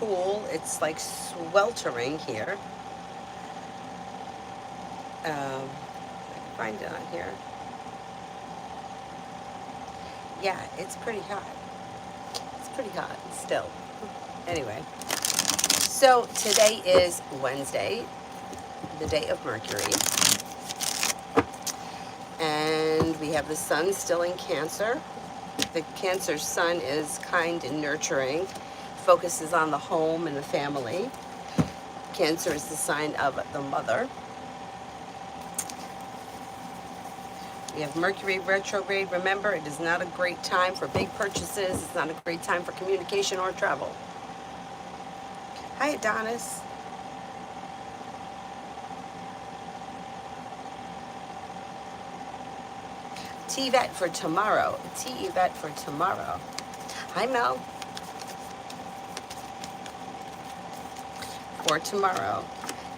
cool. It's like sweltering here. I can find it on here. Yeah, it's pretty hot. It's pretty hot still. Anyway, so today is Wednesday, the day of Mercury, and we have the sun still in Cancer. The Cancer sun is kind and nurturing, focuses on the home and the family. Cancer is the sign of the mother. We have Mercury retrograde. Remember, it is not a great time for big purchases. It's not a great time for communication or travel. Hi, Adonis. T-Vet for tomorrow. T-Vet for tomorrow. Hi, Mel. For tomorrow.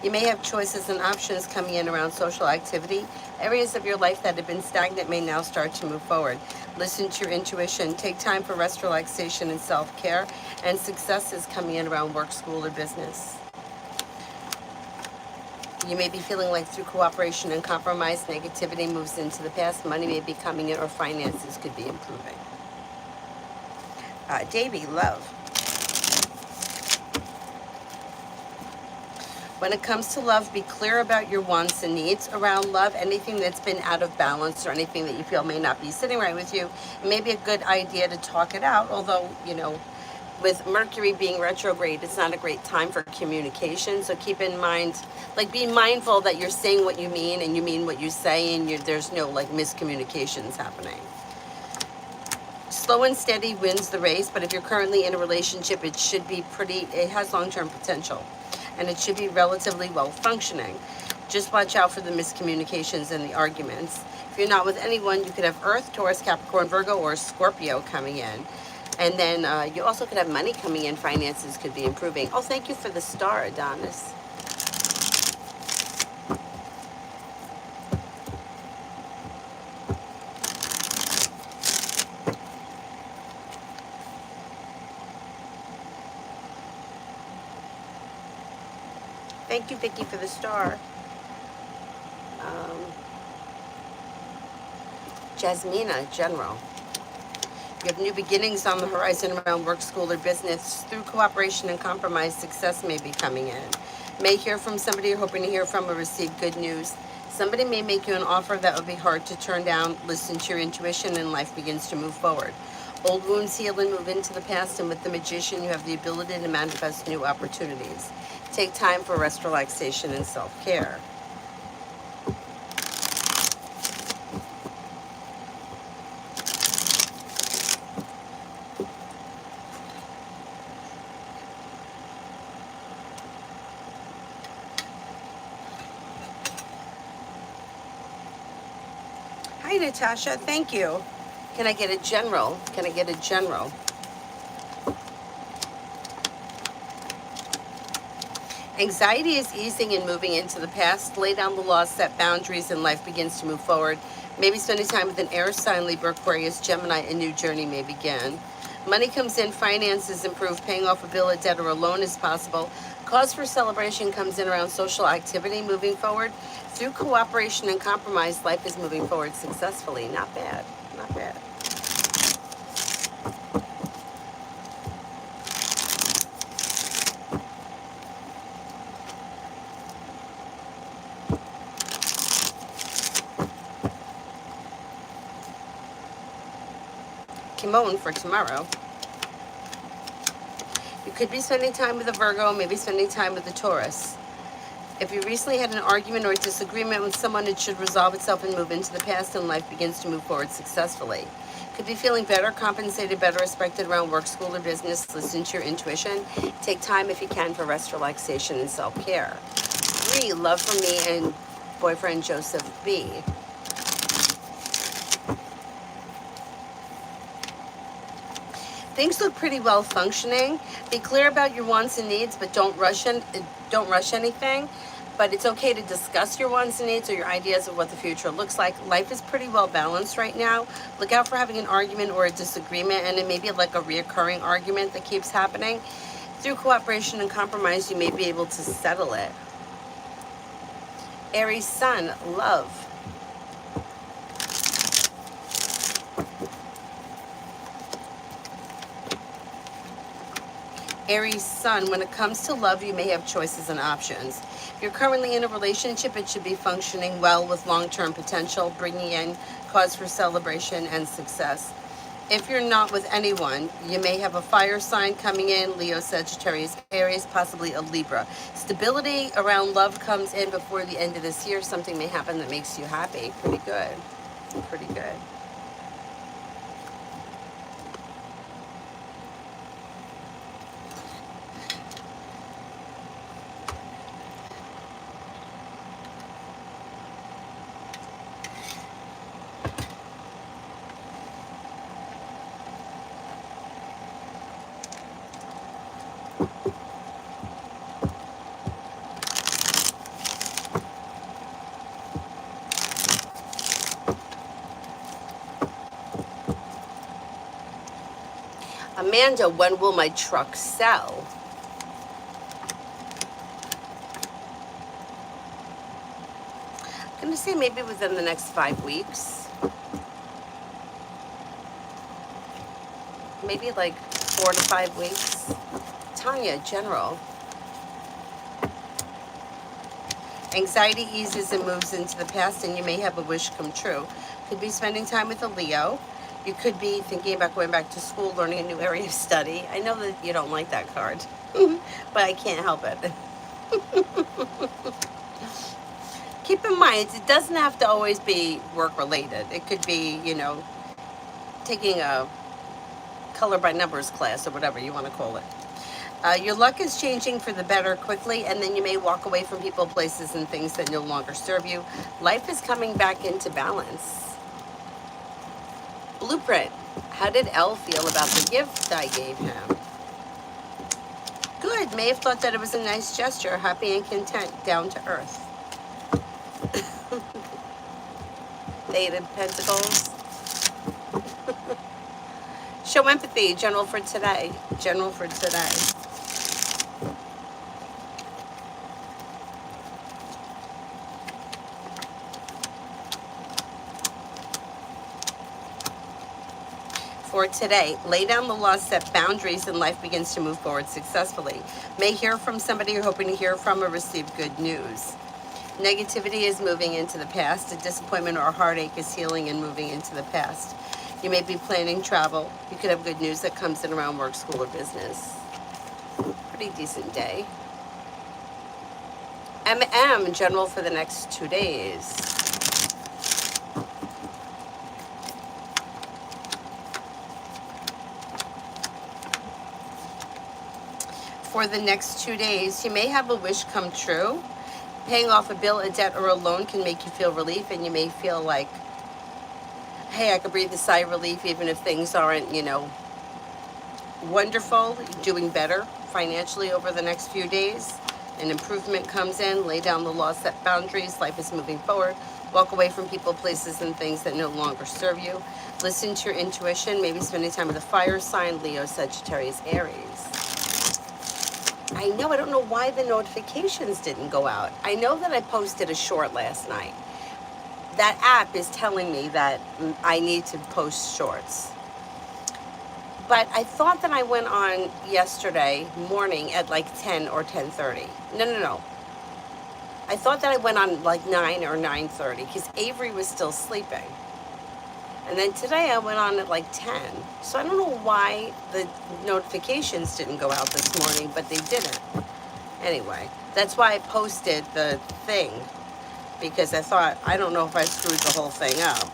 You may have choices and options coming in around social activity. Areas of your life that have been stagnant may now start to move forward. Listen to your intuition. Take time for rest, relaxation, and self-care. And success is coming in around work, school, or business. You may be feeling like through cooperation and compromise, negativity moves into the past. Money may be coming in or finances could be improving. Davy, love. When it comes to love, be clear about your wants and needs around love. Anything that's been out of balance or anything that you feel may not be sitting right with you, it may be a good idea to talk it out. Although, you know, with Mercury being retrograde, it's not a great time for communication. So keep in mind, like, be mindful that you're saying what you mean and you mean what you say, and there's no like miscommunications happening. Slow and steady wins the race, but if you're currently in a relationship, it should be it has long-term potential, and it should be relatively well functioning. Just watch out for the miscommunications and the arguments. If you're not with anyone, you could have Earth, Taurus, Capricorn, Virgo, or Scorpio coming in. And then you also could have money coming in. Finances could be improving. Oh, thank you for the star, Adonis. Thank you, Vicky, for the star. Jasmina, general. You have new beginnings on the horizon around work, school, or business. Through cooperation and compromise, success may be coming in. May hear from somebody you're hoping to hear from or receive good news. Somebody may make you an offer that would be hard to turn down. Listen to your intuition and life begins to move forward. Old wounds heal and move into the past, and with the Magician, you have the ability to manifest new opportunities. Take time for rest, relaxation, and self-care. Hi, Natasha. Thank you. Can I get a general? Can I get a general? Anxiety is easing and moving into the past. Lay down the law, set boundaries, and life begins to move forward. Maybe spending time with an air sign, Libra, Aquarius, Gemini, a new journey may begin. Money comes in, finances improve, paying off a bill, a debt, or a loan is possible. Cause for celebration comes in around social activity moving forward. Through cooperation and compromise, life is moving forward successfully. Not bad, not bad. Kimon for tomorrow. You could be spending time with a Virgo, maybe spending time with a Taurus. If you recently had an argument or disagreement with someone, it should resolve itself and move into the past, and life begins to move forward successfully. Could be feeling better, compensated, better respected around work, school, or business. Listen to your intuition. Take time if you can for rest, relaxation, and self-care. 3, love from me and boyfriend Joseph B. Things look pretty well functioning. Be clear about your wants and needs, but don't rush anything. But it's okay to discuss your wants and needs or your ideas of what the future looks like. Life is pretty well balanced right now. Look out for having an argument or a disagreement, and it may be like a reoccurring argument that keeps happening. Through cooperation and compromise, you may be able to settle it. Aries Sun, love. Aries Sun, when it comes to love, you may have choices and options. If you're currently in a relationship, it should be functioning well with long-term potential, bringing in cause for celebration and success. If you're not with anyone, you may have a fire sign coming in, Leo, Sagittarius, Aries, possibly a Libra. Stability around love comes in before the end of this year. Something may happen that makes you happy. Pretty good. Pretty good. Amanda, when will my truck sell? I'm going to say maybe within the next 5 weeks. Maybe like 4 to 5 weeks. Tanya, general. Anxiety eases and moves into the past, and you may have a wish come true. Could be spending time with a Leo. You could be thinking about going back to school, learning a new area of study. I know that you don't like that card, but I can't help it. Keep in mind, it doesn't have to always be work related. It could be, you know, taking a color by numbers class or whatever you want to call it. Your luck is changing for the better quickly, and then you may walk away from people, places, and things that no longer serve you. Life is coming back into balance. Blueprint. How did Elle feel about the gift I gave him? Good. May have thought that it was a nice gesture. Happy and content. Down to earth. Eight of Pentacles. Show empathy. General for today. General for today. For today, lay down the law, set boundaries, and life begins to move forward successfully. May hear from somebody you're hoping to hear from or receive good news. Negativity is moving into the past. A disappointment or a heartache is healing and moving into the past. You may be planning travel. You could have good news that comes in around work, school, or business. Pretty decent day. General for the next 2 days. For the next 2 days, you may have a wish come true. Paying off a bill, a debt, or a loan can make you feel relief, and you may feel like, hey, I could breathe a sigh of relief even if things aren't, you know, wonderful. Doing better financially over the next few days. An improvement comes in. Lay down the law, set boundaries. Life is moving forward. Walk away from people, places, and things that no longer serve you. Listen to your intuition. Maybe spending time with a fire sign, Leo, Sagittarius, Aries. I know, I don't know why the notifications didn't go out. I know that I posted a short last night. That app is telling me that I need to post shorts. But I thought that I went on yesterday morning at like 10 or 10:30. No. I thought that I went on like 9 or 9:30 because Avery was still sleeping. And then today I went on at like 10. So I don't know why the notifications didn't go out this morning, but they didn't. Anyway, that's why I posted the thing, because I thought, I don't know if I screwed the whole thing up.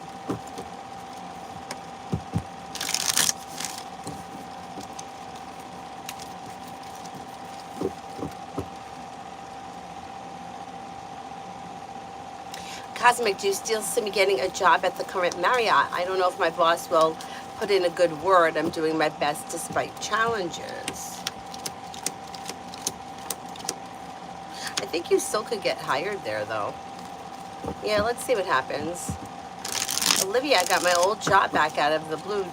Cosmic, do you still see me getting a job at the current Marriott? I don't know if my boss will put in a good word. I'm doing my best despite challenges. I think you still could get hired there, though. Yeah, let's see what happens. Olivia, I got my old job back out of the blue,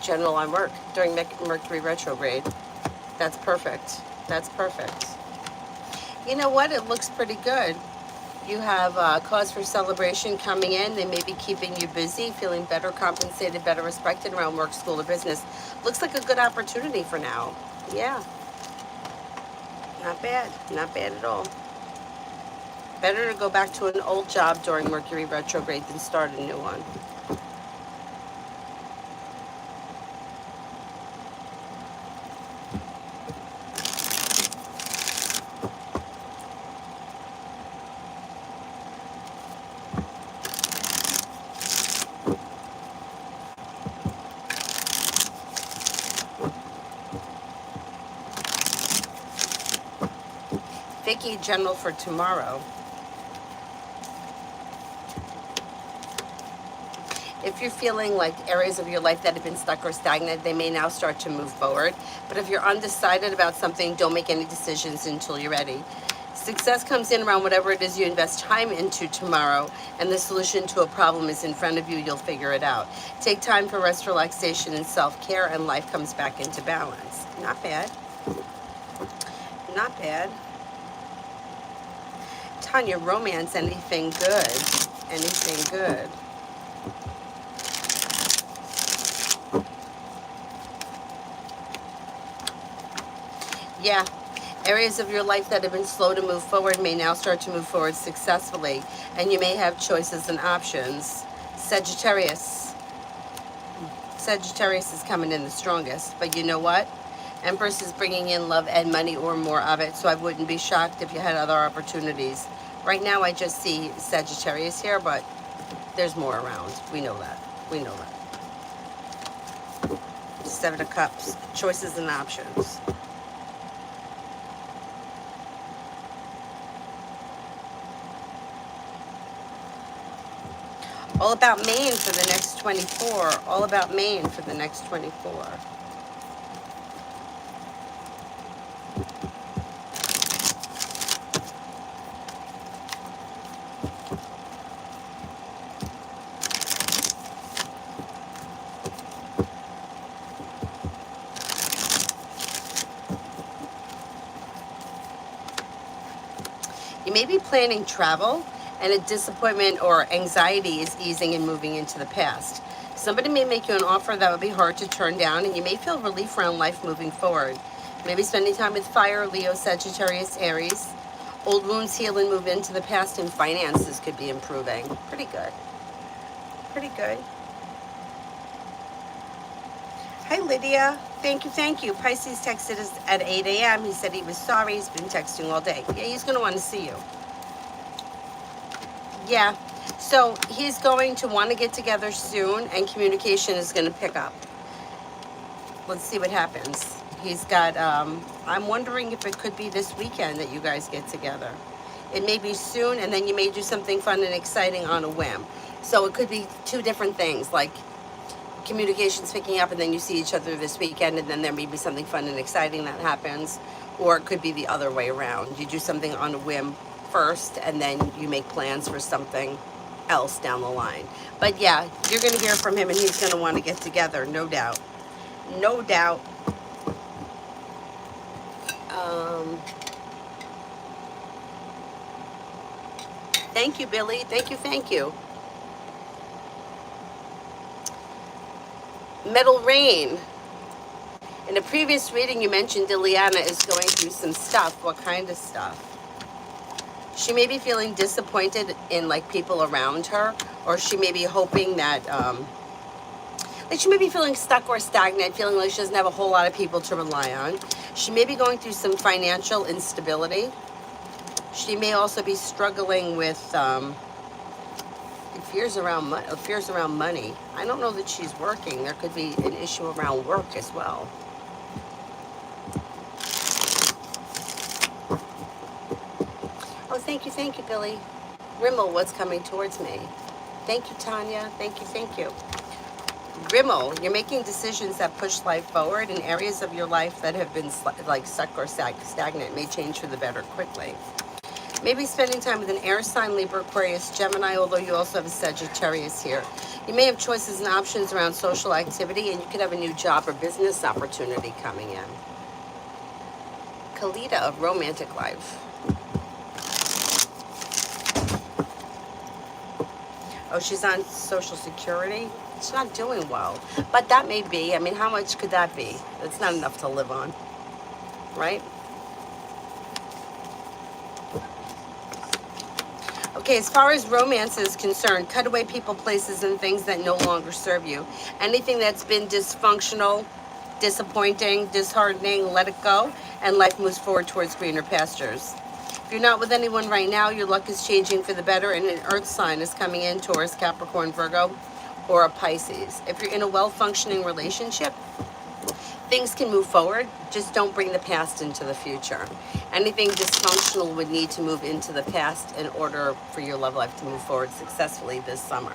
general on work during Mercury retrograde. That's perfect. That's perfect. You know what? It looks pretty good. You have cause for celebration coming in. They may be keeping you busy, feeling better compensated, better respected around work, school, or business. Looks like a good opportunity for now. Yeah, not bad. Not bad at all. Better to go back to an old job during Mercury retrograde than start a new one. Vicky, general for tomorrow. If you're feeling like areas of your life that have been stuck or stagnant, they may now start to move forward. But if you're undecided about something, don't make any decisions until you're ready. Success comes in around whatever it is you invest time into tomorrow, and the solution to a problem is in front of you. You'll figure it out. Take time for rest, relaxation, and self-care, and life comes back into balance. Not bad. Not bad. Tanya, romance, anything good? Anything good? Yeah, areas of your life that have been slow to move forward may now start to move forward successfully, and you may have choices and options. Sagittarius. Sagittarius is coming in the strongest, but you know what? Empress is bringing in love and money or more of it, so I wouldn't be shocked if you had other opportunities. Right now, I just see Sagittarius here, but there's more around. We know that. We know that. Seven of Cups. Choices and options. All about Maine for the next 24. All about Maine for the next 24. You may be planning travel, and a disappointment or anxiety is easing and moving into the past. Somebody may make you an offer that would be hard to turn down, and you may feel relief around life moving forward. Maybe spending time with fire, Leo, Sagittarius, Aries. Old wounds heal and move into the past, and finances could be improving. Pretty good. Pretty good. Hi, Lydia. Thank you, thank you. Pisces texted us at 8 a.m. He said he was sorry. He's been texting all day. Yeah, he's going to want to see you. Yeah. So he's going to want to get together soon, and communication is going to pick up. Let's see what happens. He's got, I'm wondering if it could be this weekend that you guys get together. It may be soon, and then you may do something fun and exciting on a whim. So it could be two different things, like communications picking up and then you see each other this weekend, and then there may be something fun and exciting that happens. Or it could be the other way around. You do something on a whim first, and then you make plans for something else down the line. But yeah, you're going to hear from him, and he's going to want to get together, no doubt. No doubt. Thank you, Billy. Thank you, thank you. Metal Rain. In a previous reading, you mentioned Liliana is going through some stuff. What kind of stuff? She may be feeling disappointed in like people around her, or she may be hoping that, like she may be feeling stuck or stagnant, feeling like she doesn't have a whole lot of people to rely on. She may be going through some financial instability. She may also be struggling with fears around money. I don't know that she's working. There could be an issue around work as well. Oh, thank you, Billy. Rimmel, what's coming towards me? Thank you, Tanya. Thank you. Rimmel, you're making decisions that push life forward, and areas of your life that have been like stuck or stagnant may change for the better quickly. Maybe spending time with an air sign, Libra, Aquarius, Gemini, although you also have a Sagittarius here. You may have choices and options around social activity, and you could have a new job or business opportunity coming in. Kalita, romantic life. Oh, she's on Social Security. She's not doing well. But that may be. I mean, how much could that be? It's not enough to live on, right? Okay, as far as romance is concerned, cut away people, places, and things that no longer serve you. Anything that's been dysfunctional, disappointing, disheartening, let it go, and life moves forward towards greener pastures. If you're not with anyone right now, your luck is changing for the better, and an earth sign is coming in, Taurus, Capricorn, Virgo, or a Pisces. If you're in a well-functioning relationship, things can move forward. Just don't bring the past into the future. Anything dysfunctional would need to move into the past in order for your love life to move forward successfully this summer.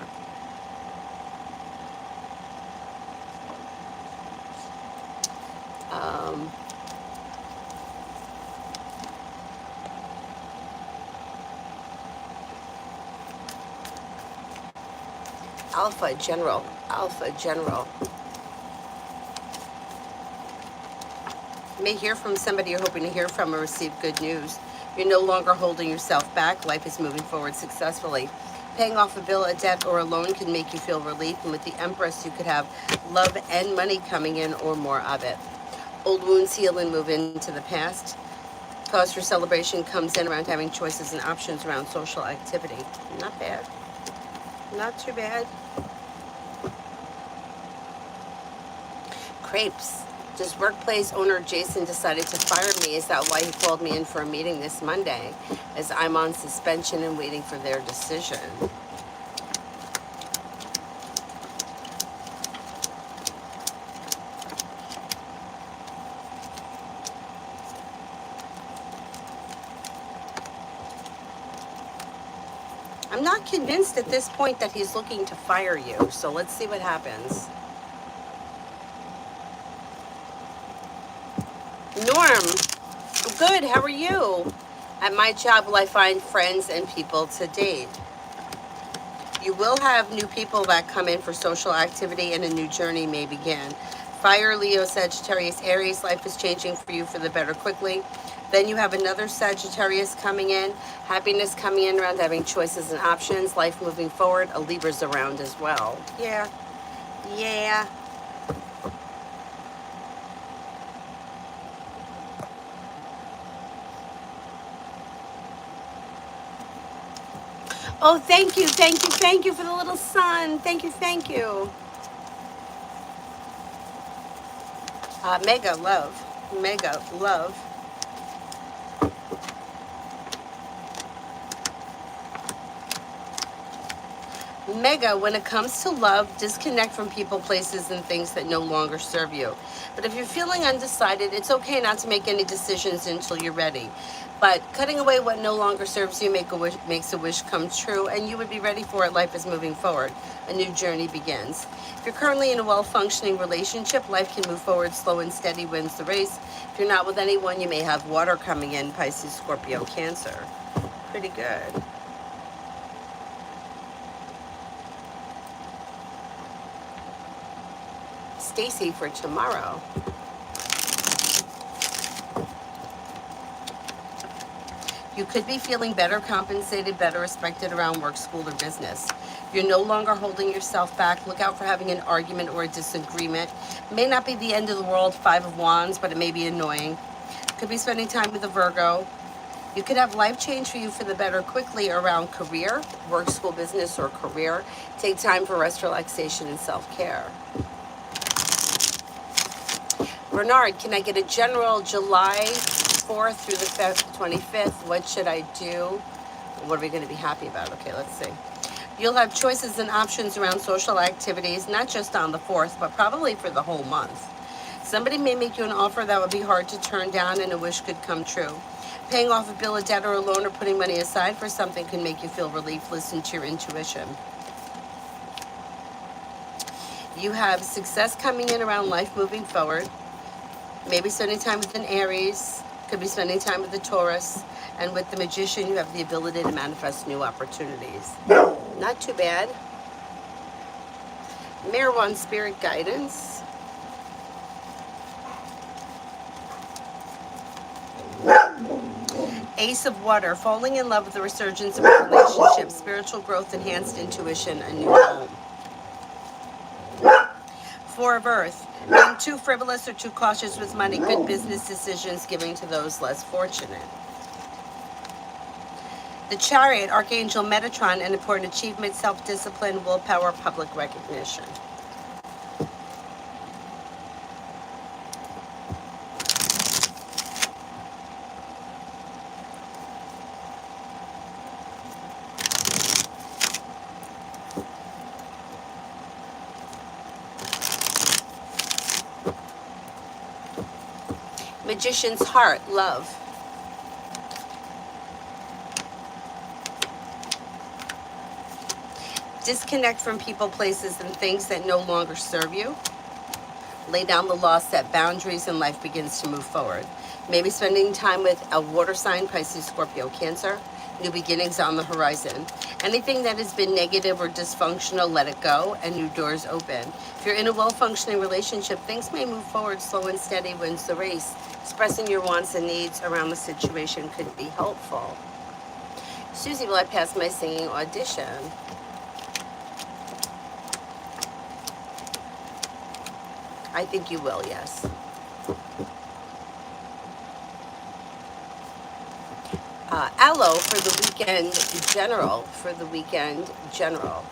Alpha General, Alpha General. You may hear from somebody you're hoping to hear from or receive good news. You're no longer holding yourself back. Life is moving forward successfully. Paying off a bill, a debt, or a loan can make you feel relief. And with the Empress, you could have love and money coming in or more of it. Old wounds heal and move into the past. Cause for celebration comes in around having choices and options around social activity. Not bad. Not too bad. Crepes. Does workplace owner Jason decided to fire me? Is that why he called me in for a meeting this Monday? As I'm on suspension and waiting for their decision. I'm not convinced at this point that he's looking to fire you, so let's see what happens. Norm, good, how are you? At my job, will I find friends and people to date? You will have new people that come in for social activity and a new journey may begin. Fire, Leo, Sagittarius, Aries, life is changing for you for the better quickly. Then you have another Sagittarius coming in, happiness coming in around having choices and options, life moving forward, a Libra's around as well. Yeah. Oh, thank you for the little sun. Thank you. Mega love. Mega, when it comes to love, disconnect from people, places, and things that no longer serve you. But if you're feeling undecided, it's okay not to make any decisions until you're ready. But cutting away what no longer serves you makes a wish come true, and you would be ready for it. Life is moving forward. A new journey begins. If you're currently in a well-functioning relationship, life can move forward. Slow and steady wins the race. If you're not with anyone, you may have water coming in, Pisces, Scorpio, Cancer. Pretty good. Stacy for tomorrow. You could be feeling better compensated, better respected around work, school, or business. You're no longer holding yourself back. Look out for having an argument or a disagreement. It may not be the end of the world, 5 of Wands, but it may be annoying. Could be spending time with a Virgo. You could have life change for you for the better quickly around career, work, school, business, or career. Take time for rest, relaxation, and self-care. Bernard, can I get a general July 4th through the 25th? What should I do? What are we going to be happy about? Okay, let's see. You'll have choices and options around social activities, not just on the 4th, but probably for the whole month. Somebody may make you an offer that would be hard to turn down and a wish could come true. Paying off a bill, a debt, or a loan, or putting money aside for something can make you feel relief. Listen to your intuition. You have success coming in around life moving forward. Maybe spending time with an Aries, could be spending time with the Taurus, and with the Magician, you have the ability to manifest new opportunities. Not too bad. Mirror One, Spirit Guidance. Ace of Water, falling in love with the resurgence of a relationship, spiritual growth, enhanced intuition, a new home. Four of Earth, being too frivolous or too cautious with money, good business decisions, giving to those less fortunate. The Chariot, Archangel Metatron, an important achievement, self-discipline, willpower, public recognition. Magician's Heart, love. Disconnect from people, places, and things that no longer serve you. Lay down the law, set boundaries, and life begins to move forward. Maybe spending time with a water sign, Pisces, Scorpio, Cancer. New beginnings on the horizon. Anything that has been negative or dysfunctional, let it go, and new doors open. If you're in a well-functioning relationship, things may move forward. Slow and steady wins the race. Expressing your wants and needs around the situation could be helpful. Susie, will I pass my singing audition? I think you will, yes. Aloe for the weekend general. For the weekend general.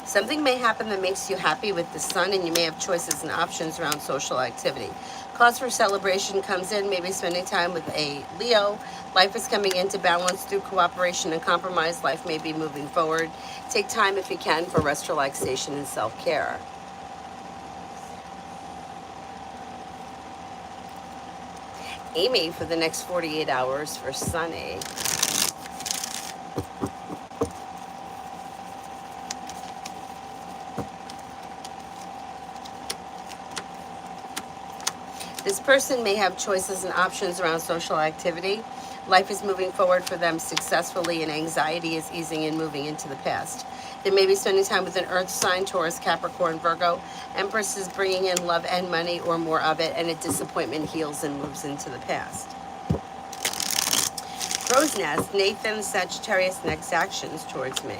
Something may happen that makes you happy with the sun, and you may have choices and options around social activity. Cause for celebration comes in, maybe spending time with a Leo. Life is coming into balance through cooperation and compromise. Life may be moving forward. Take time if you can for rest, relaxation, and self-care. Amy for the next 48 hours for Sunny. This person may have choices and options around social activity. Life is moving forward for them successfully, and anxiety is easing and moving into the past. They may be spending time with an earth sign, Taurus, Capricorn, Virgo. Empress is bringing in love and money, or more of it, and a disappointment heals and moves into the past. Crow's Nest, Nathan, Sagittarius, next actions towards me.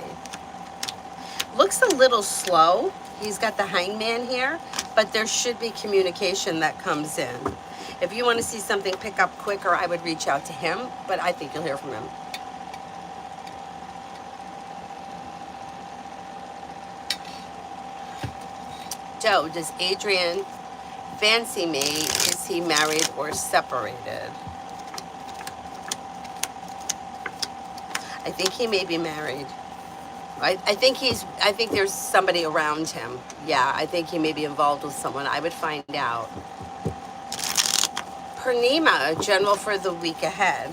Looks a little slow. He's got the hangman here, but there should be communication that comes in. If you want to see something pick up quicker, I would reach out to him, but I think you'll hear from him. Joe, does Adrian fancy me? Is he married or separated? I think he may be married. I think there's somebody around him. Yeah, I think he may be involved with someone. I would find out. Purnima, general for the week ahead.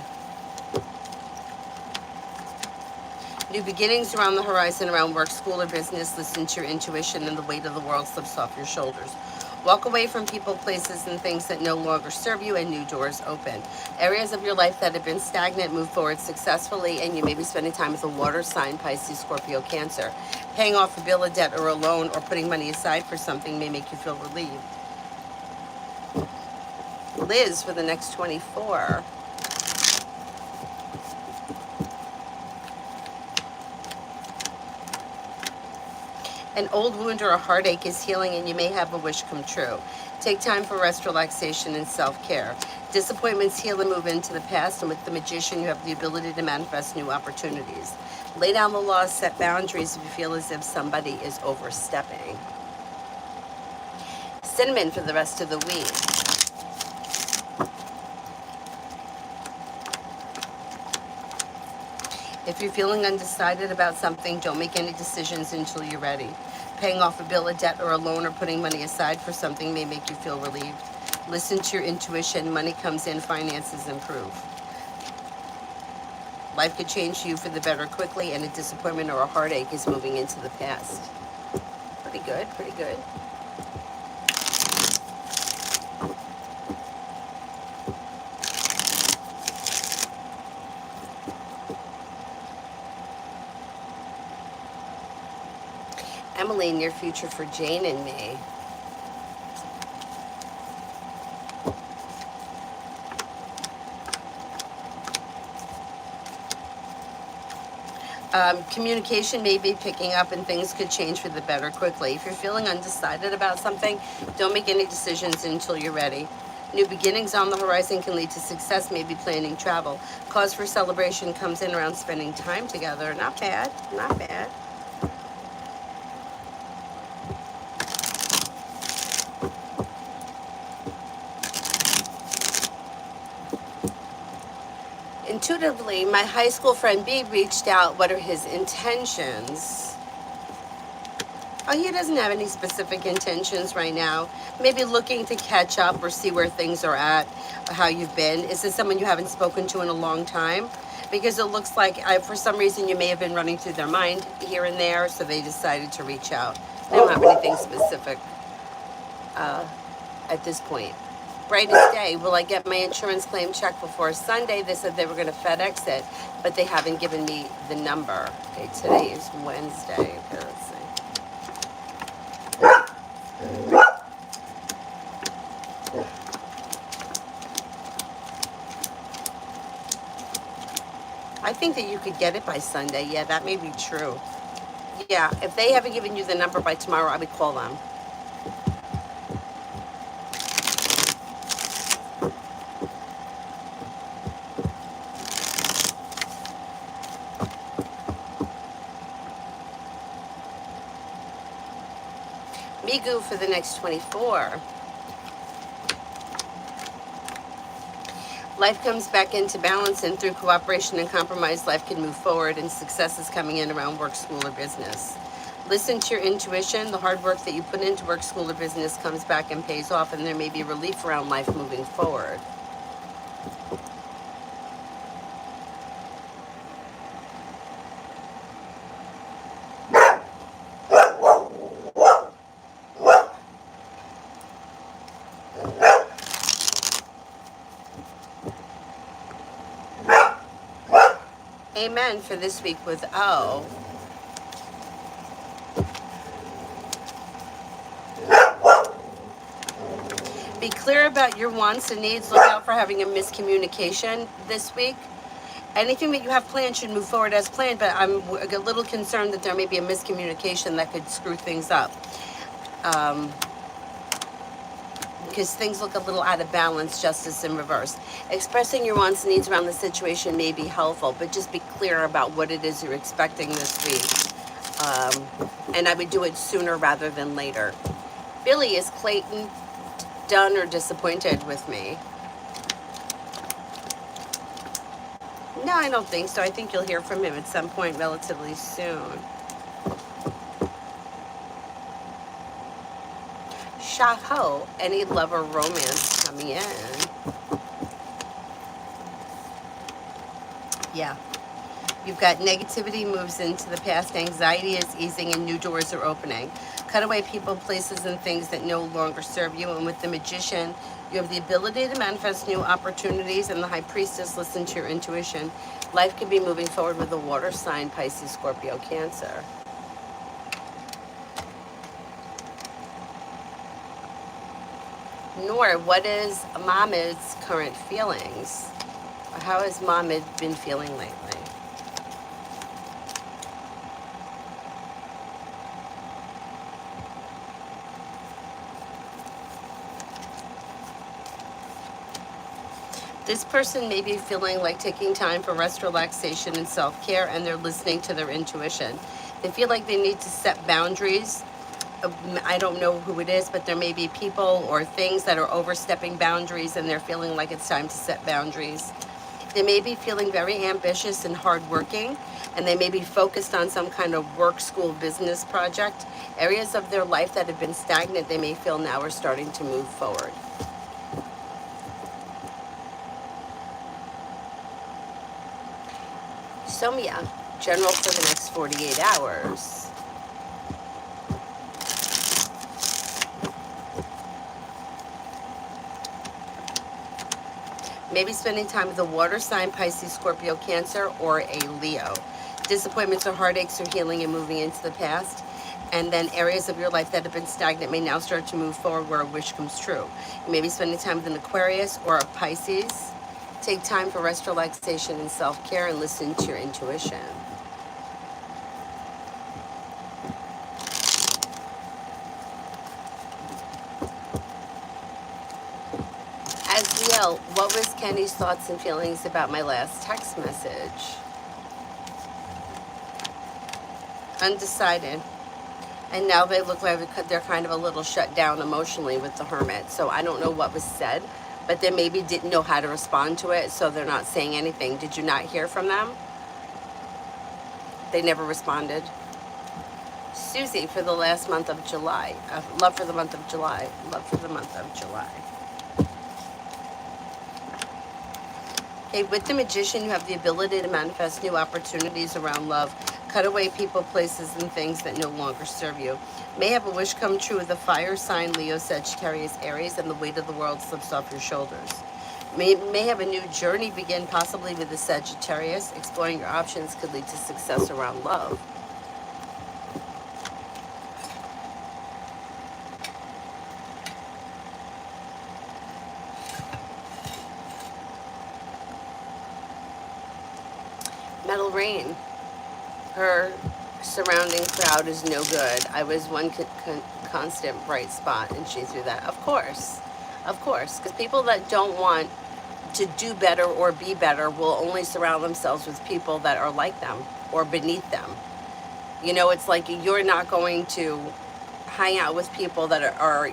New beginnings around the horizon, around work, school, or business. Listen to your intuition, and the weight of the world slips off your shoulders. Walk away from people, places, and things that no longer serve you, and new doors open. Areas of your life that have been stagnant move forward successfully, and you may be spending time with a water sign, Pisces, Scorpio, Cancer. Paying off a bill, a debt, or a loan, or putting money aside for something may make you feel relieved. Liz for the next 24. An old wound or a heartache is healing, and you may have a wish come true. Take time for rest, relaxation, and self-care. Disappointments heal and move into the past, and with the Magician, you have the ability to manifest new opportunities. Lay down the laws, set boundaries if you feel as if somebody is overstepping. Cinnamon for the rest of the week. If you're feeling undecided about something, don't make any decisions until you're ready. Paying off a bill, a debt, or a loan, or putting money aside for something may make you feel relieved. Listen to your intuition. Money comes in, finances improve. Life could change you for the better quickly, and a disappointment or a heartache is moving into the past. Pretty good, pretty good. Emily, near future for Jane and me. Communication may be picking up and things could change for the better quickly. If you're feeling undecided about something, don't make any decisions until you're ready. New beginnings on the horizon can lead to success, maybe planning travel. Cause for celebration comes in around spending time together. Not bad, not bad. Intuitively, my high school friend B reached out. What are his intentions? Oh, he doesn't have any specific intentions right now. Maybe looking to catch up or see where things are at, or how you've been. Is this someone you haven't spoken to in a long time? Because it looks like for some reason you may have been running through their mind here and there, so they decided to reach out. They don't have anything specific at this point. Brightest day, will I get my insurance claim check before Sunday? They said they were going to FedEx it, but they haven't given me the number. Okay, today is Wednesday. Okay, let's see. I think that you could get it by Sunday. Yeah, that may be true. Yeah, if they haven't given you the number by tomorrow, I would call them. Migu for the next 24. Life comes back into balance, and through cooperation and compromise, life can move forward, and success is coming in around work, school, or business. Listen to your intuition. The hard work that you put into work, school, or business comes back and pays off, and there may be relief around life moving forward. Amen for this week with O. Be clear about your wants and needs. Look out for having a miscommunication this week. Anything that you have planned should move forward as planned, but I'm a little concerned that there may be a miscommunication that could screw things up. Because things look a little out of balance, justice in reverse. Expressing your wants and needs around the situation may be helpful, but just be clear about what it is you're expecting this week. And I would do it sooner rather than later. Billy, is Clayton done or disappointed with me? No, I don't think so. I think you'll hear from him at some point relatively soon. Shaho, any love or romance coming in? Yeah. You've got negativity moves into the past, anxiety is easing, and new doors are opening. Cut away people, places, and things that no longer serve you. And with the Magician, you have the ability to manifest new opportunities, and the High Priestess, listen to your intuition. Life could be moving forward with a water sign, Pisces, Scorpio, Cancer. Nor, what is Mohammed's current feelings? How has Mohammed been feeling lately? This person may be feeling like taking time for rest, relaxation, and self-care, and they're listening to their intuition. They feel like they need to set boundaries. I don't know who it is, but there may be people or things that are overstepping boundaries, and they're feeling like it's time to set boundaries. They may be feeling very ambitious and hardworking, and they may be focused on some kind of work, school, business project. Areas of their life that have been stagnant, they may feel now are starting to move forward. Somia, general for the next 48 hours. Maybe spending time with a water sign, Pisces, Scorpio, Cancer, or a Leo. Disappointments or heartaches are healing and moving into the past. And then areas of your life that have been stagnant may now start to move forward where a wish comes true. You may be spending time with an Aquarius or a Pisces. Take time for rest, relaxation, and self-care, and listen to your intuition. Azriel, what was Kenny's thoughts and feelings about my last text message? Undecided. And now they look like they're kind of a little shut down emotionally with the Hermit. So I don't know what was said, but they maybe didn't know how to respond to it, so they're not saying anything. Did you not hear from them? They never responded. Susie, for the last month of July. Love for the month of July. Love for the month of July. Okay, with the Magician, you have the ability to manifest new opportunities around love. Cut away people, places, and things that no longer serve you. May have a wish come true with the fire sign, Leo, Sagittarius, Aries, and the weight of the world slips off your shoulders. May have a new journey begin, possibly with the Sagittarius. Exploring your options could lead to success around love. Metal Rain. Her surrounding crowd is no good. I was one constant bright spot, and she threw that. Of course, because people that don't want to do better or be better will only surround themselves with people that are like them or beneath them. You know, it's like you're not going to hang out with people that are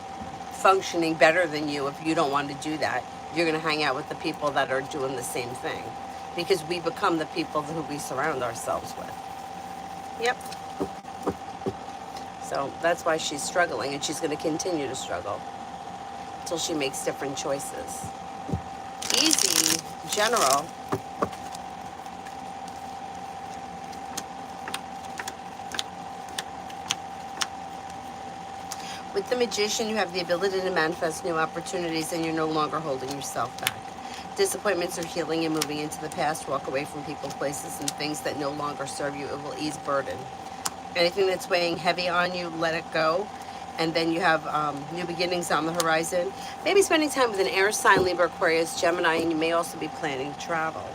functioning better than you if you don't want to do that. You're going to hang out with the people that are doing the same thing, because we become the people who we surround ourselves with. Yep. So that's why she's struggling, and she's going to continue to struggle until she makes different choices. Easy, General. With the Magician, you have the ability to manifest new opportunities, and you're no longer holding yourself back. Disappointments are healing and moving into the past. Walk away from people, places, and things that no longer serve you. It will ease burden. Anything that's weighing heavy on you, let it go. And then you have new beginnings on the horizon. Maybe spending time with an air sign, Libra, Aquarius, Gemini, and you may also be planning travel.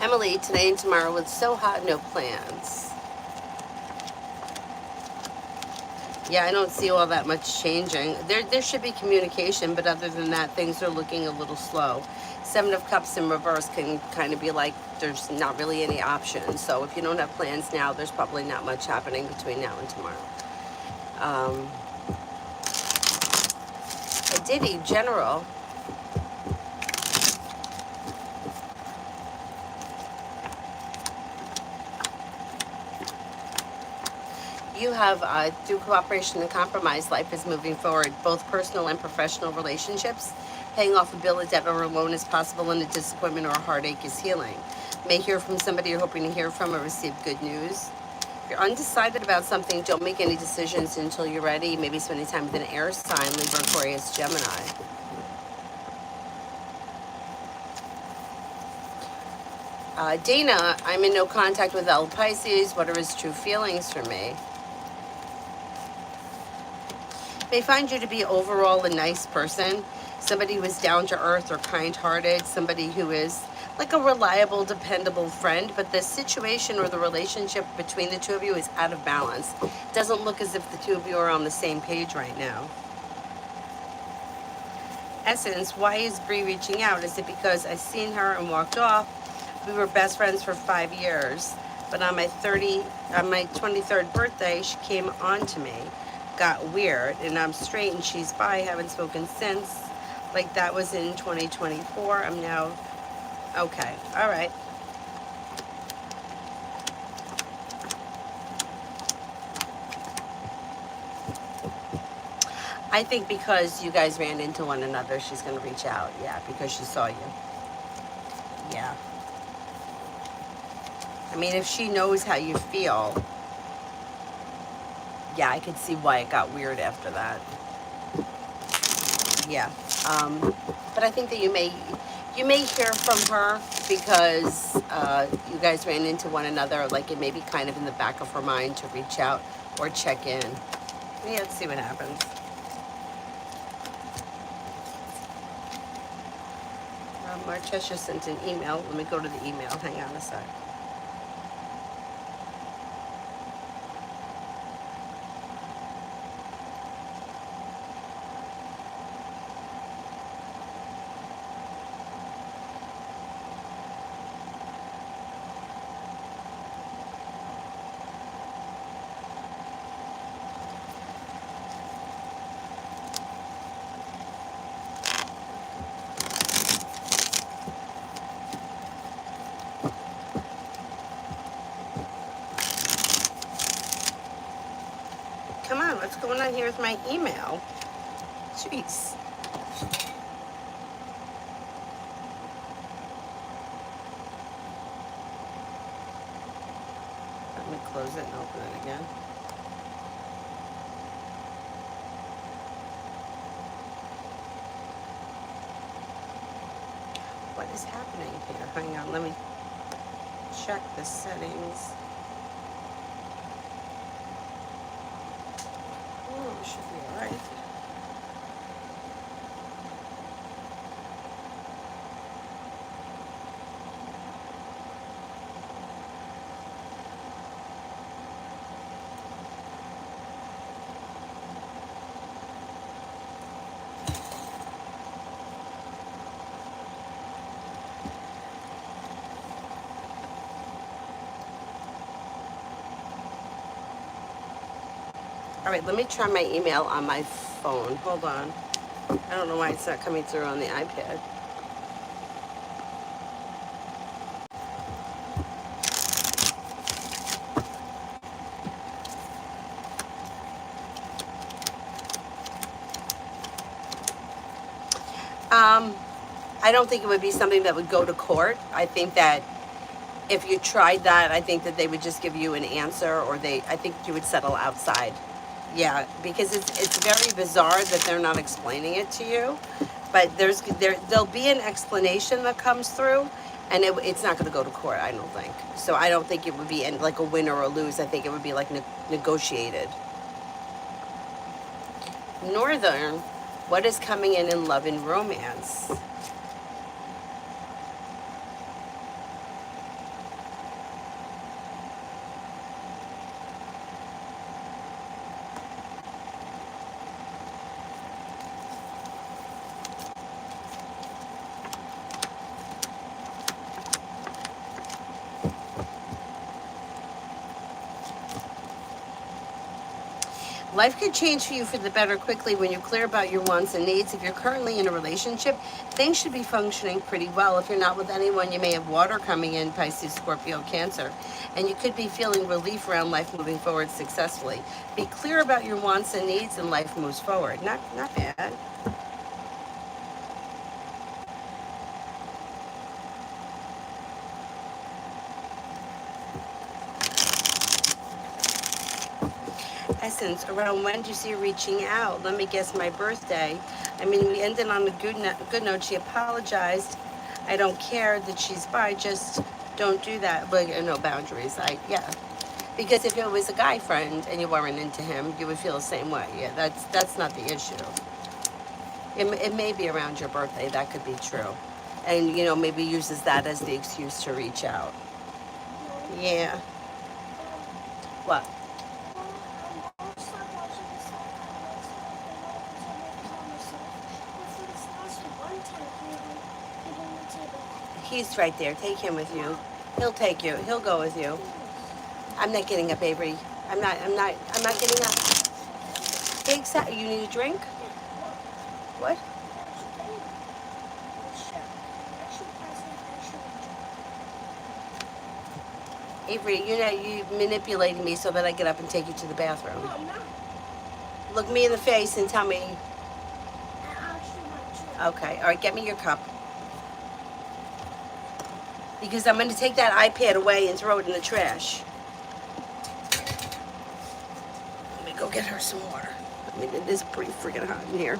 Emily, today and tomorrow, it's so hot, no plans. Yeah, I don't see all that much changing. There should be communication, but other than that, things are looking a little slow. Seven of Cups in reverse can kind of be like there's not really any options. So if you don't have plans now, there's probably not much happening between now and tomorrow. Diddy, General. You have, through cooperation and compromise, life is moving forward. Both personal and professional relationships. Paying off a bill, a debt, or a loan is possible, and a disappointment or a heartache is healing. May hear from somebody you're hoping to hear from or receive good news. If you're undecided about something, don't make any decisions until you're ready. Maybe spending time with an air sign, Libra, Aquarius, Gemini. Dana, I'm in no contact with L Pisces. What are his true feelings for me? They find you to be overall a nice person, somebody who is down to earth or kind-hearted, somebody who is like a reliable, dependable friend, but the situation or the relationship between the two of you is out of balance. It doesn't look as if the two of you are on the same page right now. Essence, why is Bree reaching out? Is it because I seen her and walked off? We were best friends for 5 years, but on my 23rd birthday, she came on to me. Got weird, and I'm straight and she's bi. Haven't spoken since. Like that was in 2024. I'm now okay. All right. I think because you guys ran into one another, she's gonna reach out. Yeah, because she saw you. Yeah. I mean, if she knows how you feel, yeah, I could see why it got weird after that. Yeah. But I think that you may hear from her because you guys ran into one another. Like it may be kind of in the back of her mind to reach out or check in. Yeah, let's see what happens. Marchesha sent an email. Let me go to the email. Hang on a sec. Come on, what's going on here with my email? Jeez. Let me close it and open it again. What is happening here? Hang on, let me check the settings. Oh, it should be all right. All right, let me try my email on my phone. Hold on. I don't know why it's not coming through on the iPad. I don't think it would be something that would go to court. I think that if you tried that, I think that they would just give you an answer, or I think you would settle outside. Yeah, because it's very bizarre that they're not explaining it to you, but there'll be an explanation that comes through, and it's not going to go to court. I don't think so. I don't think it would be like a win or a lose. I think it would be like negotiated. Northern, what is coming in love and romance? Life could change for you for the better quickly when you're clear about your wants and needs. If you're currently in a relationship, things should be functioning pretty well. If you're not with anyone, you may have water coming in, Pisces, Scorpio, Cancer, and you could be feeling relief around life moving forward successfully. Be clear about your wants and needs and life moves forward. Not bad. Essence, around when do you see her reaching out? Let me guess, my birthday. I mean, we ended on a good note. She apologized. I don't care that she's bi, just don't do that. But no boundaries. Yeah. Because if it was a guy friend and you weren't into him, you would feel the same way. Yeah, that's not the issue. It may be around your birthday. That could be true. And, maybe uses that as the excuse to reach out. Yeah. What? He's right there. Take him with you. He'll take you. He'll go with you. I'm not getting up, Avery. I'm not getting up. Exactly. You need a drink? What? Avery, you manipulating me so that I get up and take you to the bathroom. No, I'm not. Look me in the face and tell me. Okay. All right. Get me your cup. because I'm going to take that iPad away and throw it in the trash. Let me go get her some water. I mean, it is pretty freaking hot in here.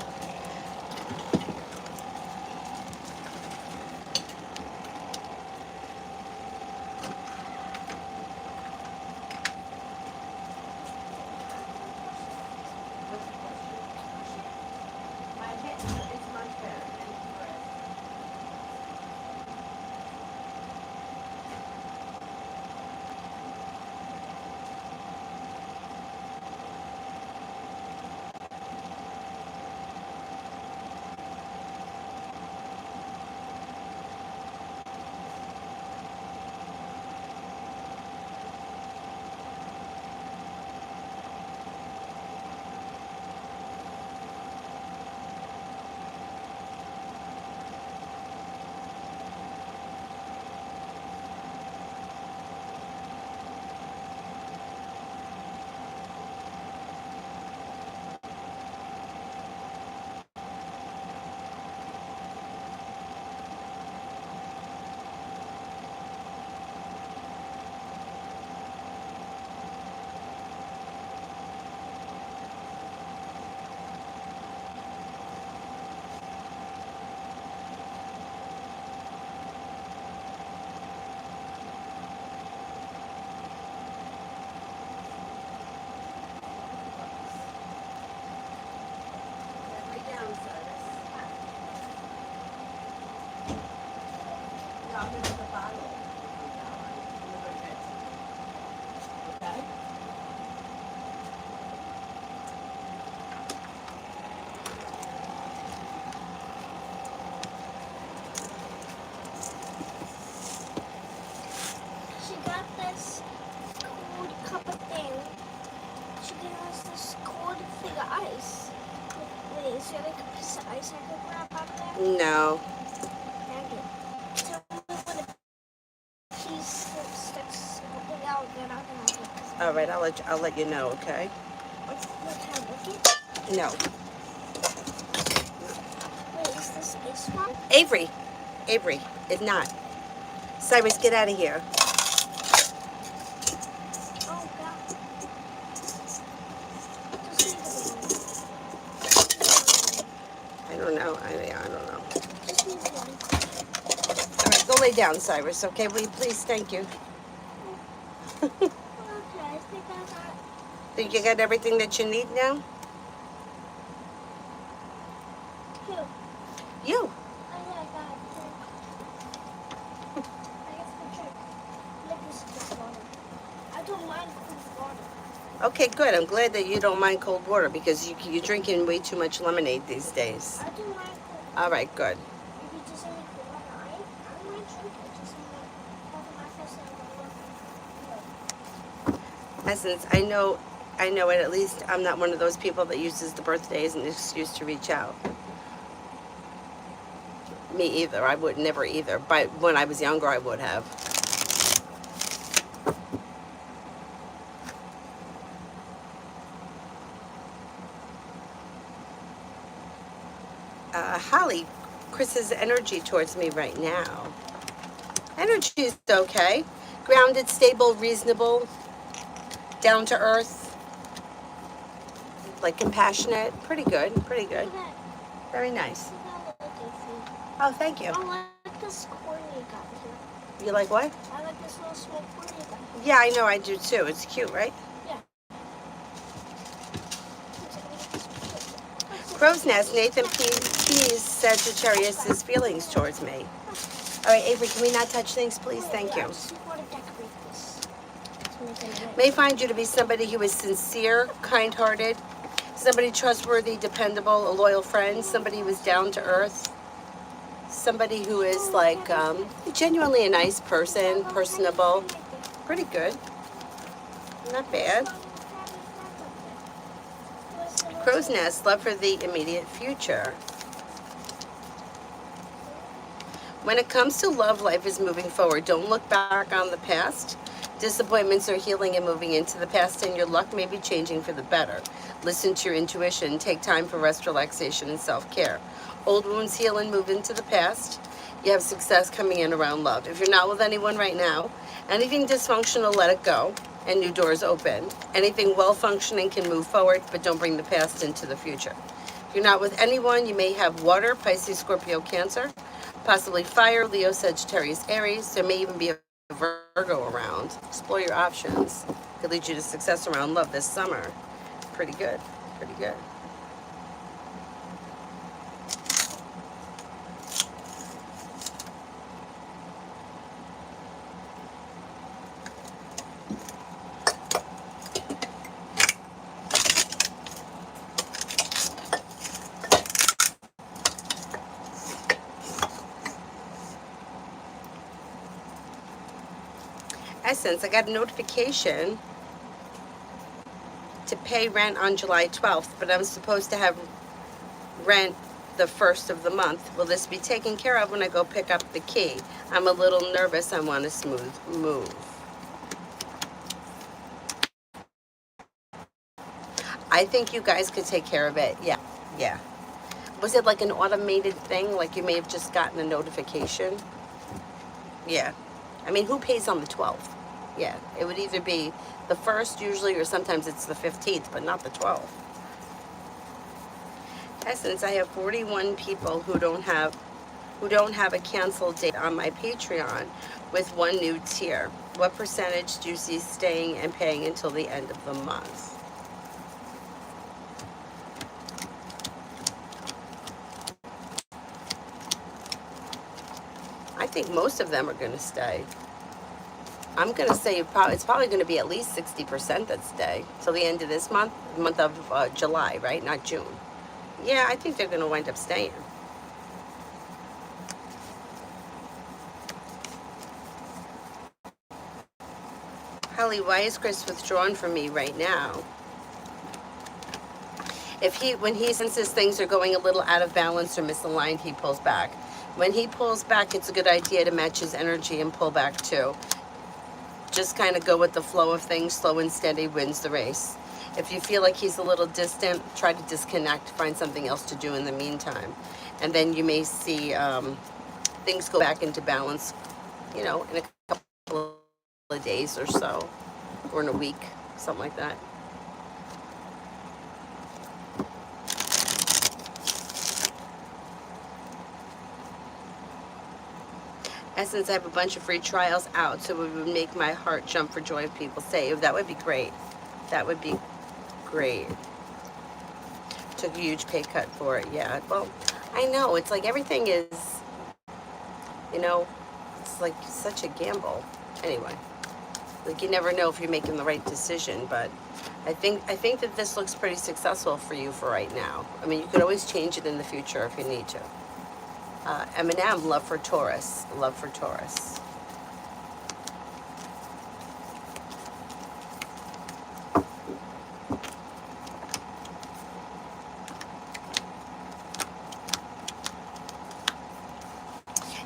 She got this cold cup of thing. She gave us this cold thing of ice. Wait, is there like a piece of ice I could grab out of there? No. Thank you. Tell me when a piece that sticks something out, then I can have it. All right, I'll let you know, okay? What can I look at? No. Wait, is this ice one? Avery. Avery, it's not. Cyrus, get out of here. Oh, God. Just leave it alone. I don't know. I don't know. Just leave it alone. All right, go lay down, Cyrus, okay? Will you please? Thank you. Okay, I think I got... Think you got everything that you need now? Who? You. Oh, yeah, I got it. I guess the trick. Like this is just water. I don't mind cold water. Okay, good. I'm glad that you don't mind cold water because you're drinking way too much lemonade these days. I don't mind cold water. All right, good. If you just say cold water, I don't mind drinking. Just over my first time. Essence, I know it. At least I'm not one of those people that uses the birthday as an excuse to reach out. Me either. I would never either. But when I was younger, I would have. Holly, Chris's energy towards me right now. Energy is okay. Grounded, stable, reasonable, down to earth, like compassionate. Pretty good, pretty good. Look at Very nice. that little thing. Oh, thank you. I like this corn you got here. You like what? I like this little small corn you got here. Yeah, I know, I do too. It's cute, right? Yeah. Crow's Nest, Nathan P's Sagittarius' feelings towards me. All right, Avery, can we not touch things, please? Thank you. I just want to decorate this. To make it a May find you to be somebody who is sincere, kind-hearted, somebody trustworthy, dependable, a loyal friend, somebody who is down to earth, somebody who is like genuinely a nice person, personable. Pretty good. Not bad. Crow's Nest, love for the immediate future. When it comes to love, life is moving forward. Don't look back on the past. Disappointments are healing and moving into the past, and your luck may be changing for the better. Listen to your intuition. Take time for rest, relaxation, and self-care. Old wounds heal and move into the past. You have success coming in around love. If you're not with anyone right now, anything dysfunctional, let it go, and new doors open. Anything well functioning can move forward, but don't bring the past into the future. If you're not with anyone, you may have water, Pisces, Scorpio, Cancer, possibly fire, Leo, Sagittarius, Aries. There may even be a Virgo around. Explore your options. Could lead you to success around love this summer. Pretty good, pretty good. Essence, I got a notification to pay rent on July 12th, but I'm supposed to have rent the first of the month. Will this be taken care of when I go pick up the key? I'm a little nervous. I want a smooth move. I think you guys could take care of it. Yeah, yeah. Was it like an automated thing? Like you may have just gotten a notification? Yeah. I mean, who pays on the 12th? Yeah, it would either be the 1st usually, or sometimes it's the 15th, but not the 12th. Essence, I have 41 people who don't have a canceled date on my Patreon with one new tier. What percentage do you see staying and paying until the end of the month? I think most of them are going to stay. I'm going to say it's probably going to be at least 60% that stay till the end of this month, month of July, right? Not June. Yeah, I think they're going to wind up staying. Holly, why is Chris withdrawn from me right now? When he senses things are going a little out of balance or misaligned, he pulls back. When he pulls back, it's a good idea to match his energy and pull back too. Just kind of go with the flow of things. Slow and steady wins the race. If you feel like he's a little distant, try to disconnect, find something else to do in the meantime. And then you may see things go back into balance, in a couple of days or so, or in a week, something like that. Essence, I have a bunch of free trials out, so it would make my heart jump for joy if people say, that would be great. That would be great. Took a huge pay cut for it, yeah. Well, I know, it's like everything is, it's like such a gamble. Anyway, like you never know if you're making the right decision, but I think that this looks pretty successful for you for right now. I mean, you could always change it in the future if you need to. Eminem, love for Taurus. Love for Taurus.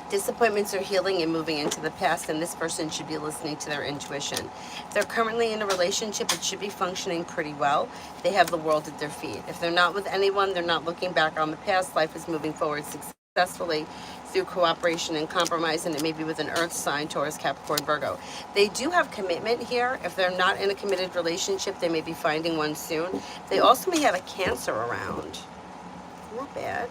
Disappointments are healing and moving into the past, and this person should be listening to their intuition. If they're currently in a relationship, it should be functioning pretty well. They have the world at their feet. If they're not with anyone, they're not looking back on the past. Life is moving forward successfully through cooperation and compromise, and it may be with an earth sign, Taurus, Capricorn, Virgo. They do have commitment here. If they're not in a committed relationship, they may be finding one soon. They also may have a Cancer around. Not bad.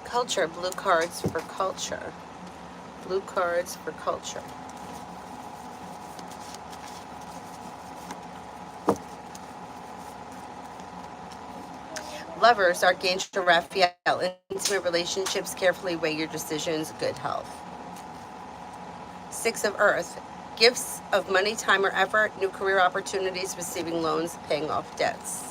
Culture, blue cards for culture. Blue cards for culture. Lovers, Archangel Raphael. Intimate relationships, carefully weigh your decisions, good health. Six of Earth. Gifts of money, time, or effort, new career opportunities, receiving loans, paying off debts.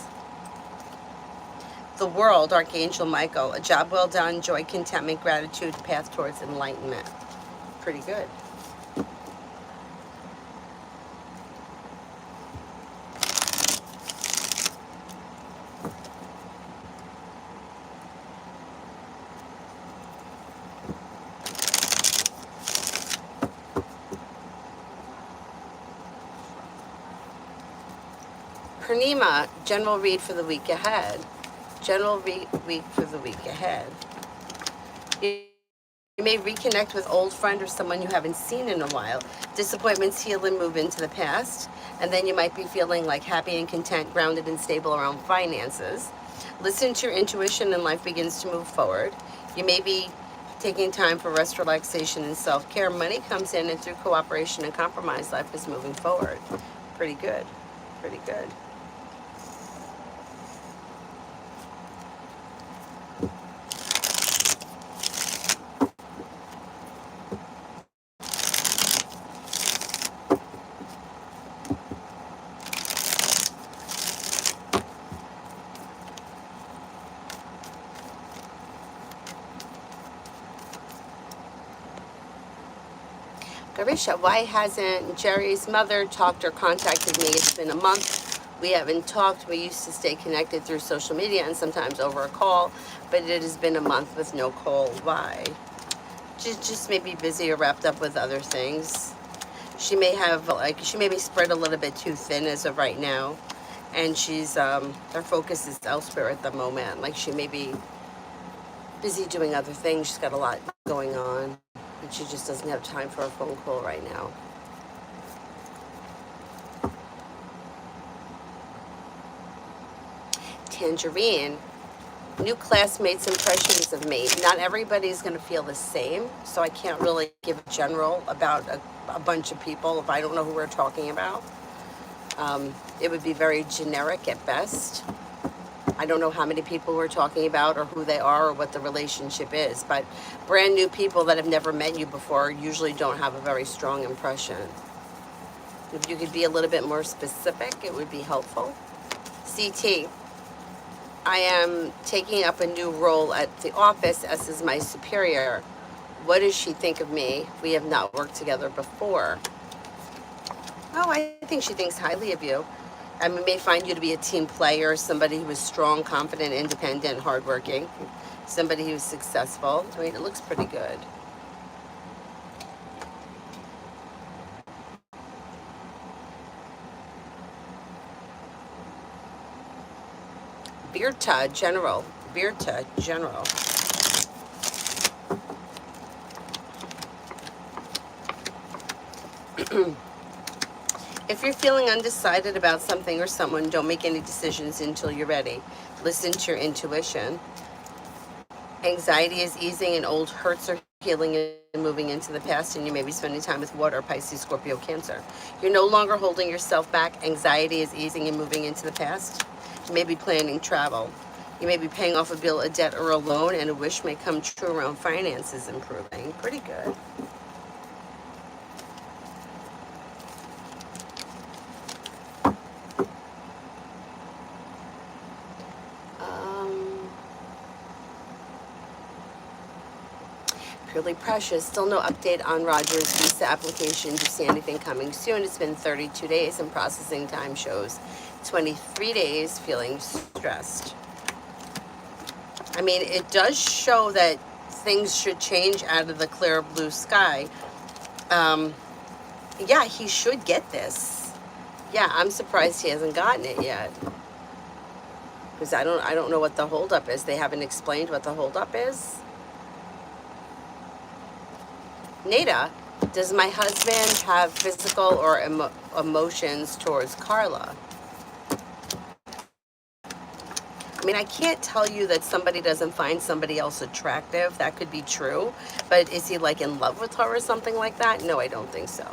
The World, Archangel Michael. A job well done, joy, contentment, gratitude, path towards enlightenment. Pretty good. Purnima, general read for the week ahead. General week for the week ahead. You may reconnect with old friend or someone you haven't seen in a while. Disappointments heal and move into the past. And then you might be feeling like happy and content, grounded and stable around finances. Listen to your intuition and life begins to move forward. You may be taking time for rest, relaxation, and self-care. Money comes in and through cooperation and compromise, life is moving forward. Pretty good. Pretty good. Garisha, why hasn't Jerry's mother talked or contacted me? It's been a month. We haven't talked. We used to stay connected through social media and sometimes over a call, but it has been a month with no call. Why? Just maybe busy or wrapped up with other things. She may have, like, she may be spread a little bit too thin as of right now. And she's, her focus is elsewhere at the moment. Like, she may be busy doing other things. She's got a lot going on. And she just doesn't have time for a phone call right now. Tangerine, new classmates' impressions of me. Not everybody's going to feel the same, so I can't really give a general about a bunch of people if I don't know who we're talking about. It would be very generic at best. I don't know how many people we're talking about or who they are or what the relationship is, but brand new people that have never met you before usually don't have a very strong impression. If you could be a little bit more specific, it would be helpful. CT, I am taking up a new role at the office as is my superior. What does she think of me? We have not worked together before. Oh, I think she thinks highly of you. I may find you to be a team player, somebody who is strong, confident, independent, hardworking, somebody who's successful. I mean, it looks pretty good. Virta, general. Virta, general. If you're feeling undecided about something or someone, don't make any decisions until you're ready. Listen to your intuition. Anxiety is easing and old hurts are healing and moving into the past, and you may be spending time with water, Pisces, Scorpio, Cancer. You're no longer holding yourself back. Anxiety is easing and moving into the past. You may be planning travel. You may be paying off a bill, a debt, or a loan, and a wish may come true around finances improving. Pretty good. Purely Precious, still no update on Roger's visa application. Do you see anything coming soon? It's been 32 days and processing time shows 23 days, feeling stressed. I mean, it does show that things should change out of the clear blue sky. Yeah, he should get this. Yeah, I'm surprised he hasn't gotten it yet. Because I don't know what the holdup is. They haven't explained what the holdup is. Nada, does my husband have physical or emotions towards Carla? I mean, I can't tell you that somebody doesn't find somebody else attractive. That could be true. But is he like in love with her or something like that? No, I don't think so.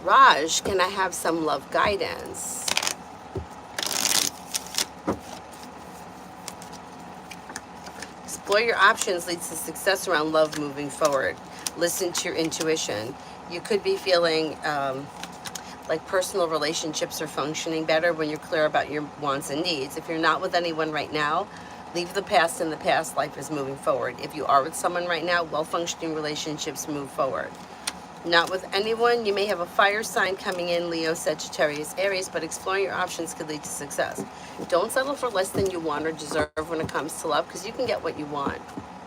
Raj, can I have some love guidance? Explore your options leads to success around love moving forward. Listen to your intuition. You could be feeling like personal relationships are functioning better when you're clear about your wants and needs. If you're not with anyone right now, leave the past in the past. Life is moving forward. If you are with someone right now, well-functioning relationships move forward. Not with anyone, you may have a fire sign coming in, Leo, Sagittarius, Aries, but exploring your options could lead to success. Don't settle for less than you want or deserve when it comes to love, because you can get what you want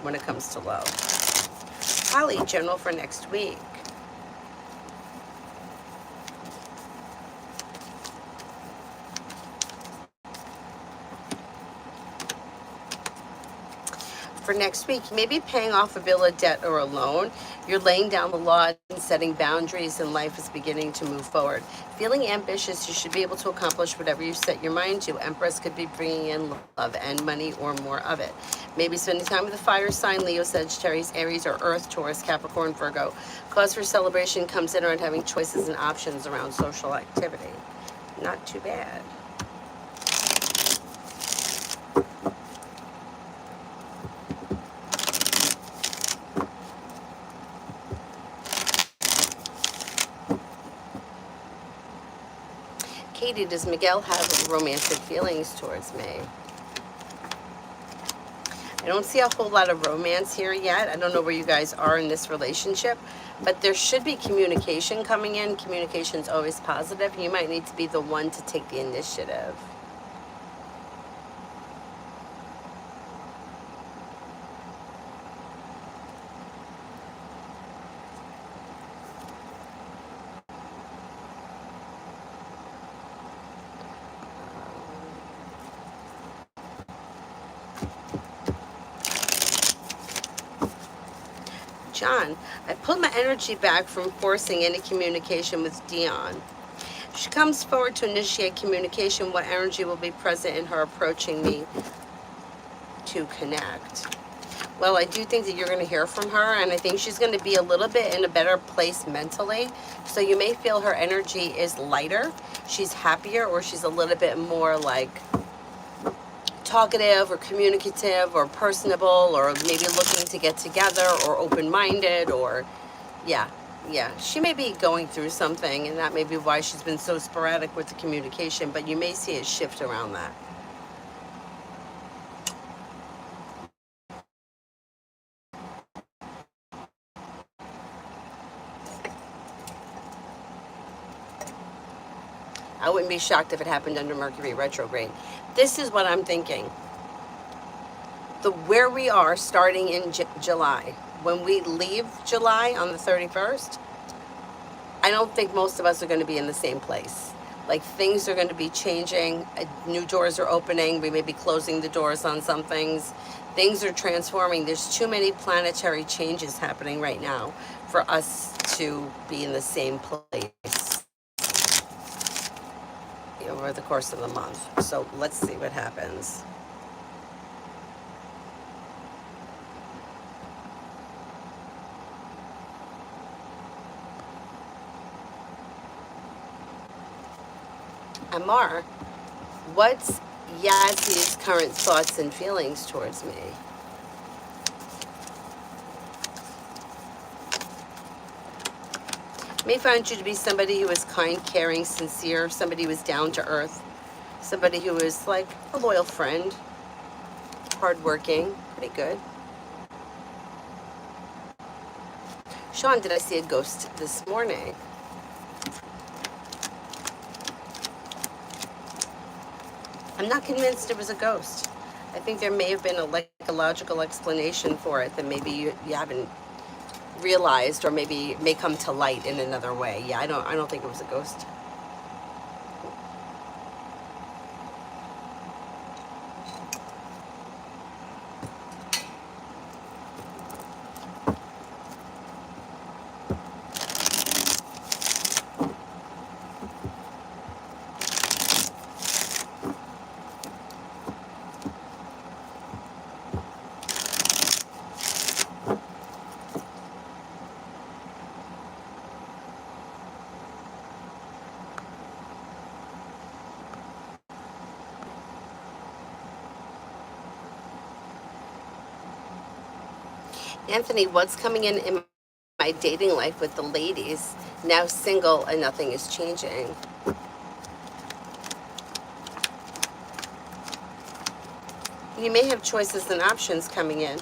when it comes to love. Holly, general for next week. For next week, you may be paying off a bill of debt or a loan. You're laying down the law and setting boundaries, and life is beginning to move forward. Feeling ambitious, you should be able to accomplish whatever you set your mind to. Empress could be bringing in love and money or more of it. Maybe spending time with a fire sign, Leo, Sagittarius, Aries, or Earth, Taurus, Capricorn, Virgo. Cause for celebration comes in around having choices and options around social activity. Not too bad. Katie, does Miguel have romantic feelings towards me? I don't see a whole lot of romance here yet. I don't know where you guys are in this relationship, but there should be communication coming in. Communication's always positive. You might need to be the one to take the initiative. John, I pulled my energy back from forcing any communication with Dion. She comes forward to initiate communication. What energy will be present in her approaching me to connect? Well, I do think that you're going to hear from her, and I think she's going to be a little bit in a better place mentally. So you may feel her energy is lighter, she's happier, or she's a little bit more like talkative or communicative or personable, or maybe looking to get together, or open-minded, or yeah, she may be going through something, and that may be why she's been so sporadic with the communication, but you may see it shift around that. I wouldn't be shocked if it happened under Mercury retrograde. This is what I'm thinking. Where we are starting in July, when we leave July on the 31st, I don't think most of us are going to be in the same place. Like, things are going to be changing. New doors are opening. We may be closing the doors on some things. Things are transforming. There's too many planetary changes happening right now for us to be in the same place over the course of the month. So let's see what happens. Amar, what's Yazie's current thoughts and feelings towards me? May find you to be somebody who is kind, caring, sincere, somebody who is down to earth, somebody who is like a loyal friend, hardworking, pretty good. Sean, did I see a ghost this morning? I'm not convinced it was a ghost. I think there may have been a logical explanation for it that maybe you haven't realized, or maybe may come to light in another way. Yeah, I don't think it was a ghost. Anthony, what's coming in my dating life with the ladies? Now single and nothing is changing. You may have choices and options coming in.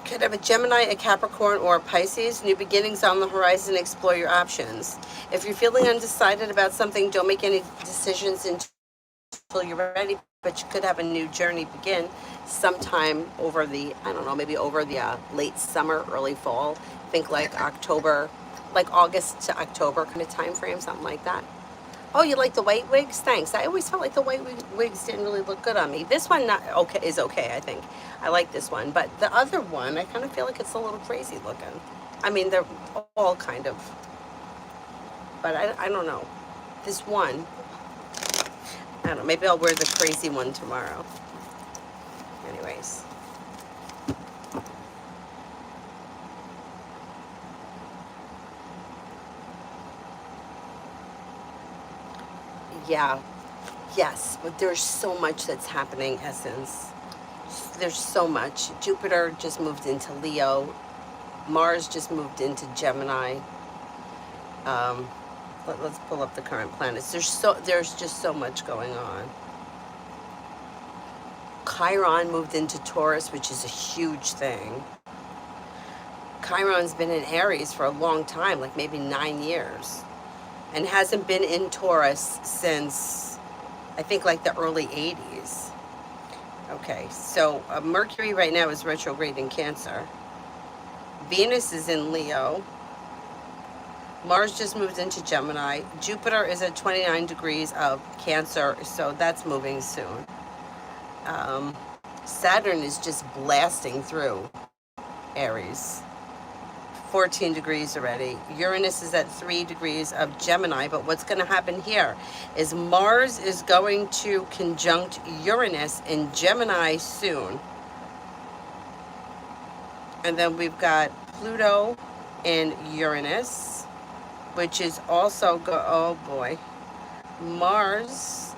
Could have a Gemini, a Capricorn, or a Pisces. New beginnings on the horizon. Explore your options. If you're feeling undecided about something, don't make any decisions until you're ready, but you could have a new journey begin sometime over the, I don't know, maybe over the late summer, early fall. Think like October, like August to October kind of time frame, something like that. Oh, you like the white wigs? Thanks. I always felt like the white wigs didn't really look good on me. This one not okay is okay, I think. I like this one, but the other one, I kind of feel like it's a little crazy looking. I mean, they're all kind of, but I don't know. This one, I don't know. Maybe I'll wear the crazy one tomorrow. Anyways. Yeah, yes, but there's so much that's happening, Essence. There's so much. Jupiter just moved into Leo. Mars just moved into Gemini. Um, let's pull up the current planets. There's just so much going on. Chiron moved into Taurus, which is a huge thing. Chiron's been in Aries for a long time, like maybe 9 years, and hasn't been in Taurus since I think like the early 80s. Okay, so Mercury right now is retrograde in Cancer. Venus is in Leo. Mars just moved into Gemini. Jupiter is at 29 degrees of Cancer, so that's moving soon. Saturn is just blasting through Aries. 14 degrees already. Uranus is at 3 degrees of Gemini, but what's going to happen here is Mars is going to conjunct Uranus in Gemini soon. And then we've got Pluto in Uranus, which is also oh boy. Mars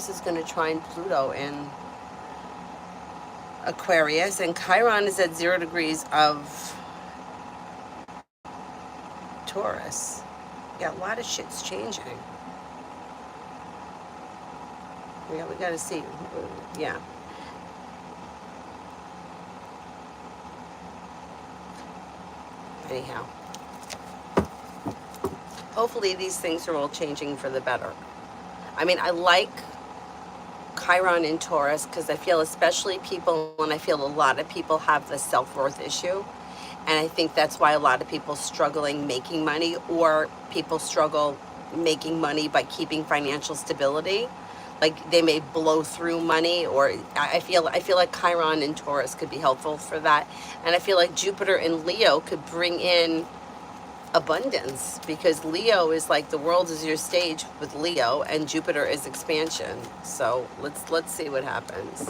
is going to trine Pluto in Aquarius, and Chiron is at 0 degrees of Taurus. Yeah, a lot of shit's changing. Yeah, we gotta see. Yeah. Anyhow. Hopefully these things are all changing for the better. I mean, I like Chiron in Taurus because I feel especially people, and I feel a lot of people have the self-worth issue. And I think that's why a lot of people struggling making money, or people struggle making money by keeping financial stability. Like they may blow through money, or I feel like Chiron in Taurus could be helpful for that. And I feel like Jupiter in Leo could bring in abundance, because Leo is like the world is your stage with Leo, and Jupiter is expansion. So let's see what happens.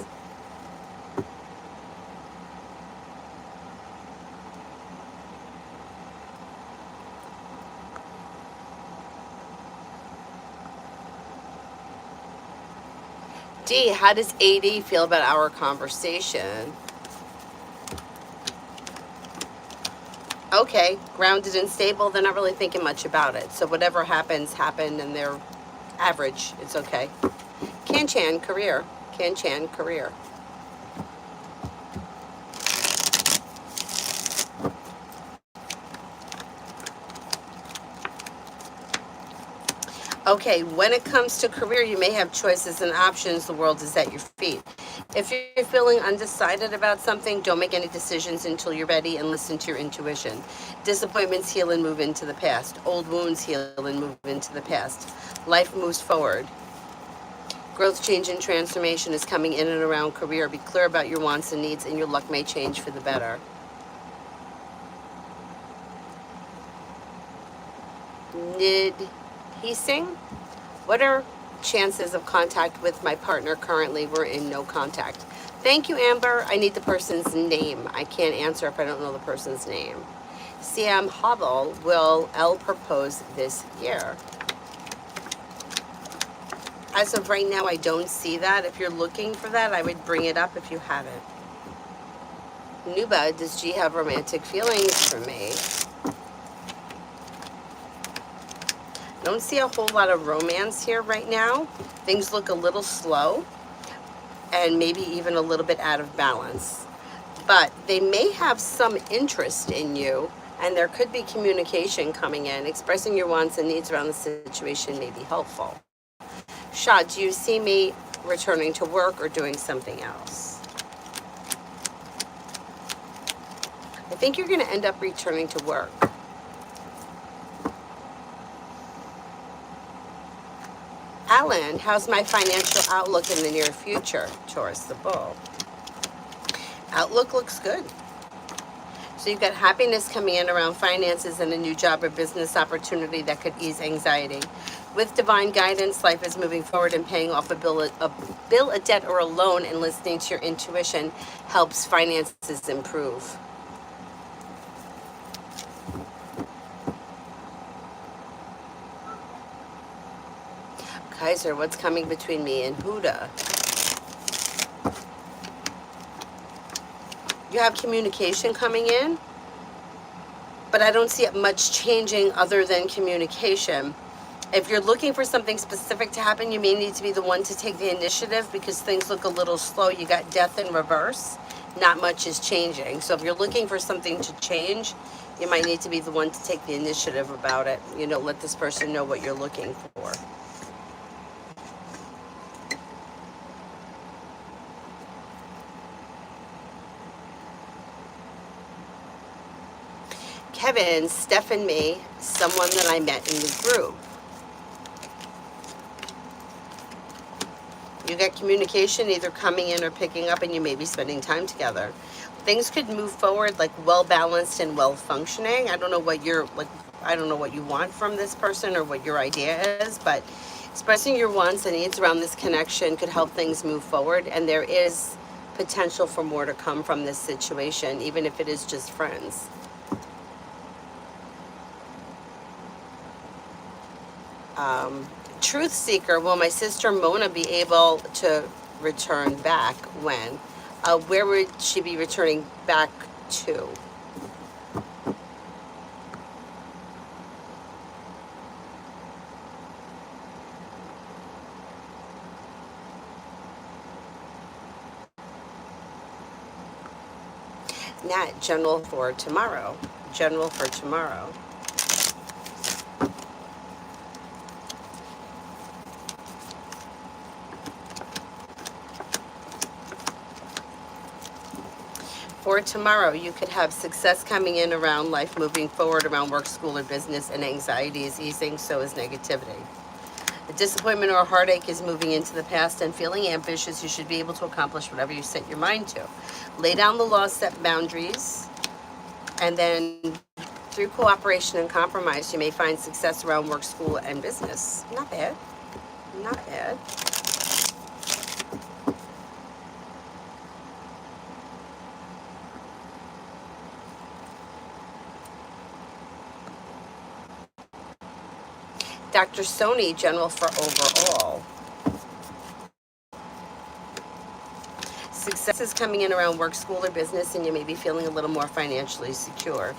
D, how does AD feel about our conversation? Okay, grounded and stable, they're not really thinking much about it. So whatever happens, happened, and they're average. It's okay. Kan-chan, career. Kan-chan, career. Okay, when it comes to career, you may have choices and options. The world is at your feet. If you're feeling undecided about something, don't make any decisions until you're ready, and listen to your intuition. Disappointments heal and move into the past. Old wounds heal and move into the past. Life moves forward. Growth, change, and transformation is coming in and around career. Be clear about your wants and needs, and your luck may change for the better. Did he sing? What are chances of contact with my partner currently? We're in no contact. Thank you, Amber. I need the person's name. I can't answer if I don't know the person's name. Sam Hobble, will L propose this year? As of right now, I don't see that. If you're looking for that, I would bring it up if you haven't. Nuba, does G have romantic feelings for me? Don't see a whole lot of romance here right now. Things look a little slow and maybe even a little bit out of balance. But they may have some interest in you, and there could be communication coming in. Expressing your wants and needs around the situation may be helpful. Shah, do you see me returning to work or doing something else? I think you're going to end up returning to work. Alan, how's my financial outlook in the near future? Taurus, the bull. Outlook looks good. So you've got happiness coming in around finances and a new job or business opportunity that could ease anxiety. With divine guidance, life is moving forward, and paying off a bill, a debt, or a loan, and listening to your intuition helps finances improve. Kaiser, what's coming between me and Huda? You have communication coming in, but I don't see it much changing other than communication. If you're looking for something specific to happen, you may need to be the one to take the initiative because things look a little slow. You got death in reverse. Not much is changing. So if you're looking for something to change, you might need to be the one to take the initiative about it. You know, let this person know what you're looking for. Kevin, Steph, and me, someone that I met in the group. You get communication either coming in or picking up, and you may be spending time together. Things could move forward like well balanced and well functioning. I don't know what you're like. I don't know what you want from this person or what your idea is, but expressing your wants and needs around this connection could help things move forward. And there is potential for more to come from this situation, even if it is just friends. Truth seeker, will my sister Mona be able to return back? When? Where would she be returning back to? Nat, general for tomorrow. General for tomorrow. For tomorrow, you could have success coming in around life moving forward, around work, school, or business, and anxiety is easing, so is negativity. A disappointment or a heartache is moving into the past, and feeling ambitious, you should be able to accomplish whatever you set your mind to. Lay down the law, set boundaries, and then through cooperation and compromise, you may find success around work, school, and business. Not bad. Not bad. Dr. Sony, general for overall. Success is coming in around work, school, or business, and you may be feeling a little more financially secure.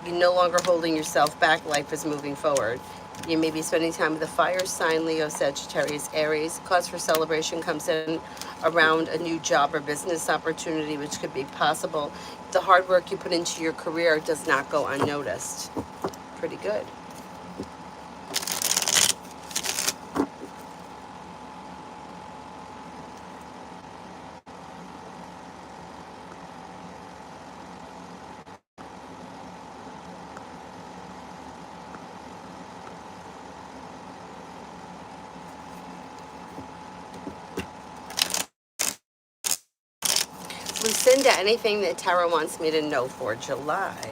You're no longer holding yourself back. Life is moving forward. You may be spending time with a fire sign, Leo, Sagittarius, Aries. Cause for celebration comes in around a new job or business opportunity, which could be possible. The hard work you put into your career does not go unnoticed. Pretty good. Lucinda, anything that Tara wants me to know for July?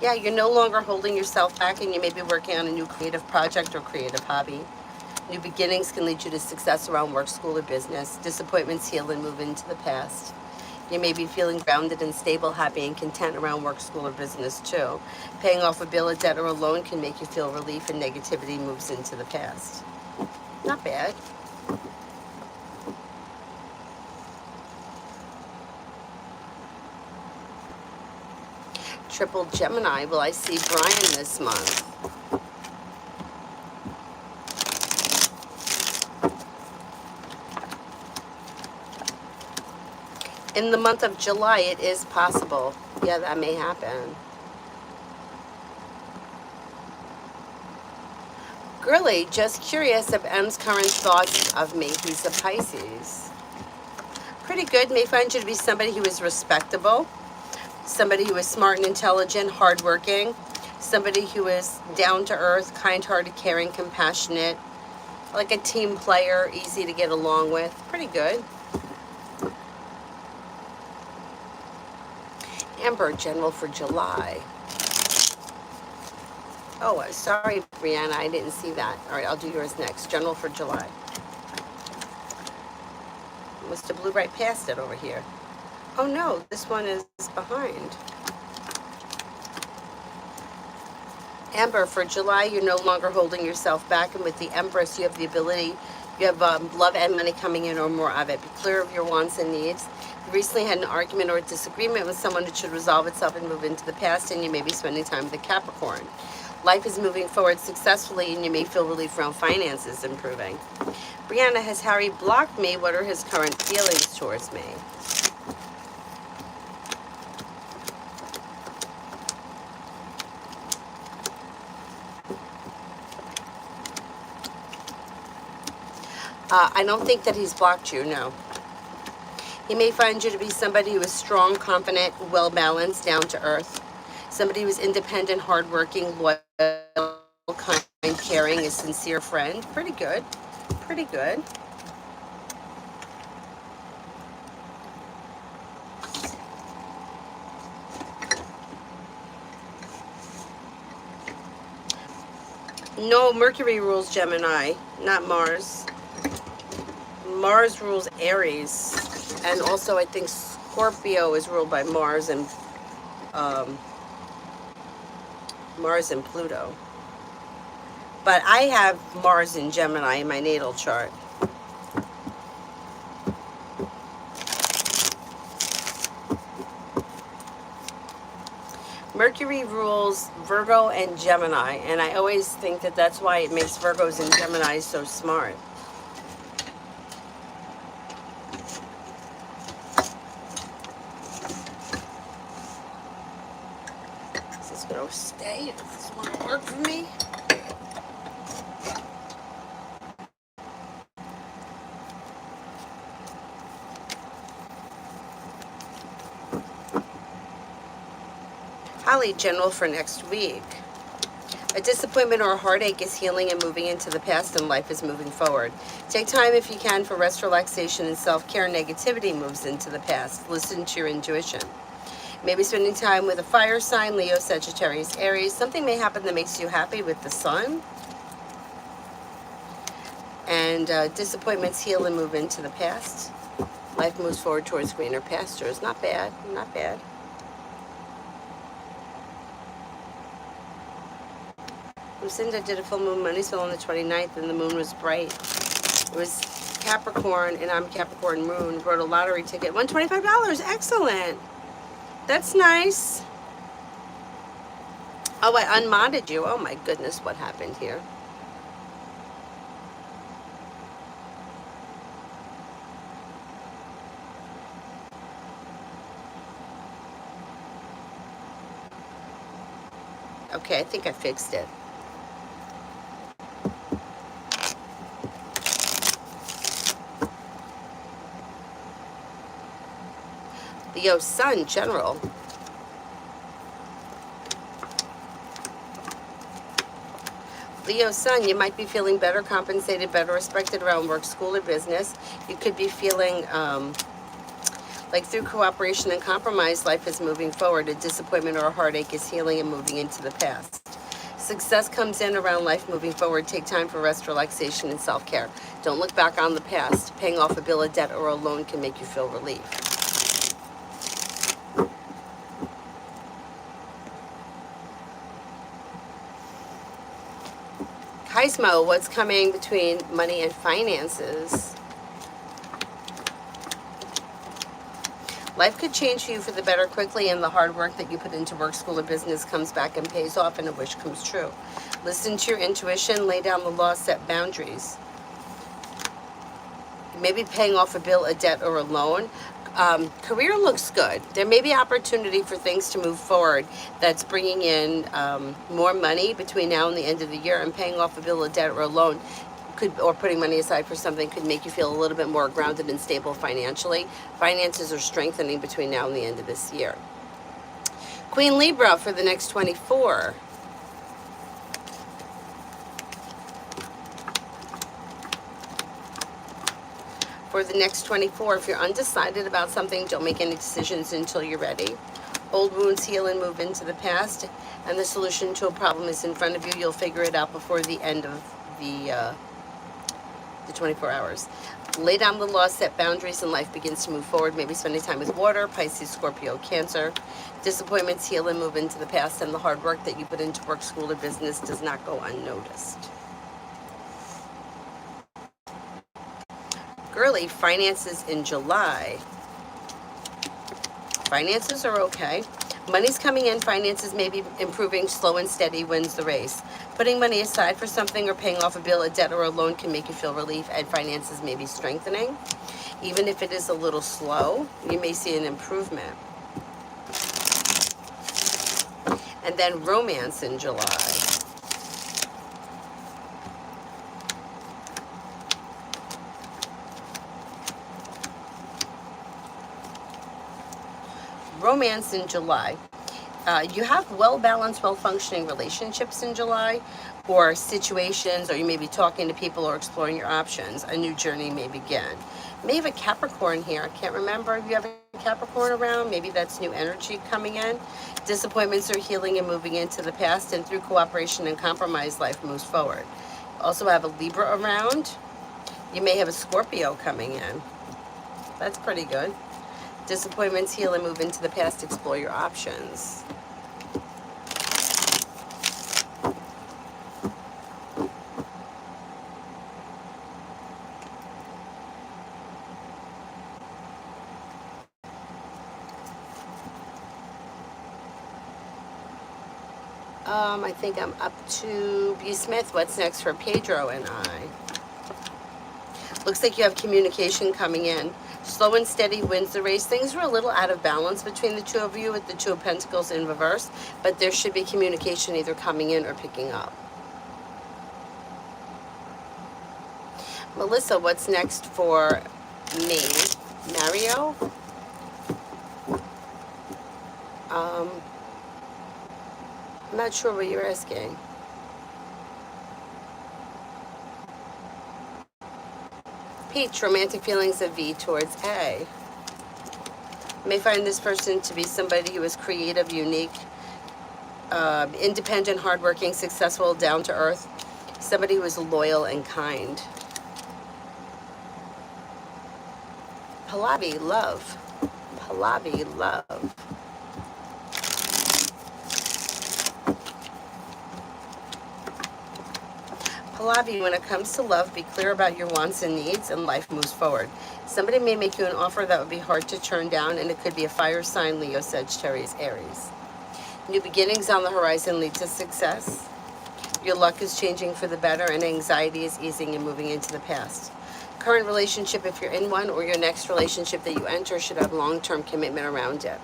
Yeah, you're no longer holding yourself back, and you may be working on a new creative project or creative hobby. New beginnings can lead you to success around work, school, or business. Disappointments heal and move into the past. You may be feeling grounded and stable, happy, and content around work, school, or business too. Paying off a bill, a debt, or a loan can make you feel relief, and negativity moves into the past. Not bad. Triple Gemini, will I see Brian this month? In the month of July, it is possible. Yeah, that may happen. Girly, just curious of M's current thoughts of me. He's a Pisces. Pretty good. May find you to be somebody who is respectable, somebody who is smart and intelligent, hardworking, Somebody who is down to earth, kind-hearted, caring, compassionate, like a team player, easy to get along with. Pretty good. Amber, general for July. Oh, sorry, Brianna, I didn't see that. All right, I'll do yours next. General for July. Must have blew right past it over here. Oh no, this one is behind. Amber, for July, you're no longer holding yourself back, and with the Empress, you have the ability, you have love and money coming in or more of it. Be clear of your wants and needs. You recently had an argument or a disagreement with someone that should resolve itself and move into the past, and you may be spending time with a Capricorn. Life is moving forward successfully, and you may feel relief around finances improving. Brianna, has Harry blocked me? What are his current feelings towards me? I don't think that he's blocked you, no. He may find you to be somebody who is strong, confident, well-balanced, down to earth. Somebody who is independent, hardworking, loyal, kind, caring, a sincere friend. Pretty good. Pretty good. No, Mercury rules Gemini, not Mars. Mars rules Aries, and also I think Scorpio is ruled by Mars and Pluto. But I have Mars in Gemini in my natal chart. Mercury rules Virgo and Gemini, and I always think that that's why it makes Virgos and Gemini so smart. Is this going to stay? Does this want to work for me? Holly, general for next week. A disappointment or a heartache is healing and moving into the past, and life is moving forward. Take time if you can for rest, relaxation, and self-care. Negativity moves into the past. Listen to your intuition. Maybe spending time with a fire sign, Leo, Sagittarius, Aries. Something may happen that makes you happy with the sun. And disappointments heal and move into the past. Life moves forward towards greener pastures. Not bad, not bad. Lucinda did a full moon Moneysville on the 29th, and the moon was bright. It was Capricorn, and I'm Capricorn moon. Wrote a lottery ticket, won $25. Excellent. That's nice. Oh, I unmodded you. Oh my goodness, what happened here? Okay, I think I fixed it. Leo sun, general. Leo sun, you might be feeling better compensated, better respected around work, school, or business. You could be feeling like through cooperation and compromise, life is moving forward. A disappointment or a heartache is healing and moving into the past. Success comes in around life moving forward. Take time for rest, relaxation, and self-care. Don't look back on the past. Paying off a bill, a debt, or a loan can make you feel relief. Cosmo, what's coming between money and finances? Life could change for you for the better quickly, and the hard work that you put into work, school, or business comes back and pays off, and a wish comes true. Listen to your intuition, lay down the law, set boundaries. Maybe paying off a bill, a debt, or a loan. Career looks good. There may be opportunity for things to move forward that's bringing in more money between now and the end of the year, and paying off a bill, a debt, or a loan or putting money aside for something could make you feel a little bit more grounded and stable financially. Finances are strengthening between now and the end of this year. Queen Libra for the next 24. For the next 24, if you're undecided about something, don't make any decisions until you're ready. Old wounds heal and move into the past, and the solution to a problem is in front of you. You'll figure it out before the end of the 24 hours. Lay down the law, set boundaries, and life begins to move forward. Maybe spending time with water, Pisces, Scorpio, Cancer. Disappointments heal and move into the past, and the hard work that you put into work, school, or business does not go unnoticed. Girly, finances in July. Finances are okay. Money's coming in, finances may be improving, slow and steady wins the race. Putting money aside for something or paying off a bill, a debt, or a loan can make you feel relief, and finances may be strengthening. Even if it is a little slow, you may see an improvement. And then romance in July. Romance in July. You have well-balanced, well-functioning relationships in July, or situations, or you may be talking to people or exploring your options. A new journey may begin. You may have a Capricorn here. I can't remember if you have a Capricorn around. Maybe that's new energy coming in. Disappointments are healing and moving into the past, and through cooperation and compromise, life moves forward. Also have a Libra around. You may have a Scorpio coming in. That's pretty good. Disappointments heal and move into the past. Explore your options. I think I'm up to B. Smith. What's next for Pedro and I? Looks like you have communication coming in. Slow and steady wins the race. Things are a little out of balance between the two of you with the Two of Pentacles in reverse, but there should be communication either coming in or picking up. Melissa, what's next for me? Mario? I'm not sure what you're asking. Peach, romantic feelings of V towards A. You may find this person to be somebody who is creative, unique, independent, hardworking, successful, down to earth. Somebody who is loyal and kind. Pallavi, love. Pallavi, love. Pallavi, when it comes to love, be clear about your wants and needs, and life moves forward. Somebody may make you an offer that would be hard to turn down, and it could be a fire sign, Leo, Sagittarius, Aries. New beginnings on the horizon lead to success. Your luck is changing for the better, and anxiety is easing and moving into the past. Current relationship, if you're in one, or your next relationship that you enter, should have long-term commitment around it.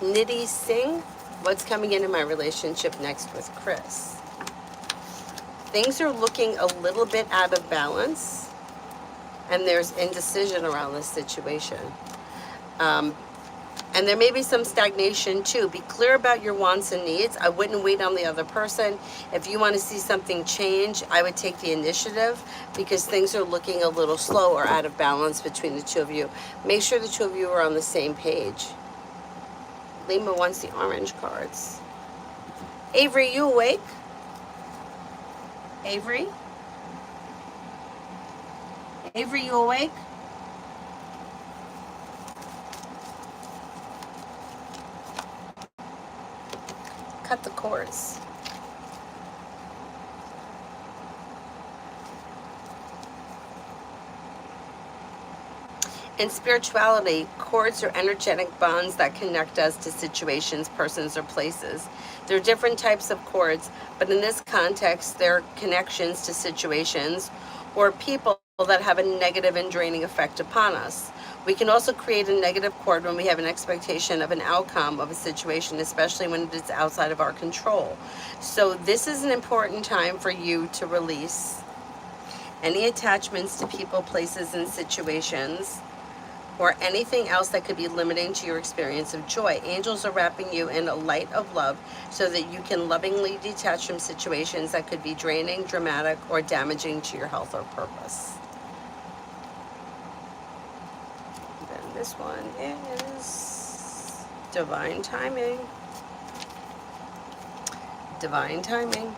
Nidhi Singh, what's coming into my relationship next with Chris? Things are looking a little bit out of balance, and there's indecision around this situation. And there may be some stagnation too. Be clear about your wants and needs. I wouldn't wait on the other person. If you want to see something change, I would take the initiative, because things are looking a little slow or out of balance between the two of you. Make sure the two of you are on the same page. Lima wants the orange cards. Avery, you awake? Avery? Avery, you awake? Cut the cords. In spirituality, cords are energetic bonds that connect us to situations, persons, or places. There are different types of cords, but in this context, they're connections to situations or people that have a negative and draining effect upon us. We can also create a negative cord when we have an expectation of an outcome of a situation, especially when it is outside of our control. So this is an important time for you to release any attachments to people, places, and situations, or anything else that could be limiting to your experience of joy. Angels are wrapping you in a light of love so that you can lovingly detach from situations that could be draining, dramatic, or damaging to your health or purpose. Then this one is divine timing. Divine timing.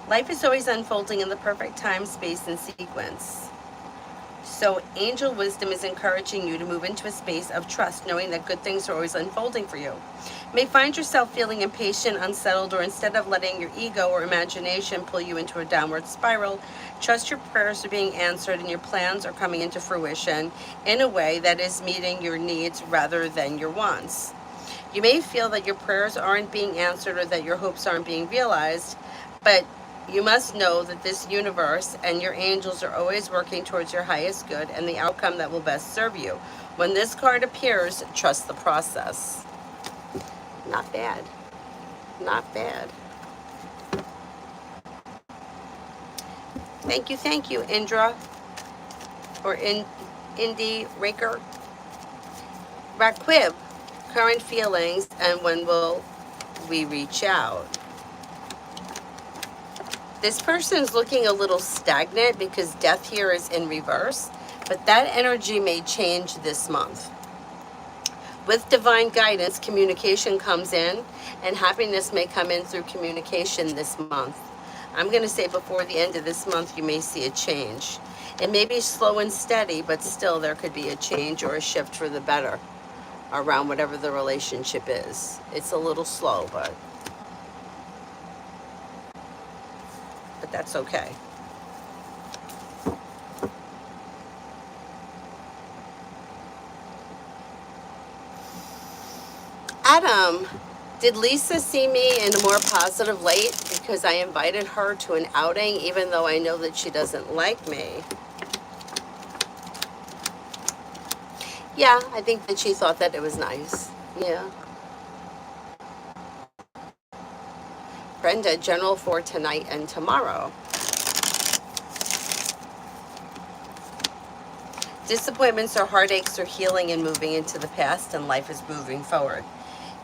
Life is always unfolding in the perfect time, space, and sequence. So angel wisdom is encouraging you to move into a space of trust, knowing that good things are always unfolding for you. You may find yourself feeling impatient, unsettled, or instead of letting your ego or imagination pull you into a downward spiral, trust your prayers are being answered and your plans are coming into fruition in a way that is meeting your needs rather than your wants. You may feel that your prayers aren't being answered or that your hopes aren't being realized, but you must know that this universe and your angels are always working towards your highest good and the outcome that will best serve you. When this card appears, trust the process. Not bad. Not bad. Thank you, Indra, or Indy Raker. Raquib, current feelings, and when will we reach out? This person's looking a little stagnant because death here is in reverse, but that energy may change this month. With divine guidance, communication comes in, and happiness may come in through communication this month. I'm going to say before the end of this month, you may see a change. It may be slow and steady, but still there could be a change or a shift for the better around whatever the relationship is. It's a little slow, but that's okay. Adam, did Lisa see me in a more positive light because I invited her to an outing even though I know that she doesn't like me? Yeah, I think that she thought that it was nice. Yeah. Brenda, general for tonight and tomorrow. Disappointments or heartaches are healing and moving into the past, and life is moving forward.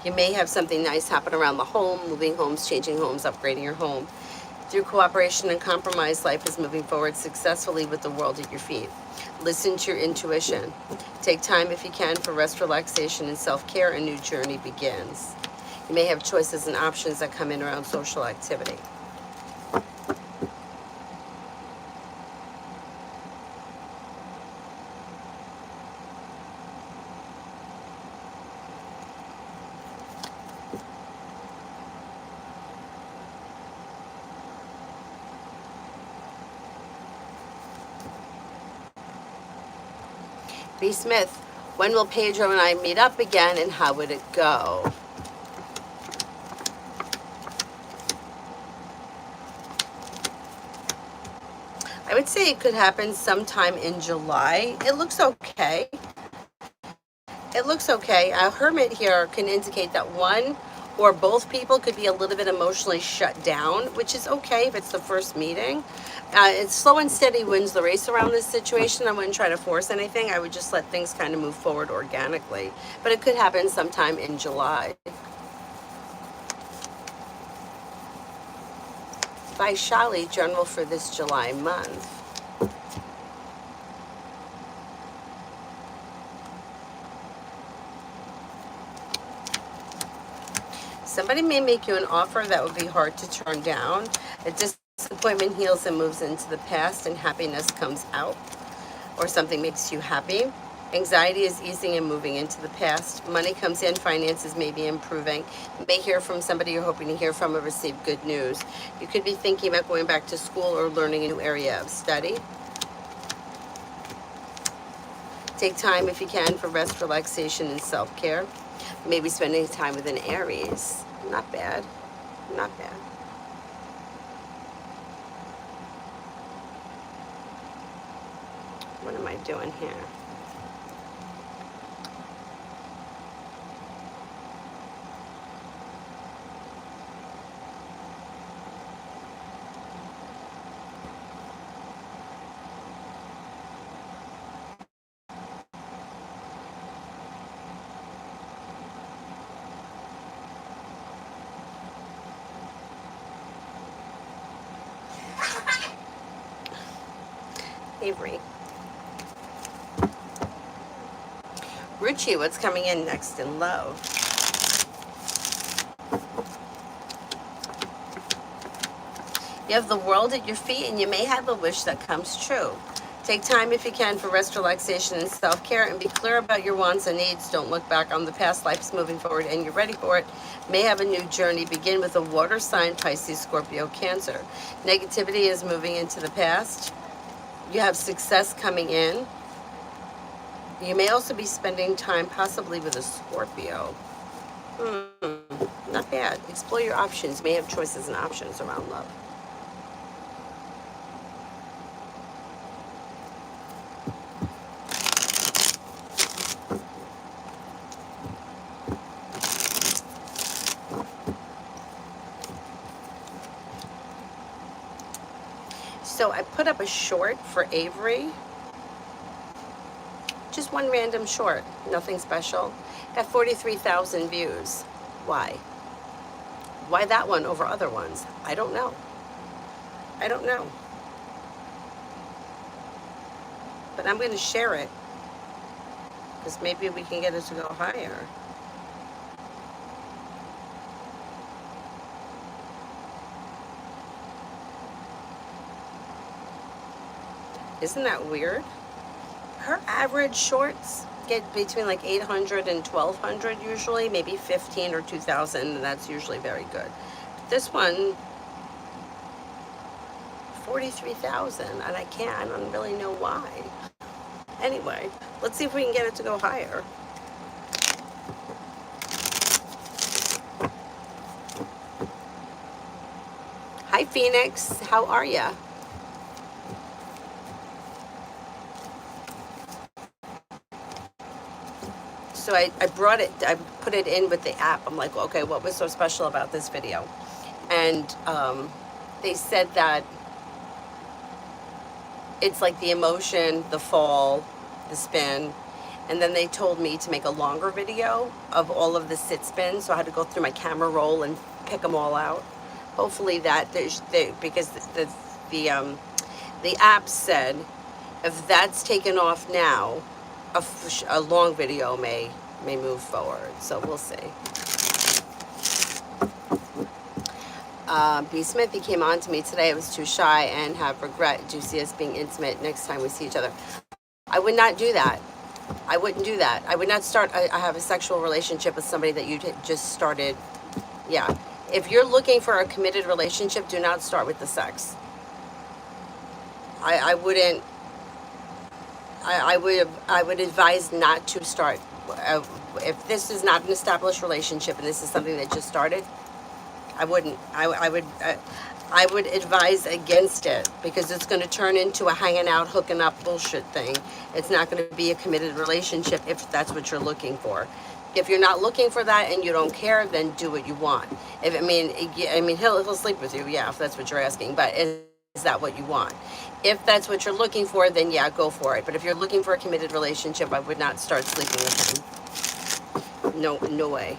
You may have something nice happen around the home, moving homes, changing homes, upgrading your home. Through cooperation and compromise, life is moving forward successfully with the world at your feet. Listen to your intuition. Take time if you can for rest, relaxation, and self-care. A new journey begins. You may have choices and options that come in around social activity. B. Smith, when will Pedro and I meet up again and how would it go? I would say it could happen sometime in July. It looks okay. It looks okay. A hermit here can indicate that one or both people could be a little bit emotionally shut down, which is okay if it's the first meeting. It's slow and steady wins the race around this situation. I wouldn't try to force anything. I would just let things kind of move forward organically. But it could happen sometime in July. By Shali, general for this July month. Somebody may make you an offer that would be hard to turn down. A disappointment heals and moves into the past and happiness comes out, or something makes you happy. Anxiety is easing and moving into the past. Money comes in, finances may be improving. You may hear from somebody you're hoping to hear from or receive good news. You could be thinking about going back to school or learning a new area of study. Take time if you can for rest, relaxation, and self-care. Maybe spending time with an Aries. Not bad. Not bad. What am I doing here? Avery. Ruchi, what's coming in next in love? You have the world at your feet and you may have a wish that comes true. Take time if you can for rest, relaxation, and self-care, and be clear about your wants and needs. Don't look back on the past. Life's moving forward and you're ready for it. May have a new journey. Begin with a water sign, Pisces, Scorpio, Cancer. Negativity is moving into the past. You have success coming in. You may also be spending time possibly with a Scorpio. Not bad. Explore your options. You may have choices and options around love. So I put up a short for Avery. Just one random short, nothing special. Got 43,000 views. Why? Why that one over other ones? I don't know. I don't know. But I'm going to share it because maybe we can get it to go higher. Isn't that weird? Her average shorts get between like 800 and 1,200 usually, maybe 15 or 2,000, and that's usually very good. This one, 43,000, and I don't really know why. Anyway, let's see if we can get it to go higher. Hi, Phoenix. How are ya? So I put it in with the app. I'm like, okay, what was so special about this video? And they said that it's like the emotion, the fall, the spin. And then they told me to make a longer video of all of the sit spins. So I had to go through my camera roll and pick them all out. Hopefully that, because the app said, if that's taken off now, a long video may move forward. So we'll see. B. Smith, he came on to me today. I was too shy and have regret. Do you see us being intimate next time we see each other? I would not do that. I wouldn't do that. I would not start. I have a sexual relationship with somebody that you just started. Yeah. If you're looking for a committed relationship, do not start with the sex. I wouldn't. I would advise not to start. If this is not an established relationship and this is something that just started, I wouldn't. I would advise against it because it's going to turn into a hanging out, hooking up bullshit thing. It's not going to be a committed relationship if that's what you're looking for. If you're not looking for that and you don't care, then do what you want. He'll sleep with you, yeah, if that's what you're asking. But is that what you want? If that's what you're looking for, then yeah, go for it. But if you're looking for a committed relationship, I would not start sleeping with him. No way.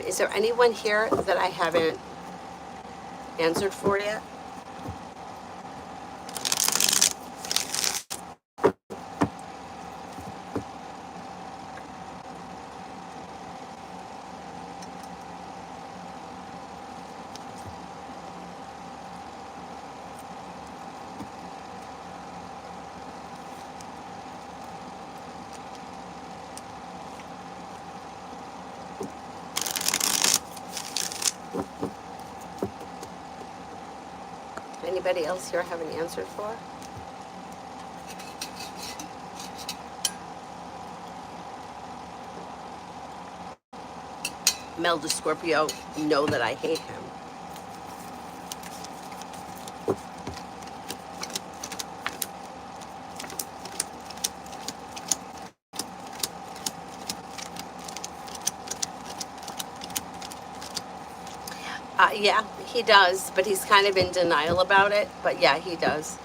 Is there anyone here that I haven't answered for yet? Anybody else here have an answer for? Mel to Scorpio, know that I hate him. Yeah, he does, but he's kind of in denial about it. But yeah, he does.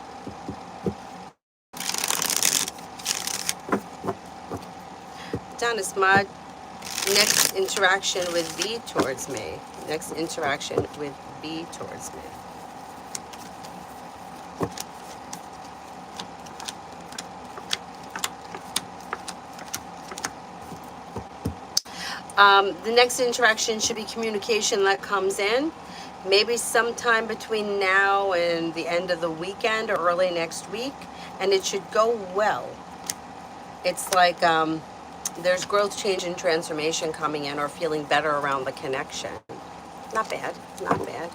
Dennis Mud, next interaction with B towards me. Next interaction with B towards me. The next interaction should be communication that comes in. Maybe sometime between now and the end of the weekend or early next week. And it should go well. It's like there's growth, change, and transformation coming in or feeling better around the connection. Not bad, not bad.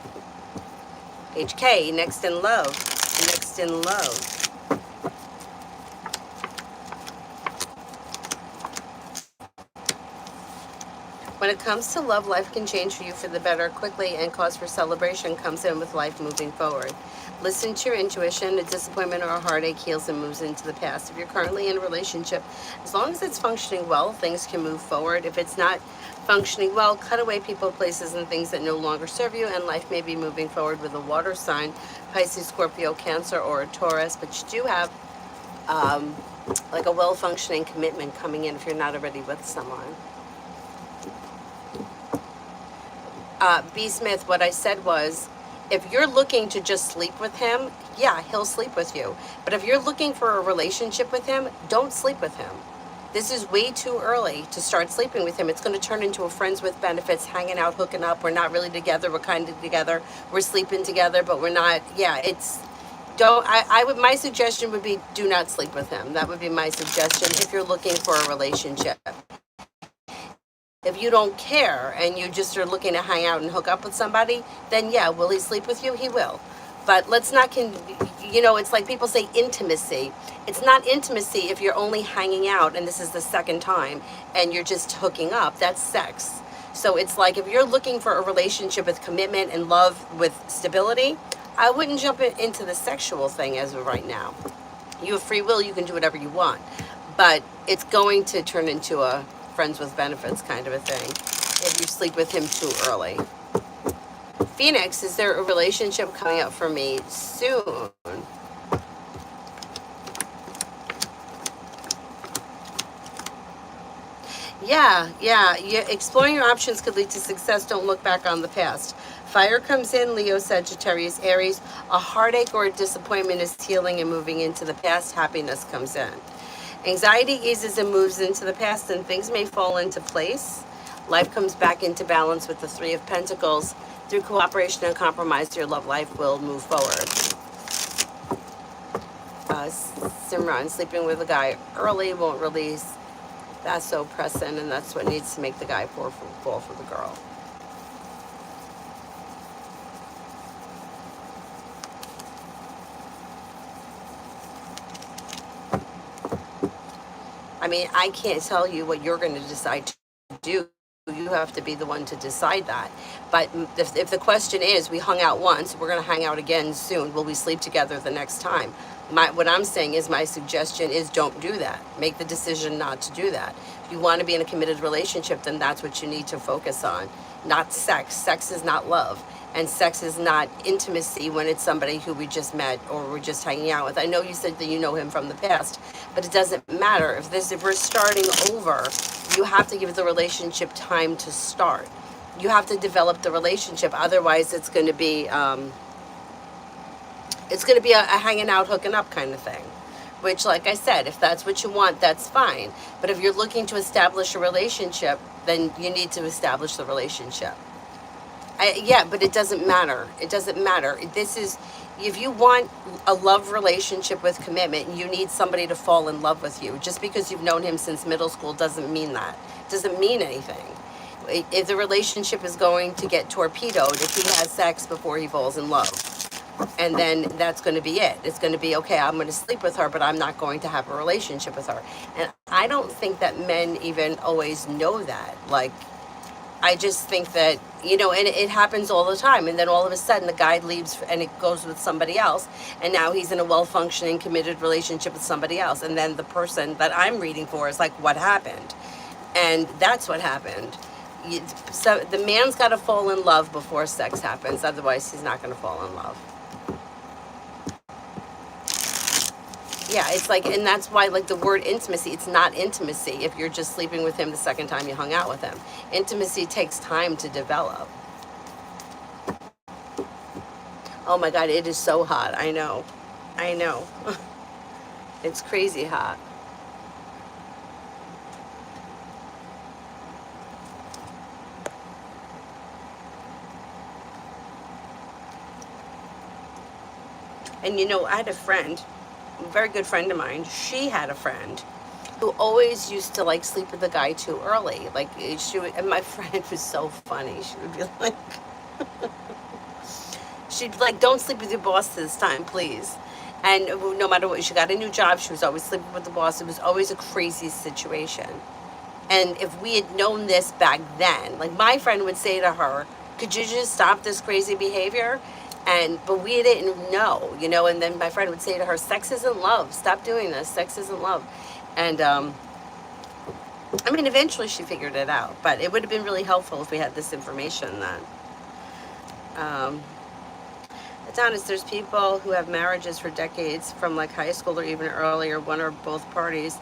HK, next in love, next in love. When it comes to love, life can change for you for the better quickly, and cause for celebration comes in with life moving forward. Listen to your intuition. A disappointment or a heartache heals and moves into the past. If you're currently in a relationship, as long as it's functioning well, things can move forward. If it's not functioning well, cut away people, places, and things that no longer serve you, and life may be moving forward with a water sign, Pisces, Scorpio, Cancer, or a Taurus. But you do have like a well-functioning commitment coming in if you're not already with someone. B. Smith, what I said was, if you're looking to just sleep with him, yeah, he'll sleep with you. But if you're looking for a relationship with him, don't sleep with him. This is way too early to start sleeping with him. It's going to turn into a friends with benefits, hanging out, hooking up. We're not really together. We're kind of together. We're sleeping together, but we're not. Yeah, it's, don't, I would, my suggestion would be do not sleep with him. That would be my suggestion if you're looking for a relationship. If you don't care and you just are looking to hang out and hook up with somebody, then yeah, will he sleep with you? He will. But let's not, it's like people say intimacy. It's not intimacy if you're only hanging out and this is the second time and you're just hooking up. That's sex. So it's like if you're looking for a relationship with commitment and love with stability, I wouldn't jump into the sexual thing as of right now. You have free will, you can do whatever you want. But it's going to turn into a friends with benefits kind of a thing if you sleep with him too early. Phoenix, is there a relationship coming up for me soon? Yeah. Exploring your options could lead to success. Don't look back on the past. Fire comes in, Leo, Sagittarius, Aries. A heartache or a disappointment is healing and moving into the past. Happiness comes in. Anxiety eases and moves into the past, and things may fall into place. Life comes back into balance with the Three of Pentacles. Through cooperation and compromise, your love life will move forward. Simran, sleeping with a guy early won't release. That's so pressing, and that's what needs to make the guy fall for the girl. I mean, I can't tell you what you're going to decide to do. You have to be the one to decide that. But if the question is, we hung out once, we're going to hang out again soon, will we sleep together the next time? What I'm saying is, my suggestion is don't do that. Make the decision not to do that. If you want to be in a committed relationship, then that's what you need to focus on. Not sex. Sex is not love. And sex is not intimacy when it's somebody who we just met or we're just hanging out with. I know you said that you know him from the past, but it doesn't matter. If we're starting over, you have to give the relationship time to start. You have to develop the relationship. Otherwise, it's going to be a hanging out, hooking up kind of thing. Which, like I said, if that's what you want, that's fine. But if you're looking to establish a relationship, then you need to establish the relationship. But it doesn't matter. It doesn't matter. If you want a love relationship with commitment, you need somebody to fall in love with you. Just because you've known him since middle school doesn't mean that. It doesn't mean anything. If the relationship is going to get torpedoed if he has sex before he falls in love. And then that's going to be it. It's going to be, okay, I'm going to sleep with her, but I'm not going to have a relationship with her. And I don't think that men even always know that. Like, I just think that, you know, and it happens all the time. And then all of a sudden the guy leaves and it goes with somebody else. And now he's in a well-functioning, committed relationship with somebody else. And then the person that I'm reading for is like, what happened? And that's what happened. So the man's got to fall in love before sex happens. Otherwise, he's not going to fall in love. Yeah, it's like, and that's why, like, the word intimacy, it's not intimacy if you're just sleeping with him the second time you hung out with him. Intimacy takes time to develop. Oh my God, it is so hot. I know. I know. It's crazy hot. And you know, I had a friend, a very good friend of mine. She had a friend who always used to like sleep with the guy too early. Like she would, and my friend was so funny. She would be like, she'd be like, don't sleep with your boss this time, please. And no matter what, she got a new job. She was always sleeping with the boss. It was always a crazy situation. And if we had known this back then, like my friend would say to her, could you just stop this crazy behavior? But we didn't know, you know, and then my friend would say to her, sex isn't love. Stop doing this. Sex isn't love. And, I mean, eventually she figured it out, but it would have been really helpful if we had this information then. Adonis, there's people who have marriages for decades from like high school or even earlier, one or both parties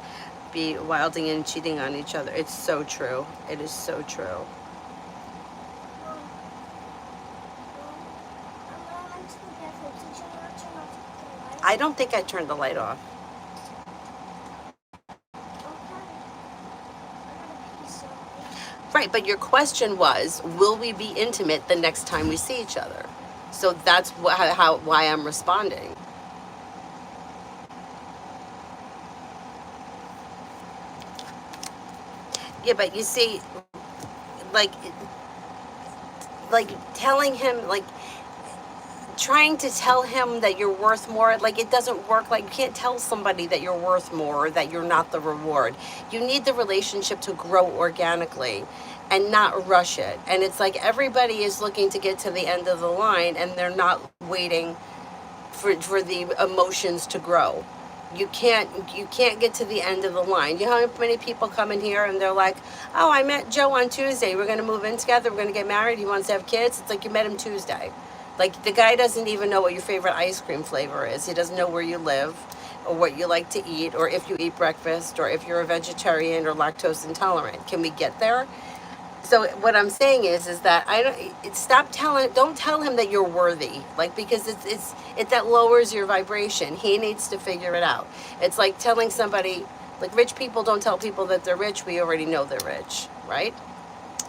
be wilding and cheating on each other. It's so true. It is so true. I don't think I turned the light off. Right, but your question was, will we be intimate the next time we see each other? So that's why I'm responding. Yeah, but you see, like telling him, like trying to tell him that you're worth more, like it doesn't work. Like you can't tell somebody that you're worth more or that you're not the reward. You need the relationship to grow organically and not rush it. And it's like everybody is looking to get to the end of the line and they're not waiting for the emotions to grow. You can't get to the end of the line. You know how many people come in here and they're like, oh, I met Joe on Tuesday. We're going to move in together. We're going to get married. He wants to have kids. It's like you met him Tuesday. Like the guy doesn't even know what your favorite ice cream flavor is. He doesn't know where you live or what you like to eat or if you eat breakfast or if you're a vegetarian or lactose intolerant. Can we get there? So what I'm saying is that don't tell him that you're worthy, like, because it that lowers your vibration. He needs to figure it out. It's like telling somebody, like rich people don't tell people that they're rich. We already know they're rich, right?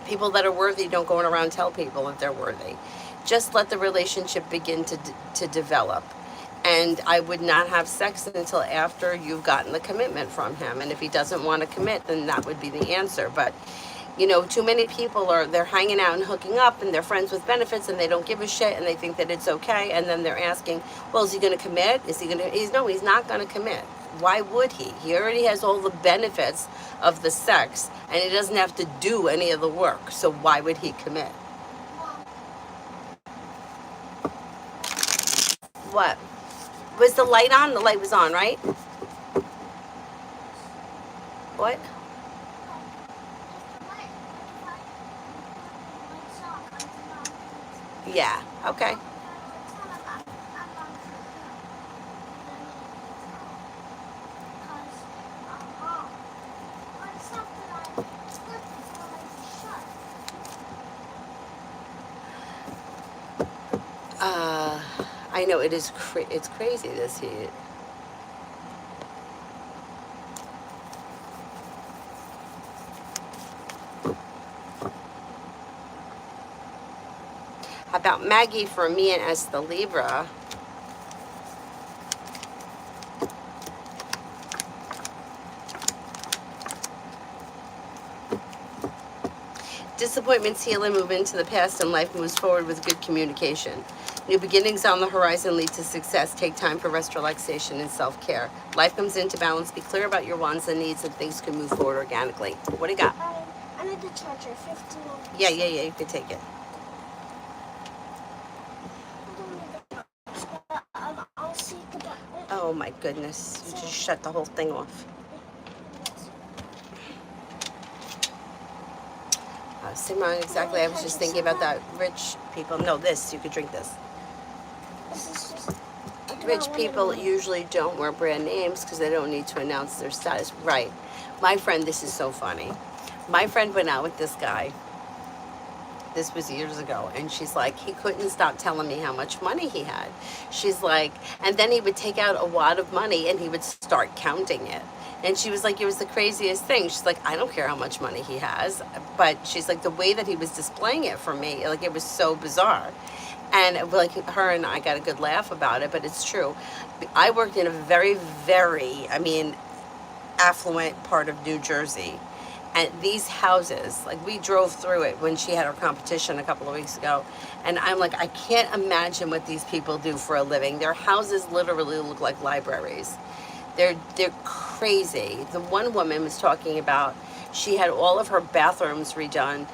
People that are worthy don't go around tell people that they're worthy. Just let the relationship begin to develop. And I would not have sex until after you've gotten the commitment from him. And if he doesn't want to commit, then that would be the answer. But you know, too many people they're hanging out and hooking up and they're friends with benefits and they don't give a shit and they think that it's okay. And then they're asking, well, is he going to commit? No, he's not going to commit. Why would he? He already has all the benefits of the sex and he doesn't have to do any of the work. So why would he commit? What? Was the light on? The light was on, right? What? Yeah, okay. I know it's crazy this heat. How about Maggie for me and Esta Libra? Disappointments heal and move into the past and life moves forward with good communication. New beginnings on the horizon lead to success. Take time for rest, relaxation, and self-care. Life comes into balance. Be clear about your wants and needs, and things can move forward organically. What do you got? I need the charger, 15 minutes. Yeah, you could take it. I don't need the box, but I'll see the button. Oh my goodness, you just shut the whole thing off. Simran, exactly. I was just thinking about that. Rich people, no, this, you could drink this. This is just... Rich people usually don't wear brand names because they don't need to announce their status. Right. My friend, this is so funny. My friend went out with this guy. This was years ago. And she's like, he couldn't stop telling me how much money he had. She's like, and then he would take out a wad of money and he would start counting it. And she was like, it was the craziest thing. She's like, I don't care how much money he has. But she's like, the way that he was displaying it for me, like, it was so bizarre. And like, her and I got a good laugh about it, but it's true. I worked in a very, very, affluent part of New Jersey. And these houses, like, we drove through it when she had her competition a couple of weeks ago. And I'm like, I can't imagine what these people do for a living. Their houses literally look like libraries. They're crazy. The one woman was talking about, she had all of her bathrooms redone,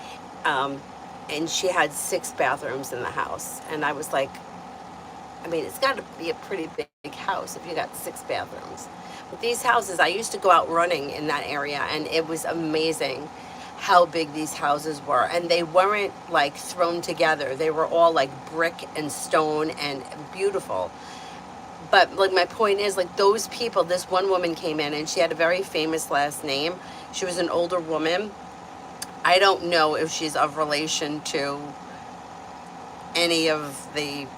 and she had 6 bathrooms in the house. And I was like, it's got to be a pretty big house if you got 6 bathrooms. But these houses, I used to go out running in that area, and it was amazing how big these houses were. And they weren't like thrown together. They were all like brick and stone and beautiful. But like, my point is, like, those people, this one woman came in and she had a very famous last name. She was an older woman. I don't know if she's of relation to any of the,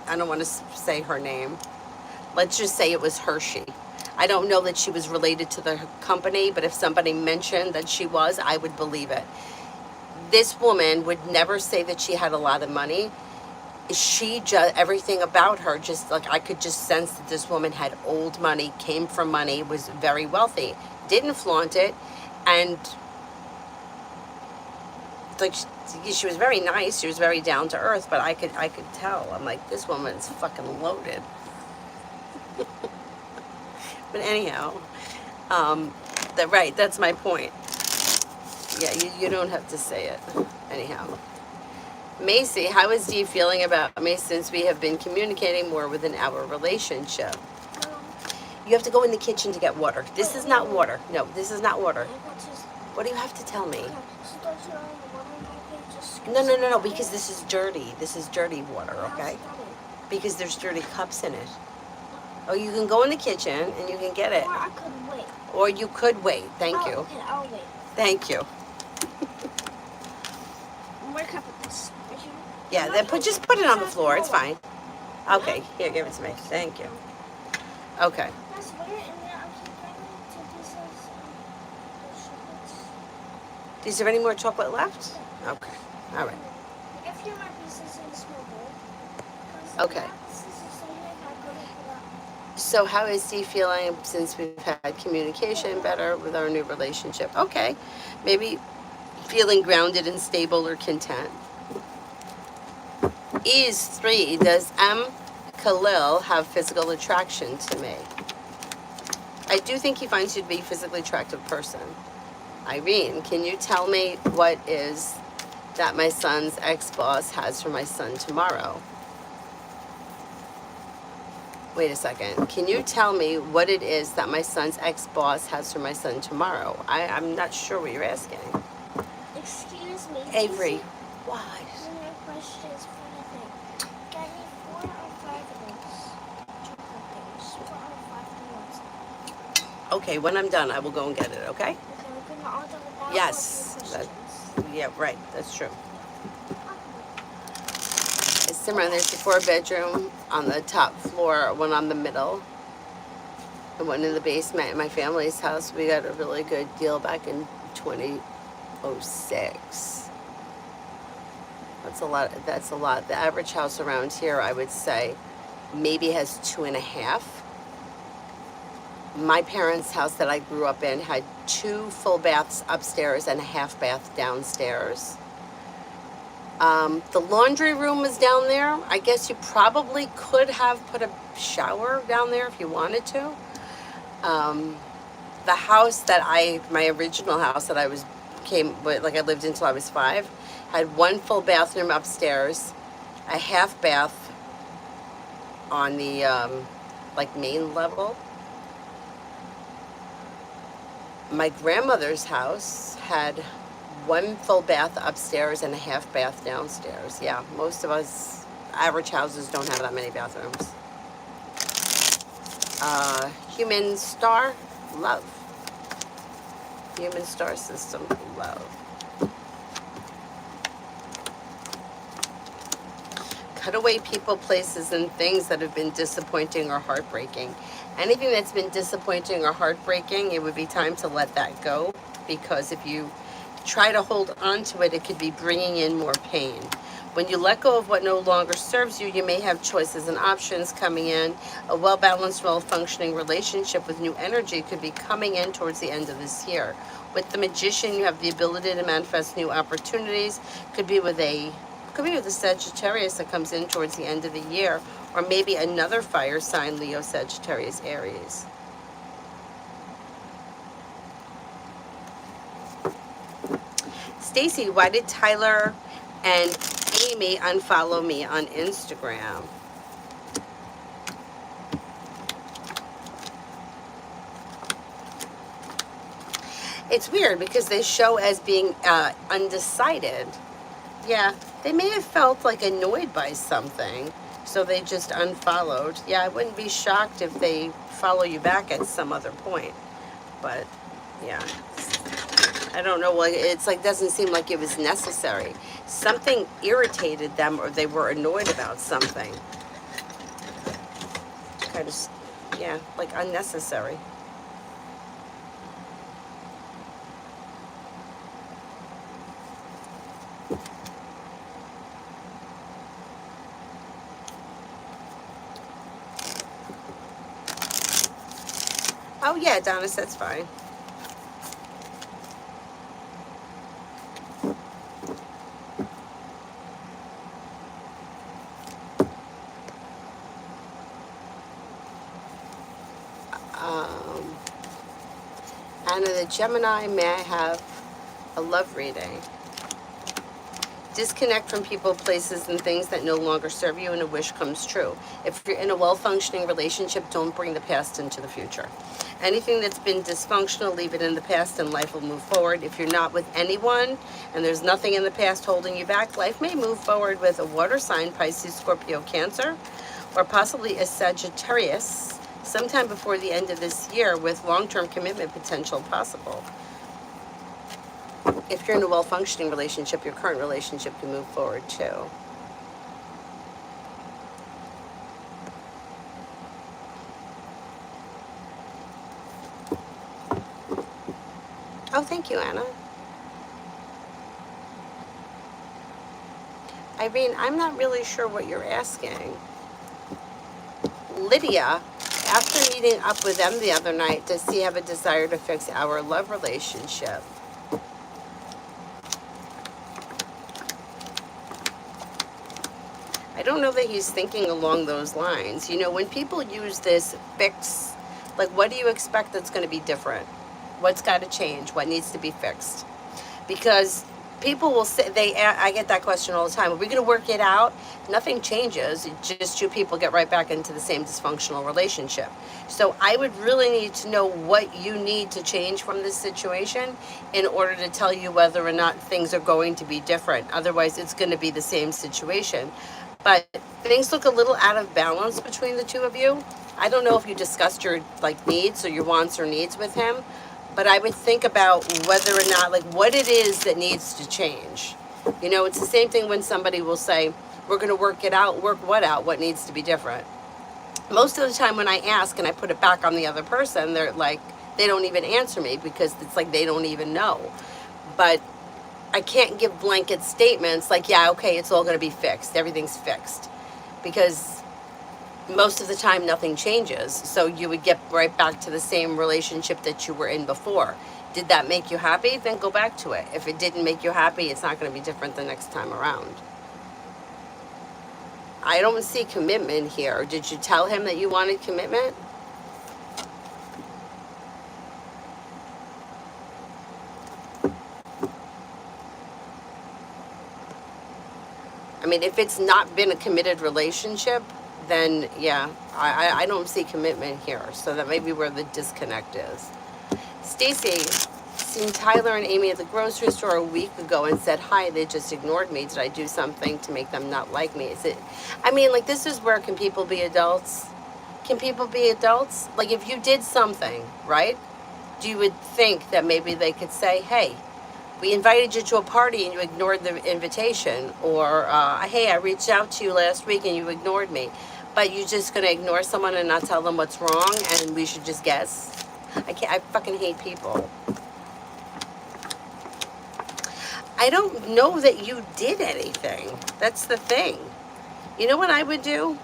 I don't want to say her name. Let's just say it was Hershey. I don't know that she was related to the company, but if somebody mentioned that she was, I would believe it. This woman would never say that she had a lot of money. She just, everything about her, just like, I could just sense that this woman had old money, came from money, was very wealthy, didn't flaunt it, and like, she was very nice, she was very down to earth, but I could tell. I'm like, this woman's fucking loaded. But anyhow, that's my point. Yeah, you don't have to say it. Anyhow. Macy, how is Dee feeling about me since we have been communicating more within our relationship? You have to go in the kitchen to get water. This is not water. No, this is not water. What do you have to tell me? No, because this is dirty. This is dirty water, okay? Because there's dirty cups in it. Oh, you can go in the kitchen and you can get it. Or I could wait. Or you could wait. Thank you. Okay, I'll wait. Thank you. Where can I put this? Right here? Yeah, then just put it on the floor. It's fine. Okay, here, give it to me. Thank you. Okay. That's weird, and then I'll keep bringing 2 pieces of chocolates. Is there any more chocolate left? Okay. All right. If you want pieces in a small bowl. Okay. So how is Dee feeling since we've had communication better with our new relationship? Okay. Maybe feeling grounded and stable or content. Is 3, does M. Khalil have physical attraction to me? I do think he finds you to be a physically attractive person. Irene, can you tell me what is that my son's ex-boss has for my son tomorrow? Wait a second. Can you tell me what it is that my son's ex-boss has for my son tomorrow? I'm not sure what you're asking. Excuse me. Avery, what? My question is for nothing. Get me 4 or 5 of those chocolate things. 4 or 5 of those. Okay, when I'm done, I will go and get it, okay? Okay, we're gonna all done with that. Yes. Yeah, right. That's true. Simran, there's a 4-bedroom on the top floor, one on the middle, and one in the basement. In my family's house, we got a really good deal back in 2006. That's a lot. That's a lot. The average house around here, I would say, maybe has 2.5. My parents' house that I grew up in had 2 full baths upstairs and a half bath downstairs. The laundry room is down there. I guess you probably could have put a shower down there if you wanted to. Um, the house that my original house that I lived until I was 5, had one full bathroom upstairs, a half bath on the like main level. My grandmother's house had one full bath upstairs and a half bath downstairs. Yeah, most of us average houses don't have that many bathrooms. Human star, love. Human star system, love. Cut away people, places, and things that have been disappointing or heartbreaking. Anything that's been disappointing or heartbreaking, it would be time to let that go, because if you try to hold on to it, it could be bringing in more pain. When you let go of what no longer serves you, you may have choices and options coming in. A well-balanced, well-functioning relationship with new energy could be coming in towards the end of this year. With the Magician, you have the ability to manifest new opportunities. Could be with a Sagittarius that comes in towards the end of the year, or maybe another fire sign, Leo, Sagittarius, Aries. Stacy, why did Tyler and Amy unfollow me on Instagram? It's weird because they show as being undecided. Yeah, they may have felt like annoyed by something, so they just unfollowed. Yeah, I wouldn't be shocked if they follow you back at some other point. But yeah, I don't know. Well, it's like doesn't seem like it was necessary. Something irritated them, or they were annoyed about something. Kind of, yeah, like unnecessary. Oh yeah, Adonis, that's fine. Anna the Gemini, may I have a love reading? Disconnect from people, places, and things that no longer serve you, and a wish comes true. If you're in a well-functioning relationship, don't bring the past into the future. Anything that's been dysfunctional, leave it in the past and life will move forward. If you're not with anyone and there's nothing in the past holding you back, life may move forward with a water sign, Pisces, Scorpio, Cancer, or possibly a Sagittarius sometime before the end of this year, with long-term commitment potential possible. If you're in a well-functioning relationship, your current relationship can move forward too. Oh, thank you, Anna. Irene, I'm not really sure what you're asking. Lydia, after meeting up with them the other night, does he have a desire to fix our love relationship? I don't know that he's thinking along those lines. You know, when people use this fix, like, what do you expect that's going to be different? What's got to change? What needs to be fixed? Because people will say, I get that question all the time. Are we going to work it out? Nothing changes. It just two people get right back into the same dysfunctional relationship. So I would really need to know what you need to change from this situation in order to tell you whether or not things are going to be different. Otherwise, it's going to be the same situation. But things look a little out of balance between the two of you. I don't know if you discussed your needs or your wants or needs with him, but I would think about whether or not, what it is that needs to change. You know, it's the same thing when somebody will say, we're going to work it out. Work what out? What needs to be different? Most of the time when I ask and I put it back on the other person, they're like, they don't even answer me because it's like they don't even know. But I can't give blanket statements like, yeah, okay, it's all going to be fixed. Everything's fixed. Because most of the time nothing changes. So you would get right back to the same relationship that you were in before. Did that make you happy? Then go back to it. If it didn't make you happy, it's not going to be different the next time around. I don't see commitment here. Did you tell him that you wanted commitment? I mean, if it's not been a committed relationship, then yeah, I don't see commitment here. So that may be where the disconnect is. Stacy, seen Tyler and Amy at the grocery store a week ago and said hi. They just ignored me. Did I do something to make them not like me? Is it, I mean, like, this is where can people be adults? Can people be adults? Like, if you did something, right? You would think that maybe they could say, hey, we invited you to a party and you ignored the invitation. Or, hey, I reached out to you last week and you ignored me. But you're just going to ignore someone and not tell them what's wrong and we should just guess? I fucking hate people. I don't know that you did anything. That's the thing. You know what I would do?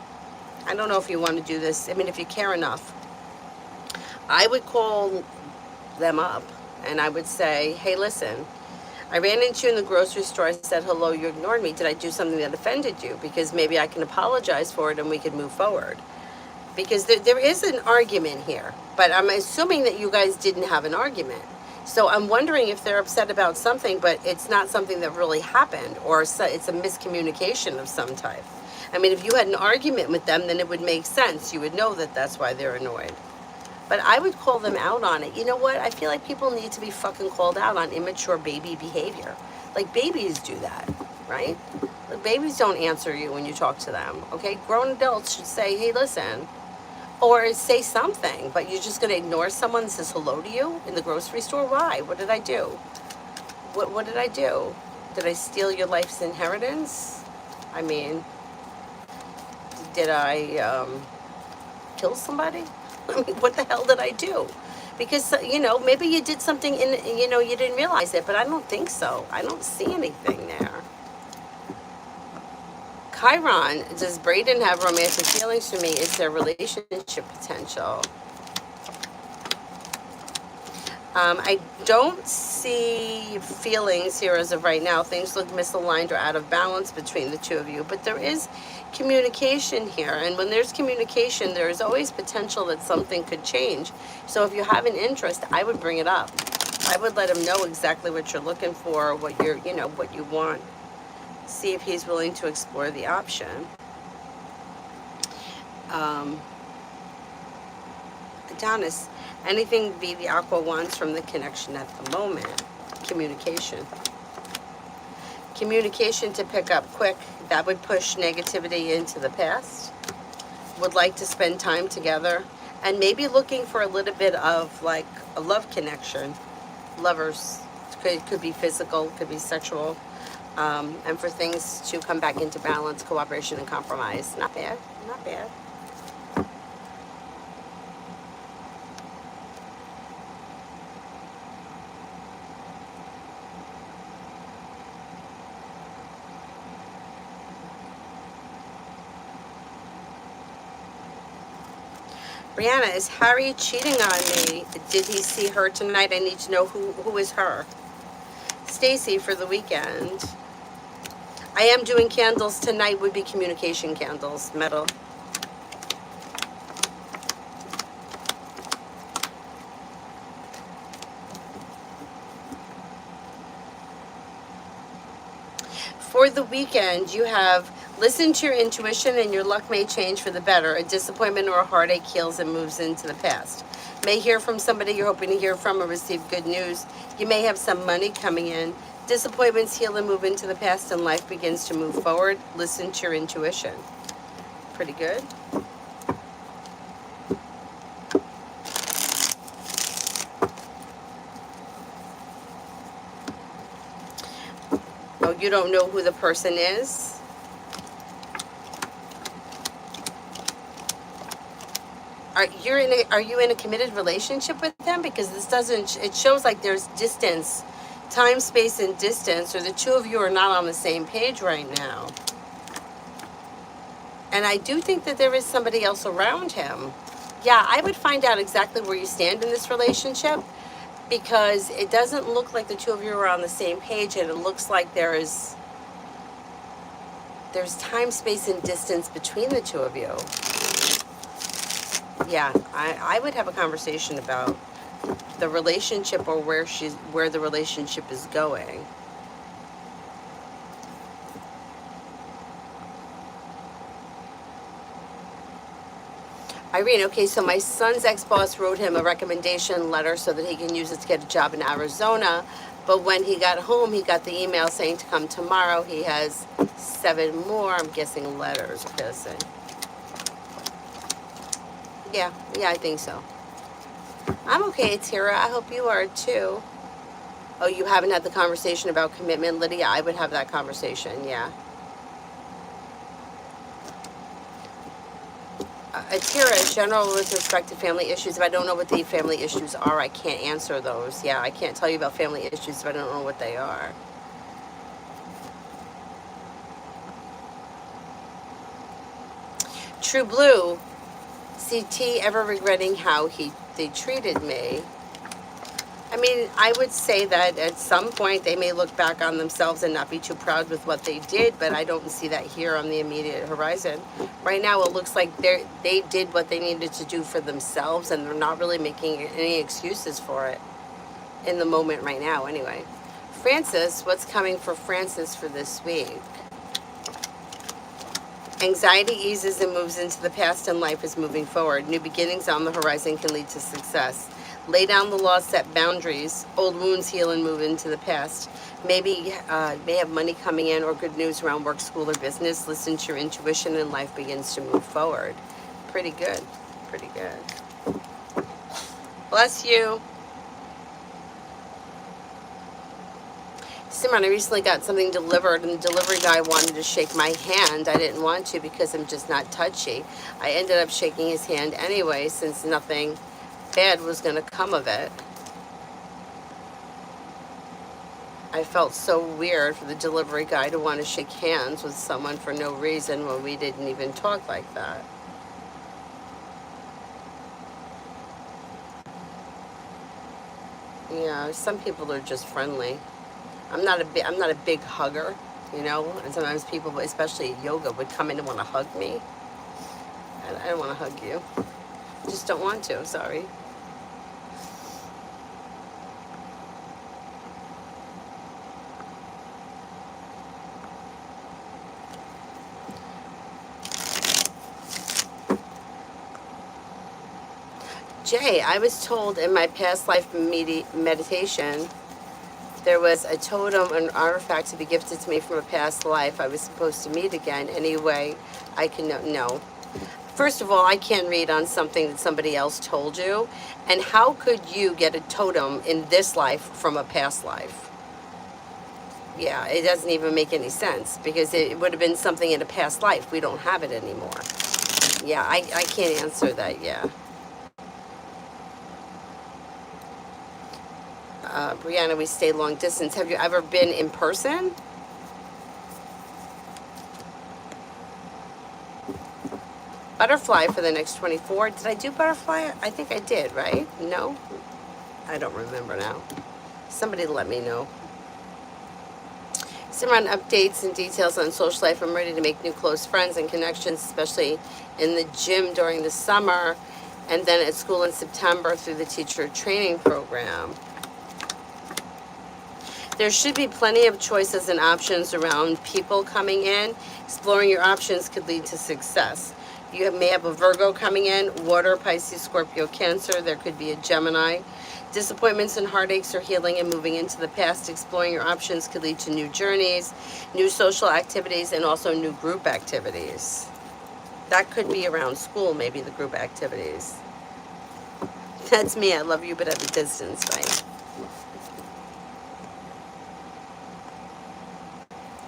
I don't know if you want to do this. I mean, if you care enough, I would call them up and I would say, hey, listen, I ran into you in the grocery store. I said hello, you ignored me. Did I do something that offended you? Because maybe I can apologize for it and we can move forward. Because there is an argument here, but I'm assuming that you guys didn't have an argument. So I'm wondering if they're upset about something, but it's not something that really happened, or it's a miscommunication of some type. I mean, if you had an argument with them, then it would make sense. You would know that that's why they're annoyed. But I would call them out on it. You know what? I feel like people need to be fucking called out on immature baby behavior. Like, babies do that, right? Like, babies don't answer you when you talk to them, okay? Grown adults should say, hey, listen, or say something, but you're just going to ignore someone that says hello to you in the grocery store? Why? What did I do? What did I do? Did I steal your life's inheritance? I mean, did I kill somebody? I mean, what the hell did I do? Because, you know, maybe you did something you didn't realize it, but I don't think so. I don't see anything there. Chiron, does Braden have romantic feelings for me? Is there relationship potential? I don't see feelings here as of right now. Things look misaligned or out of balance between the two of you, but there is communication here. And when there's communication, there is always potential that something could change. So if you have an interest, I would bring it up. I would let him know exactly what you're looking for, what what you want. See if he's willing to explore the option. Adonis, anything Vivi Aqua wants from the connection at the moment? Communication. Communication to pick up quick. That would push negativity into the past. Would like to spend time together. And maybe looking for a little bit of like a love connection. Lovers. Could be physical, could be sexual. And for things to come back into balance, cooperation, and compromise. Not bad, not bad. Brianna, is Harry cheating on me? Did he see her tonight? I need to know who is her. Stacy, for the weekend. I am doing candles tonight, would be communication candles, metal. For the weekend, you have listen to your intuition and your luck may change for the better. A disappointment or a heartache heals and moves into the past. May hear from somebody you're hoping to hear from or receive good news. You may have some money coming in. Disappointments heal and move into the past and life begins to move forward. Listen to your intuition. Pretty good. Oh, you don't know who the person is? Are you in a committed relationship with them? Because this doesn't, it shows like there's distance. Time, space, and distance, or the two of you are not on the same page right now. And I do think that there is somebody else around him. Yeah, I would find out exactly where you stand in this relationship, because it doesn't look like the two of you are on the same page, and it looks like there's time, space, and distance between the two of you. Yeah, I would have a conversation about the relationship, or where the relationship is going. Irene, okay, so my son's ex-boss wrote him a recommendation letter so that he can use it to get a job in Arizona. But when he got home, he got the email saying to come tomorrow. He has 7 more, I'm guessing, letters missing. Yeah, I think so. I'm okay, Tira. I hope you are too. Oh, you haven't had the conversation about commitment, Lydia? I would have that conversation, yeah. Tira, in general, with respect to family issues, if I don't know what the family issues are, I can't answer those. Yeah, I can't tell you about family issues if I don't know what they are. True Blue, CT ever regretting how they treated me? I mean, I would say that at some point they may look back on themselves and not be too proud with what they did, but I don't see that here on the immediate horizon. Right now, it looks like they did what they needed to do for themselves, and they're not really making any excuses for it in the moment right now, anyway. Francis, what's coming for Francis for this week? Anxiety eases and moves into the past, and life is moving forward. New beginnings on the horizon can lead to success. Lay down the law, set boundaries. Old wounds heal and move into the past. Maybe may have money coming in or good news around work, school, or business. Listen to your intuition and life begins to move forward. Pretty good. Pretty good. Bless you. Simran, I recently got something delivered, and the delivery guy wanted to shake my hand. I didn't want to because I'm just not touchy. I ended up shaking his hand anyway, since nothing bad was going to come of it. I felt so weird for the delivery guy to want to shake hands with someone for no reason when we didn't even talk like that. Yeah, some people are just friendly. I'm not a big hugger, you know, and sometimes people, especially yoga, would come in and want to hug me. I don't want to hug you. Just don't want to, sorry. Jay, I was told in my past life meditation there was a totem, an artifact to be gifted to me from a past life I was supposed to meet again. Anyway, I can know. No. First of all, I can't read on something that somebody else told you. And how could you get a totem in this life from a past life? Yeah, it doesn't even make any sense, because it would have been something in a past life. We don't have it anymore. Yeah, I can't answer that, yeah. Brianna, we stay long distance. Have you ever been in person? Butterfly for the next 24. Did I do butterfly? I think I did, right? No? I don't remember now. Somebody let me know. Simran, updates and details on social life. I'm ready to make new close friends and connections, especially in the gym during the summer, and then at school in September through the teacher training program. There should be plenty of choices and options around people coming in. Exploring your options could lead to success. You may have a Virgo coming in, water, Pisces, Scorpio, Cancer. There could be a Gemini. Disappointments and heartaches are healing and moving into the past. Exploring your options could lead to new journeys, new social activities, and also new group activities. That could be around school, maybe the group activities. That's me. I love you, but at a distance, right?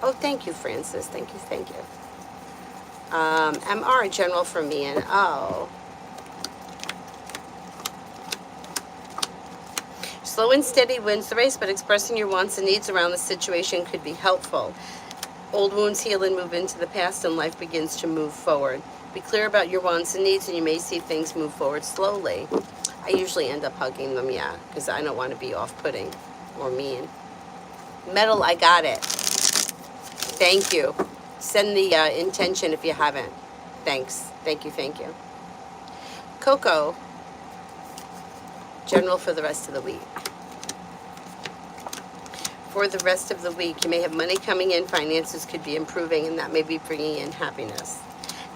Oh, thank you, Francis. Thank you, thank you. MR, general for me, and oh. Slow and steady wins the race, but expressing your wants and needs around the situation could be helpful. Old wounds heal and move into the past, and life begins to move forward. Be clear about your wants and needs, and you may see things move forward slowly. I usually end up hugging them, yeah, because I don't want to be off-putting or mean. Metal, I got it. Thank you. Send the intention if you haven't. Thanks. Thank you, thank you. Coco, general for the rest of the week. For the rest of the week, you may have money coming in, finances could be improving, and that may be bringing in happiness.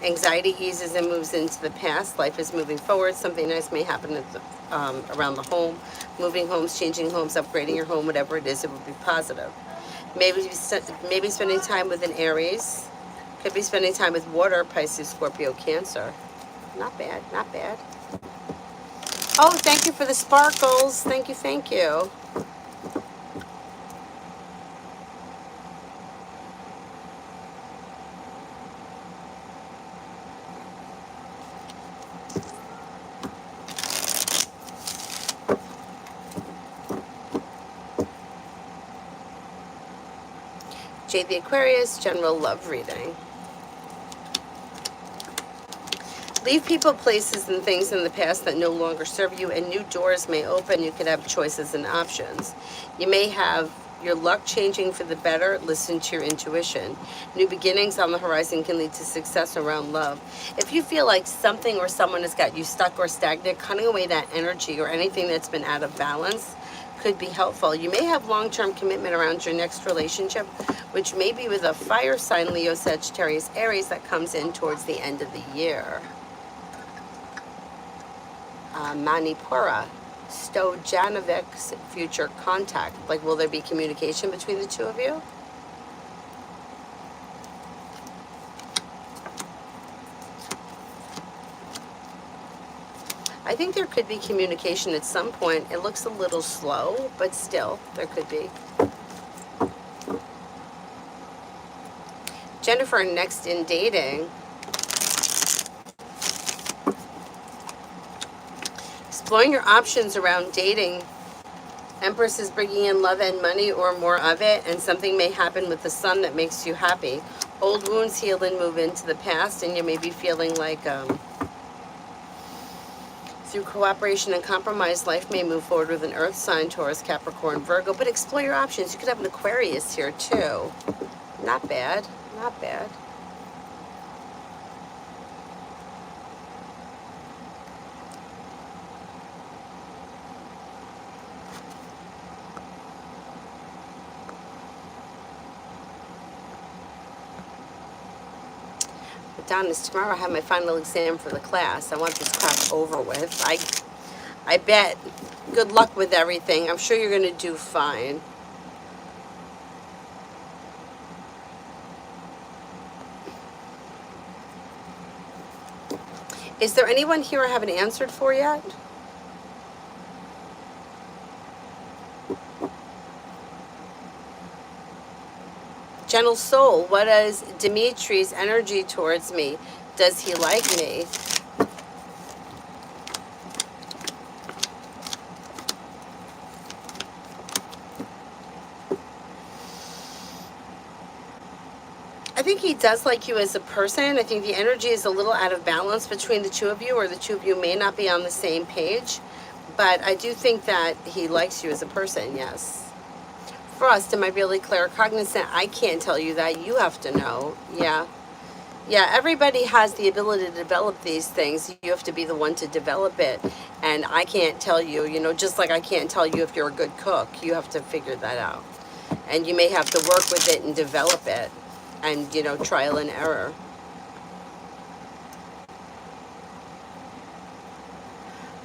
Anxiety eases and moves into the past. Life is moving forward. Something nice may happen at the, around the home. Moving homes, changing homes, upgrading your home, whatever it is, it will be positive. Maybe spending time with an Aries. Could be spending time with water, Pisces, Scorpio, Cancer. Not bad, not bad. Oh, thank you for the sparkles. Thank you, thank you. Jade the Aquarius, general love reading. Leave people, places, and things in the past that no longer serve you, and new doors may open. You could have choices and options. You may have your luck changing for the better. Listen to your intuition. New beginnings on the horizon can lead to success around love. If you feel like something or someone has got you stuck or stagnant, cutting away that energy or anything that's been out of balance could be helpful. You may have long-term commitment around your next relationship, which may be with a fire sign, Leo, Sagittarius, Aries, that comes in towards the end of the year. Manipura, Stojanovic's future contact. Like, will there be communication between the two of you? I think there could be communication at some point. It looks a little slow, but still, there could be. Jennifer, next in dating. Exploring your options around dating. Empress is bringing in love and money, or more of it, and something may happen with the sun that makes you happy. Old wounds heal and move into the past, and you may be feeling like through cooperation and compromise, life may move forward with an earth sign, Taurus, Capricorn, Virgo. But explore your options. You could have an Aquarius here too. Not bad, not bad. Adonis, tomorrow I have my final exam for the class. I want this crap over with. I bet. Good luck with everything. I'm sure you're going to do fine. Is there anyone here I haven't answered for yet? Gentle soul, what is Dimitri's energy towards me? Does he like me? I think he does like you as a person. I think the energy is a little out of balance between the two of you, or the two of you may not be on the same page. But I do think that he likes you as a person, yes. Frost, am I really claircognizant? I can't tell you that. You have to know. Yeah. Yeah, everybody has the ability to develop these things. You have to be the one to develop it. And I can't tell you, you know, just like I can't tell you if you're a good cook. You have to figure that out. And you may have to work with it and develop it. And, you know, trial and error.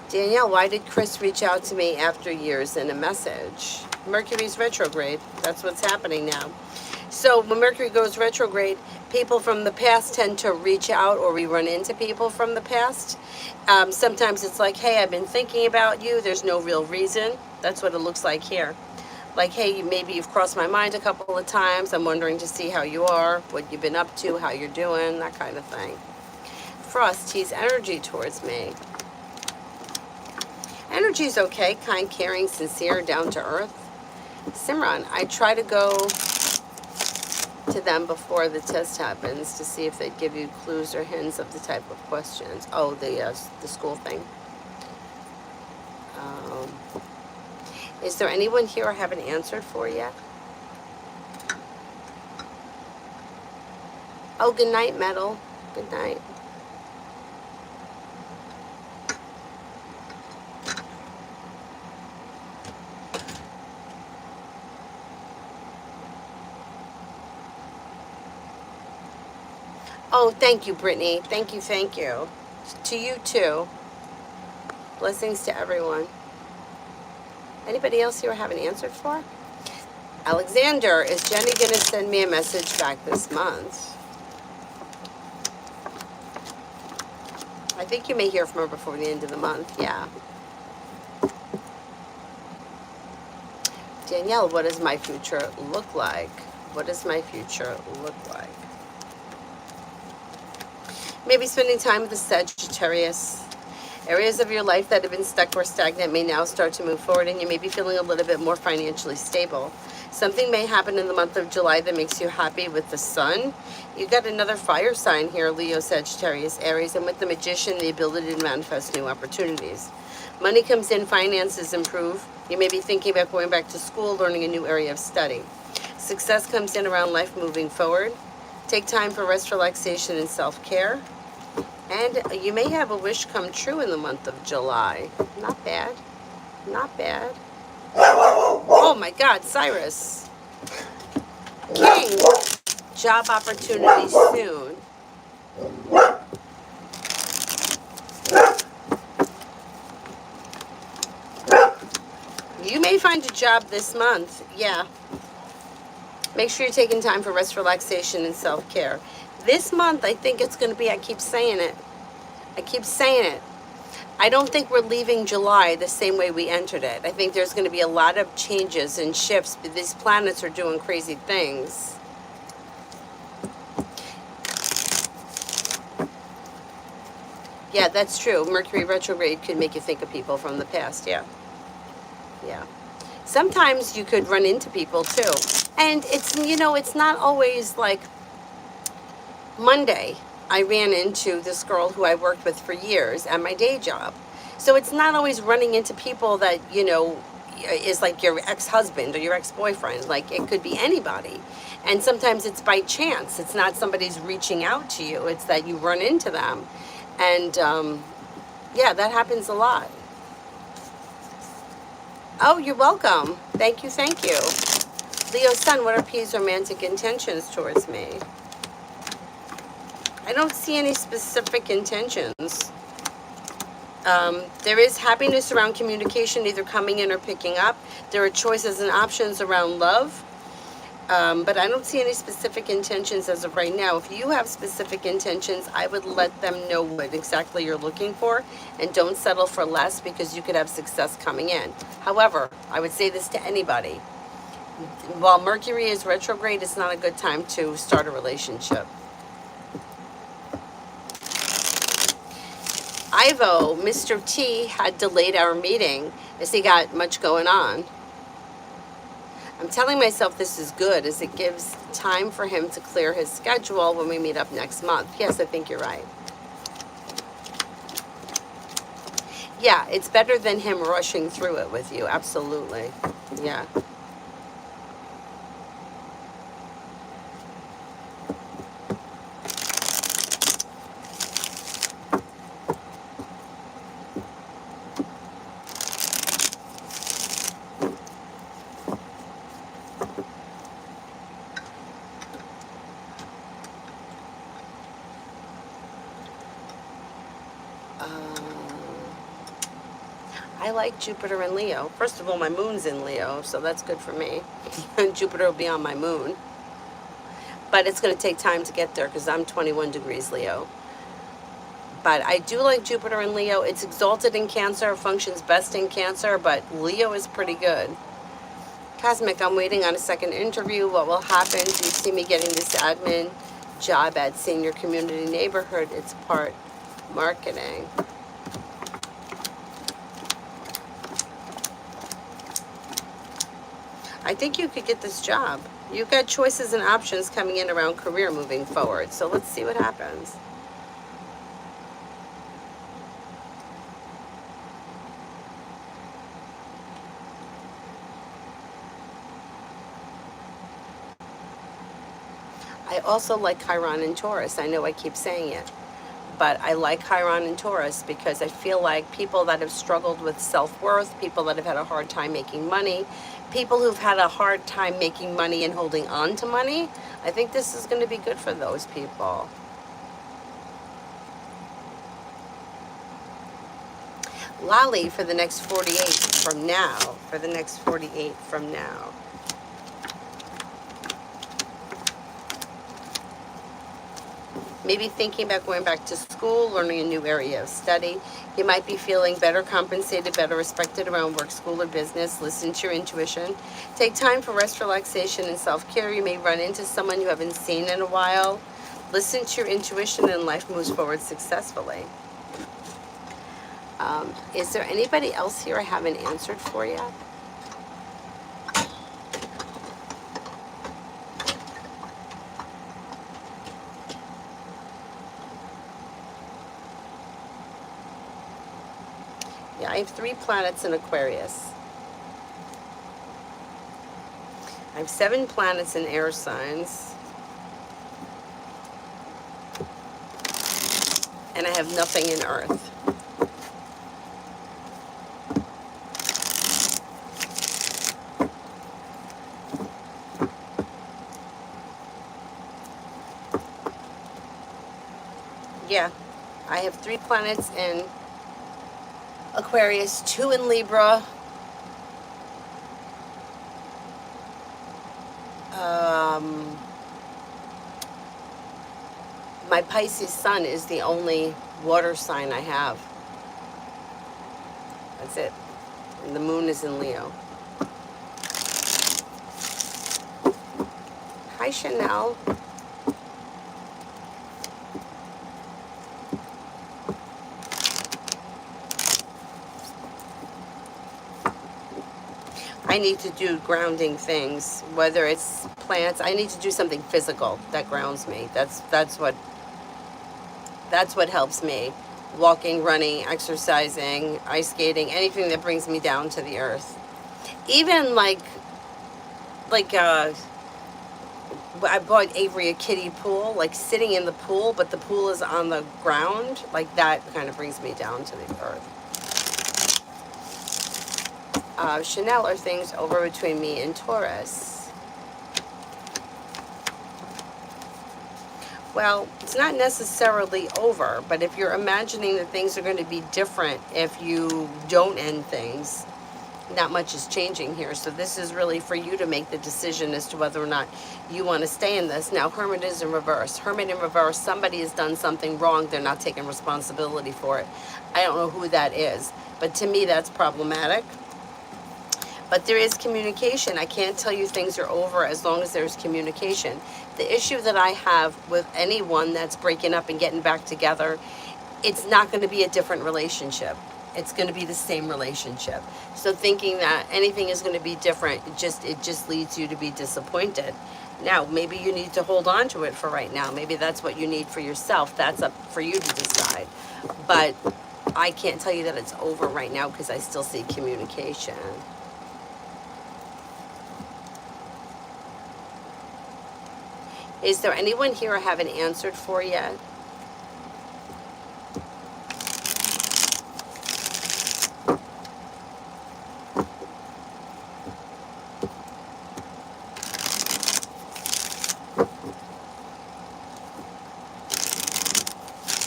Danielle, why did Chris reach out to me after years in a message? Mercury's retrograde. That's what's happening now. So when Mercury goes retrograde, people from the past tend to reach out, or we run into people from the past. Sometimes it's like, hey, I've been thinking about you. There's no real reason. That's what it looks like here. Like, hey, maybe you've crossed my mind a couple of times. I'm wondering to see how you are, what you've been up to, how you're doing, that kind of thing. Frost, he's energy towards me. Energy's okay, kind, caring, sincere, down to earth. Simran, I try to go to them before the test happens to see if they'd give you clues or hints of the type of questions. Oh, the school thing. Um, is there anyone here I haven't answered for yet? Oh, good night, Metal. Good night. Oh, thank you, Brittany. Thank you, thank you. To you too. Blessings to everyone. Anybody else here I haven't answered for? Alexander, is Jenny going to send me a message back this month? I think you may hear from her before the end of the month, yeah. Danielle, what does my future look like? What does my future look like? Maybe spending time with the Sagittarius. Areas of your life that have been stuck or stagnant may now start to move forward, and you may be feeling a little bit more financially stable. Something may happen in the month of July that makes you happy with the sun. You got another fire sign here, Leo, Sagittarius, Aries, and with the Magician, the ability to manifest new opportunities. Money comes in, finances improve. You may be thinking about going back to school, learning a new area of study. Success comes in around life moving forward. Take time for rest, relaxation, and self-care. And you may have a wish come true in the month of July. Not bad. Not bad. Oh my God, Cyrus. King. Job opportunity soon. You may find a job this month. Yeah. Make sure you're taking time for rest, relaxation, and self-care. This month, I think it's going to be, I keep saying it. I don't think we're leaving July the same way we entered it. I think there's going to be a lot of changes and shifts, but these planets are doing crazy things. Yeah, that's true. Mercury retrograde could make you think of people from the past, yeah. Yeah. Sometimes you could run into people too. And it's, it's not always like Monday. I ran into this girl who I worked with for years at my day job. So it's not always running into people that, is like your ex-husband or your ex-boyfriend. Like it could be anybody. And sometimes it's by chance. It's not somebody's reaching out to you. It's that you run into them. And yeah, that happens a lot. Oh, you're welcome. Thank you, thank you. Leo Sun, what are P's romantic intentions towards me? I don't see any specific intentions. There is happiness around communication, either coming in or picking up. There are choices and options around love. But I don't see any specific intentions as of right now. If you have specific intentions, I would let them know what exactly you're looking for, and don't settle for less because you could have success coming in. However, I would say this to anybody. While Mercury is retrograde, it's not a good time to start a relationship. Ivo, Mr. T had delayed our meeting as he got much going on. I'm telling myself this is good as it gives time for him to clear his schedule when we meet up next month. Yes, I think you're right. Yeah, it's better than him rushing through it with you. Absolutely. Yeah. I like Jupiter and Leo. First of all, my moon's in Leo, so that's good for me. And Jupiter will be on my moon. But it's going to take time to get there because I'm 21 degrees Leo. But I do like Jupiter and Leo. It's exalted in Cancer, functions best in Cancer, but Leo is pretty good. Cosmic, I'm waiting on a second interview. What will happen? Do you see me getting this admin job at senior community neighborhood? It's part marketing. I think you could get this job. You've got choices and options coming in around career moving forward. So let's see what happens. I also like Chiron and Taurus. I know I keep saying it, but I like Chiron and Taurus because I feel like people that have struggled with self-worth, people that have had a hard time making money, people who've had a hard time making money and holding on to money, I think this is going to be good for those people. Lolly for the next 48 from now. For the next 48 from now. Maybe thinking about going back to school, learning a new area of study. You might be feeling better compensated, better respected around work, school, or business. Listen to your intuition. Take time for rest, relaxation, and self-care. You may run into someone you haven't seen in a while. Listen to your intuition and life moves forward successfully. Is there anybody else here I haven't answered for yet? Yeah, I have 3 planets in Aquarius. I have 7 planets in air signs. And I have nothing in Earth. Yeah, I have 3 planets in Aquarius, 2 in Libra. My Pisces sun is the only water sign I have. That's it. And the moon is in Leo. Hi, Chanel. I need to do grounding things, whether it's plants. I need to do something physical that grounds me. That's what helps me. Walking, running, exercising, ice skating, anything that brings me down to the earth. Even like I bought Avery a kiddie pool, like sitting in the pool, but the pool is on the ground. Like that kind of brings me down to the earth. Chanel, are things over between me and Taurus? Well, it's not necessarily over, but if you're imagining that things are going to be different if you don't end things, not much is changing here. So this is really for you to make the decision as to whether or not you want to stay in this. Now, Hermit is in reverse. Hermit in reverse, somebody has done something wrong. They're not taking responsibility for it. I don't know who that is, but to me, that's problematic. But there is communication. I can't tell you things are over as long as there's communication. The issue that I have with anyone that's breaking up and getting back together, it's not going to be a different relationship. It's going to be the same relationship. So thinking that anything is going to be different, it just leads you to be disappointed. Now, maybe you need to hold on to it for right now. Maybe that's what you need for yourself. That's up for you to decide. But I can't tell you that it's over right now because I still see communication. Is there anyone here I haven't answered for yet?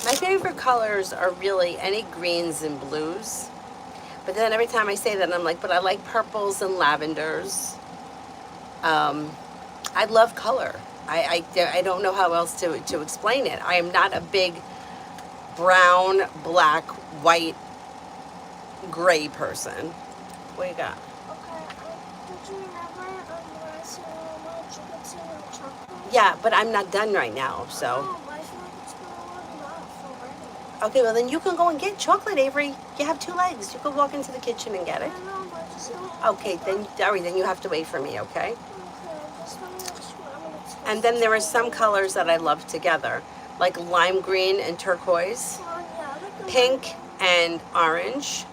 My favorite colors are really any greens and blues. But then every time I say that, I'm like, but I like purples and lavenders. I love color. I don't know how else to explain it. I am not a big brown, black, white, gray person. What you got? Okay, did you remember when I said milk chocolate? Yeah, but I'm not done right now, so. Oh, I feel like it's been long enough already. Okay, well then you can go and get chocolate, Avery. You have 2 legs. You can walk into the kitchen and get it. I know, but I just Okay, then, Dari, then you have to wait for me, okay? Okay, just want to make sure I'm gonna twist And then there are it. some colors that I love together, like lime green and turquoise, Oh, yeah, I like the pink one. and orange.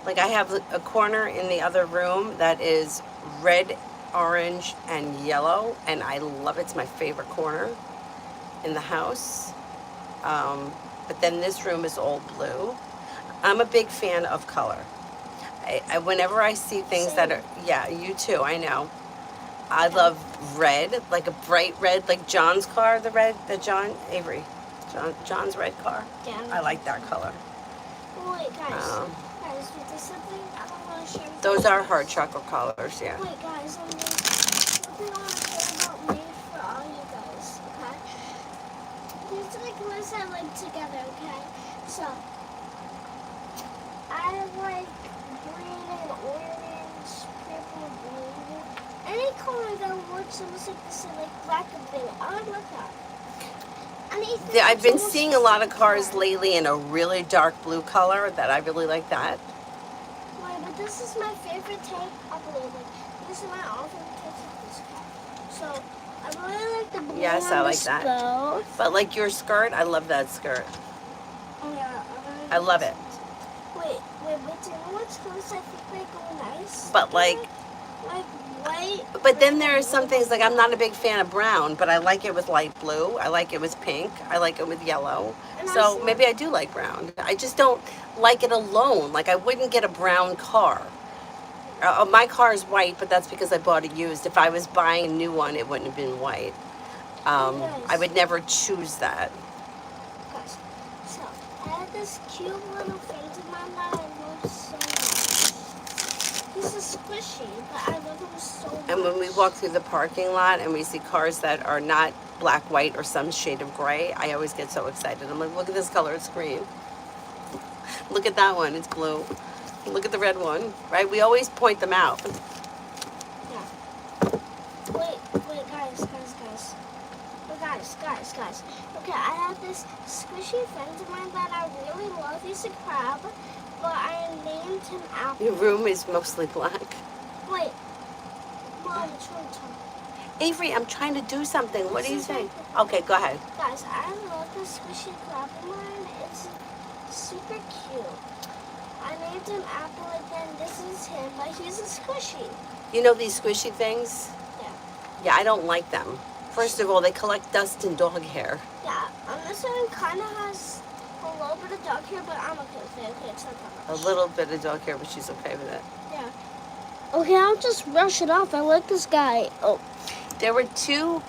Like I have a corner in the other room that is red, orange, and yellow, and I love it. It's my favorite corner in the house. But then this room is all blue. I'm a big fan of color. Whenever I see things that are, yeah, you too, I know. I love red, like a bright red, like John's car, John's red car. Yeah. I like that color. Wait, guys. Um, Guys, wait, there's something I don't want to share with Those you are guys. hard chocolate colors, yeah. Wait, guys, there's something I want to share about me for all you guys, okay? There's like lists I like together, okay? So, I like green and orange, purple, blue. Any color that works almost like this, like black and blue. I would love that. Anything I've that's been almost seeing a lot of like cars that. lately in a really dark blue color that I really like that. Wait, but this is my favorite type, I believe. Like, this is my all favorite type of this car. So, I really like the blue Yes, on I the like that. bow. But like your skirt, I love that skirt. Oh, yeah. I love it. Wait, do you know what colors I think make go nice? But like white. But then there are some things, like I'm not a big fan of brown, but I like it with light blue. I like it with pink. I like it with yellow. And I So see- maybe I do like brown. I just don't like it alone. Like I wouldn't get a brown car. My car is white, but that's because I bought it used. If I was buying a new one, it wouldn't have been white. I would never choose that. Guys, so, I have this cute little friend of mine that I love so much. He's a squishy, but I love him so much. And when we walk through the parking lot and we see cars that are not black, white, or some shade of gray, I always get so excited. I'm like, look at this color, it's green. Look at that one, it's blue. Look at the red one, right? We always point them out. Yeah. Wait, guys. Wait, guys. Okay, I have this squishy friend of mine that I really love. He's a crab, but I named him Apple. Your room is mostly black. Wait, Mom, it's your turn. Avery, I'm trying to do something. What are you saying? Okay, go ahead. Guys, I love this squishy crab of mine. It's super cute. I named him Apple again. This is him, but he's a squishy. You know these squishy things? Yeah. Yeah, I don't like them. First of all, they collect dust and dog hair. Yeah, this one kind of has a little bit of dog hair, but I'm okay with it. Okay, it's not that A much. little bit of dog hair, but she's okay with it. Yeah. Okay, I'll just brush it off. I like this guy. Oh. There were two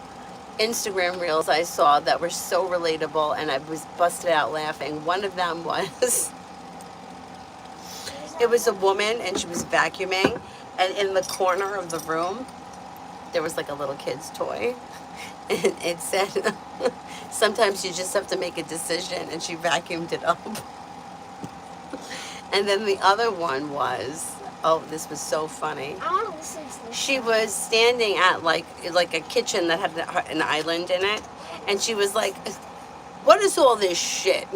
Instagram reels I saw that were so relatable, and I was busted out laughing. One of them was, it was a woman, and she was vacuuming, and in the corner of the room, there was like a little kid's toy. And it said, sometimes you just have to make a decision, and she vacuumed it up. And then the other one was, oh, this was so funny. I want to listen to this. She was standing at like a kitchen that had an island in it, and she was like, what is all this shit?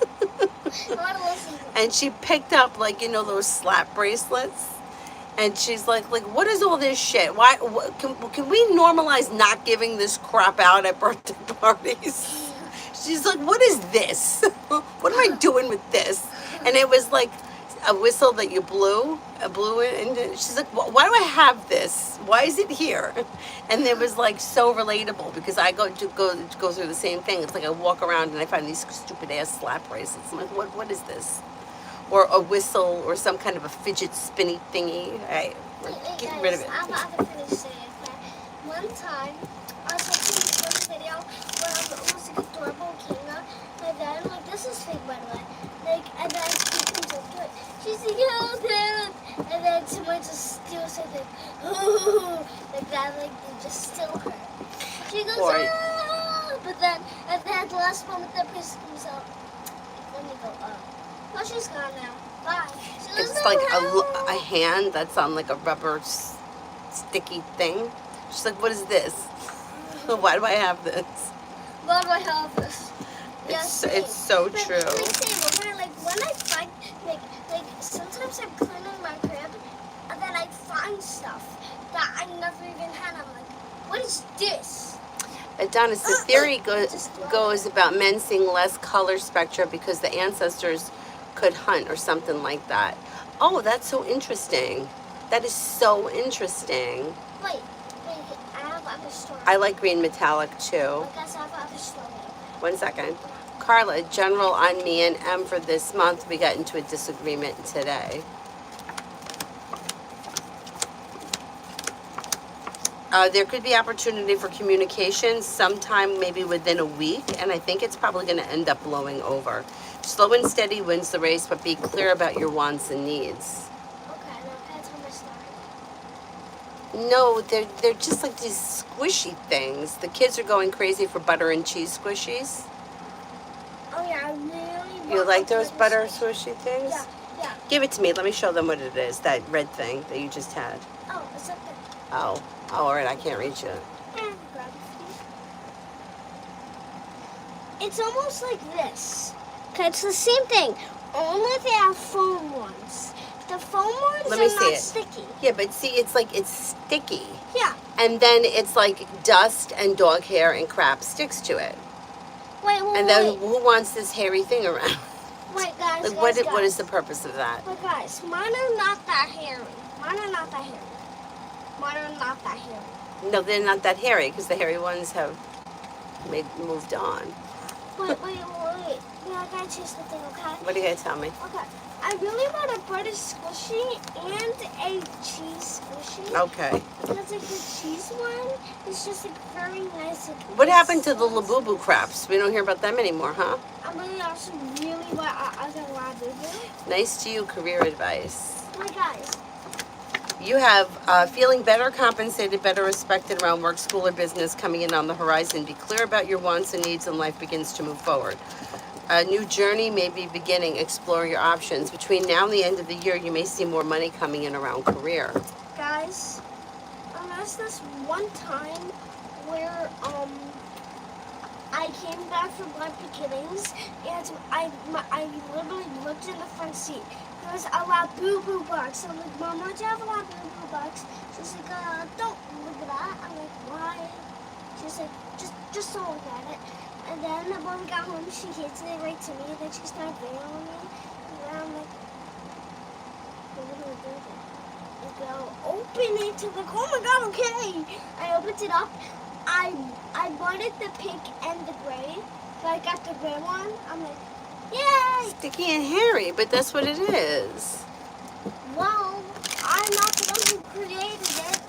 I want to listen to And she picked up like, you know, those slap bracelets, and she's like what is all this shit? Why can we normalize not giving this crap out at birthday parties? She's like, what is this? What am I doing with this? And it was like a whistle that you blew it, and she's like, why do I have this? Why is it here? And it was like so relatable, because I go through the same thing. It's like I walk around and I find these stupid ass slap bracelets. I'm like, what is this? Or a whistle, or some kind of a fidget spinny thingy. Hey, get guys, rid of it. I'm about to finish saying it. Okay? One time, I was watching this one video where it was like a doorbell came out, and then, like, this is fake, by the way. Like, and then she comes up to it. She's like, oh, dude. And then someone just steals her, like that, like, they just steal her. She goes, Or- oh, but then, at the last moment, that person comes out. Let me go up. Oh, she's gone now. Bye. She goes, It's like "No." a hand that's on like a rubber sticky thing. She's like, what is this? Why do I have this? Why do I have this? It's so true. Like, when I find, like, sometimes I'm cleaning my crib, find stuff that I never even had. I'm like, what is this? Adonis, the theory Just throw goes it. about men seeing less color spectra because the ancestors could hunt or something like that. Oh, that's so interesting. That is so interesting. Wait, I have other story. I like green metallic too. Like, guys, I have other story. 1 second. Carla, general on me and M for this month. We got into a disagreement today. There could be opportunity for communication sometime maybe within a week, and I think it's probably going to end up blowing over. Slow and steady wins the race, but be clear about your wants and needs. Okay, now can I tell my story? No, they're just like these squishy things. The kids are going crazy for butter and cheese squishies. Oh yeah, I really You want like a those butter butter squishy things? Yeah, yeah. Give it to me. Let me show them what it is. That red thing that you just had. Oh, it's up there. Oh, all right. I can't reach it. And grab it. It's almost like this. Okay, it's the same thing. Only they have foam ones. The foam ones Let me are see not it. sticky. Yeah, but see, it's like it's sticky, Yeah. and then it's like dust and dog hair and crap sticks to it. Wait, And then who wants this hairy thing around? Wait, guys, Like, guys, what is guys. the purpose of that? But guys, mine are not that hairy. Mine are not that hairy. Mine are not that hairy. No, they're not that hairy because the hairy ones have moved on. Wait. Yeah, I gotta choose the thing, okay? What are you gonna tell me? Okay. I really want a butter squishy and a cheese squishy. Okay. Because like the cheese one is just like very nice. Like, What happened to the sauce. Labubu craps? We don't hear about them anymore, huh? I really also really want other Labubu. Nice to you, career advice. My guys, You have feeling better compensated, better respected around work, school, or business coming in on the horizon. Be clear about your wants and needs, and life begins to move forward. A new journey may be beginning. Explore your options. Between now and the end of the year, you may see more money coming in around career. guys, there's this one time where I came back from my beginnings and I literally looked in the front seat. There was a Labubu box. I'm like, Mom, why'd you have a Labubu box? She's like, don't look at that. I'm like, why? She's like, just don't look at it. And then when we got home, she gave it right to me. And then she started veiling me. And then I'm like, what do I do then? I go, open it. I'm like, oh my God, okay. I opened it up. I wanted the pink and the gray, but I got the gray one. I'm like, yay! Sticky and hairy, but that's what it is. Well, I'm not the one who created it.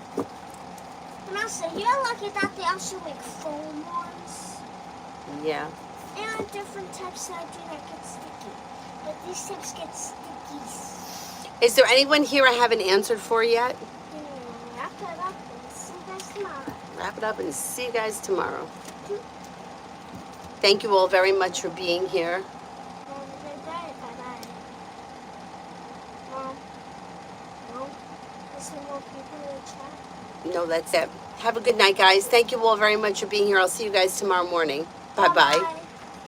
And also, you're lucky that they also make foam ones. Yeah. And different types that do not get sticky. But these types get sticky. Is there anyone here I haven't answered for yet? Wrap it up and see you guys tomorrow. Wrap it up and see you guys tomorrow. Thank you all very much for being here. Have a good day. Bye-bye. Mom? There's some more people in the chat. No, that's it. Have a good night, guys. Thank you all very much for being here. I'll see you guys tomorrow morning. Bye-bye. Bye-bye.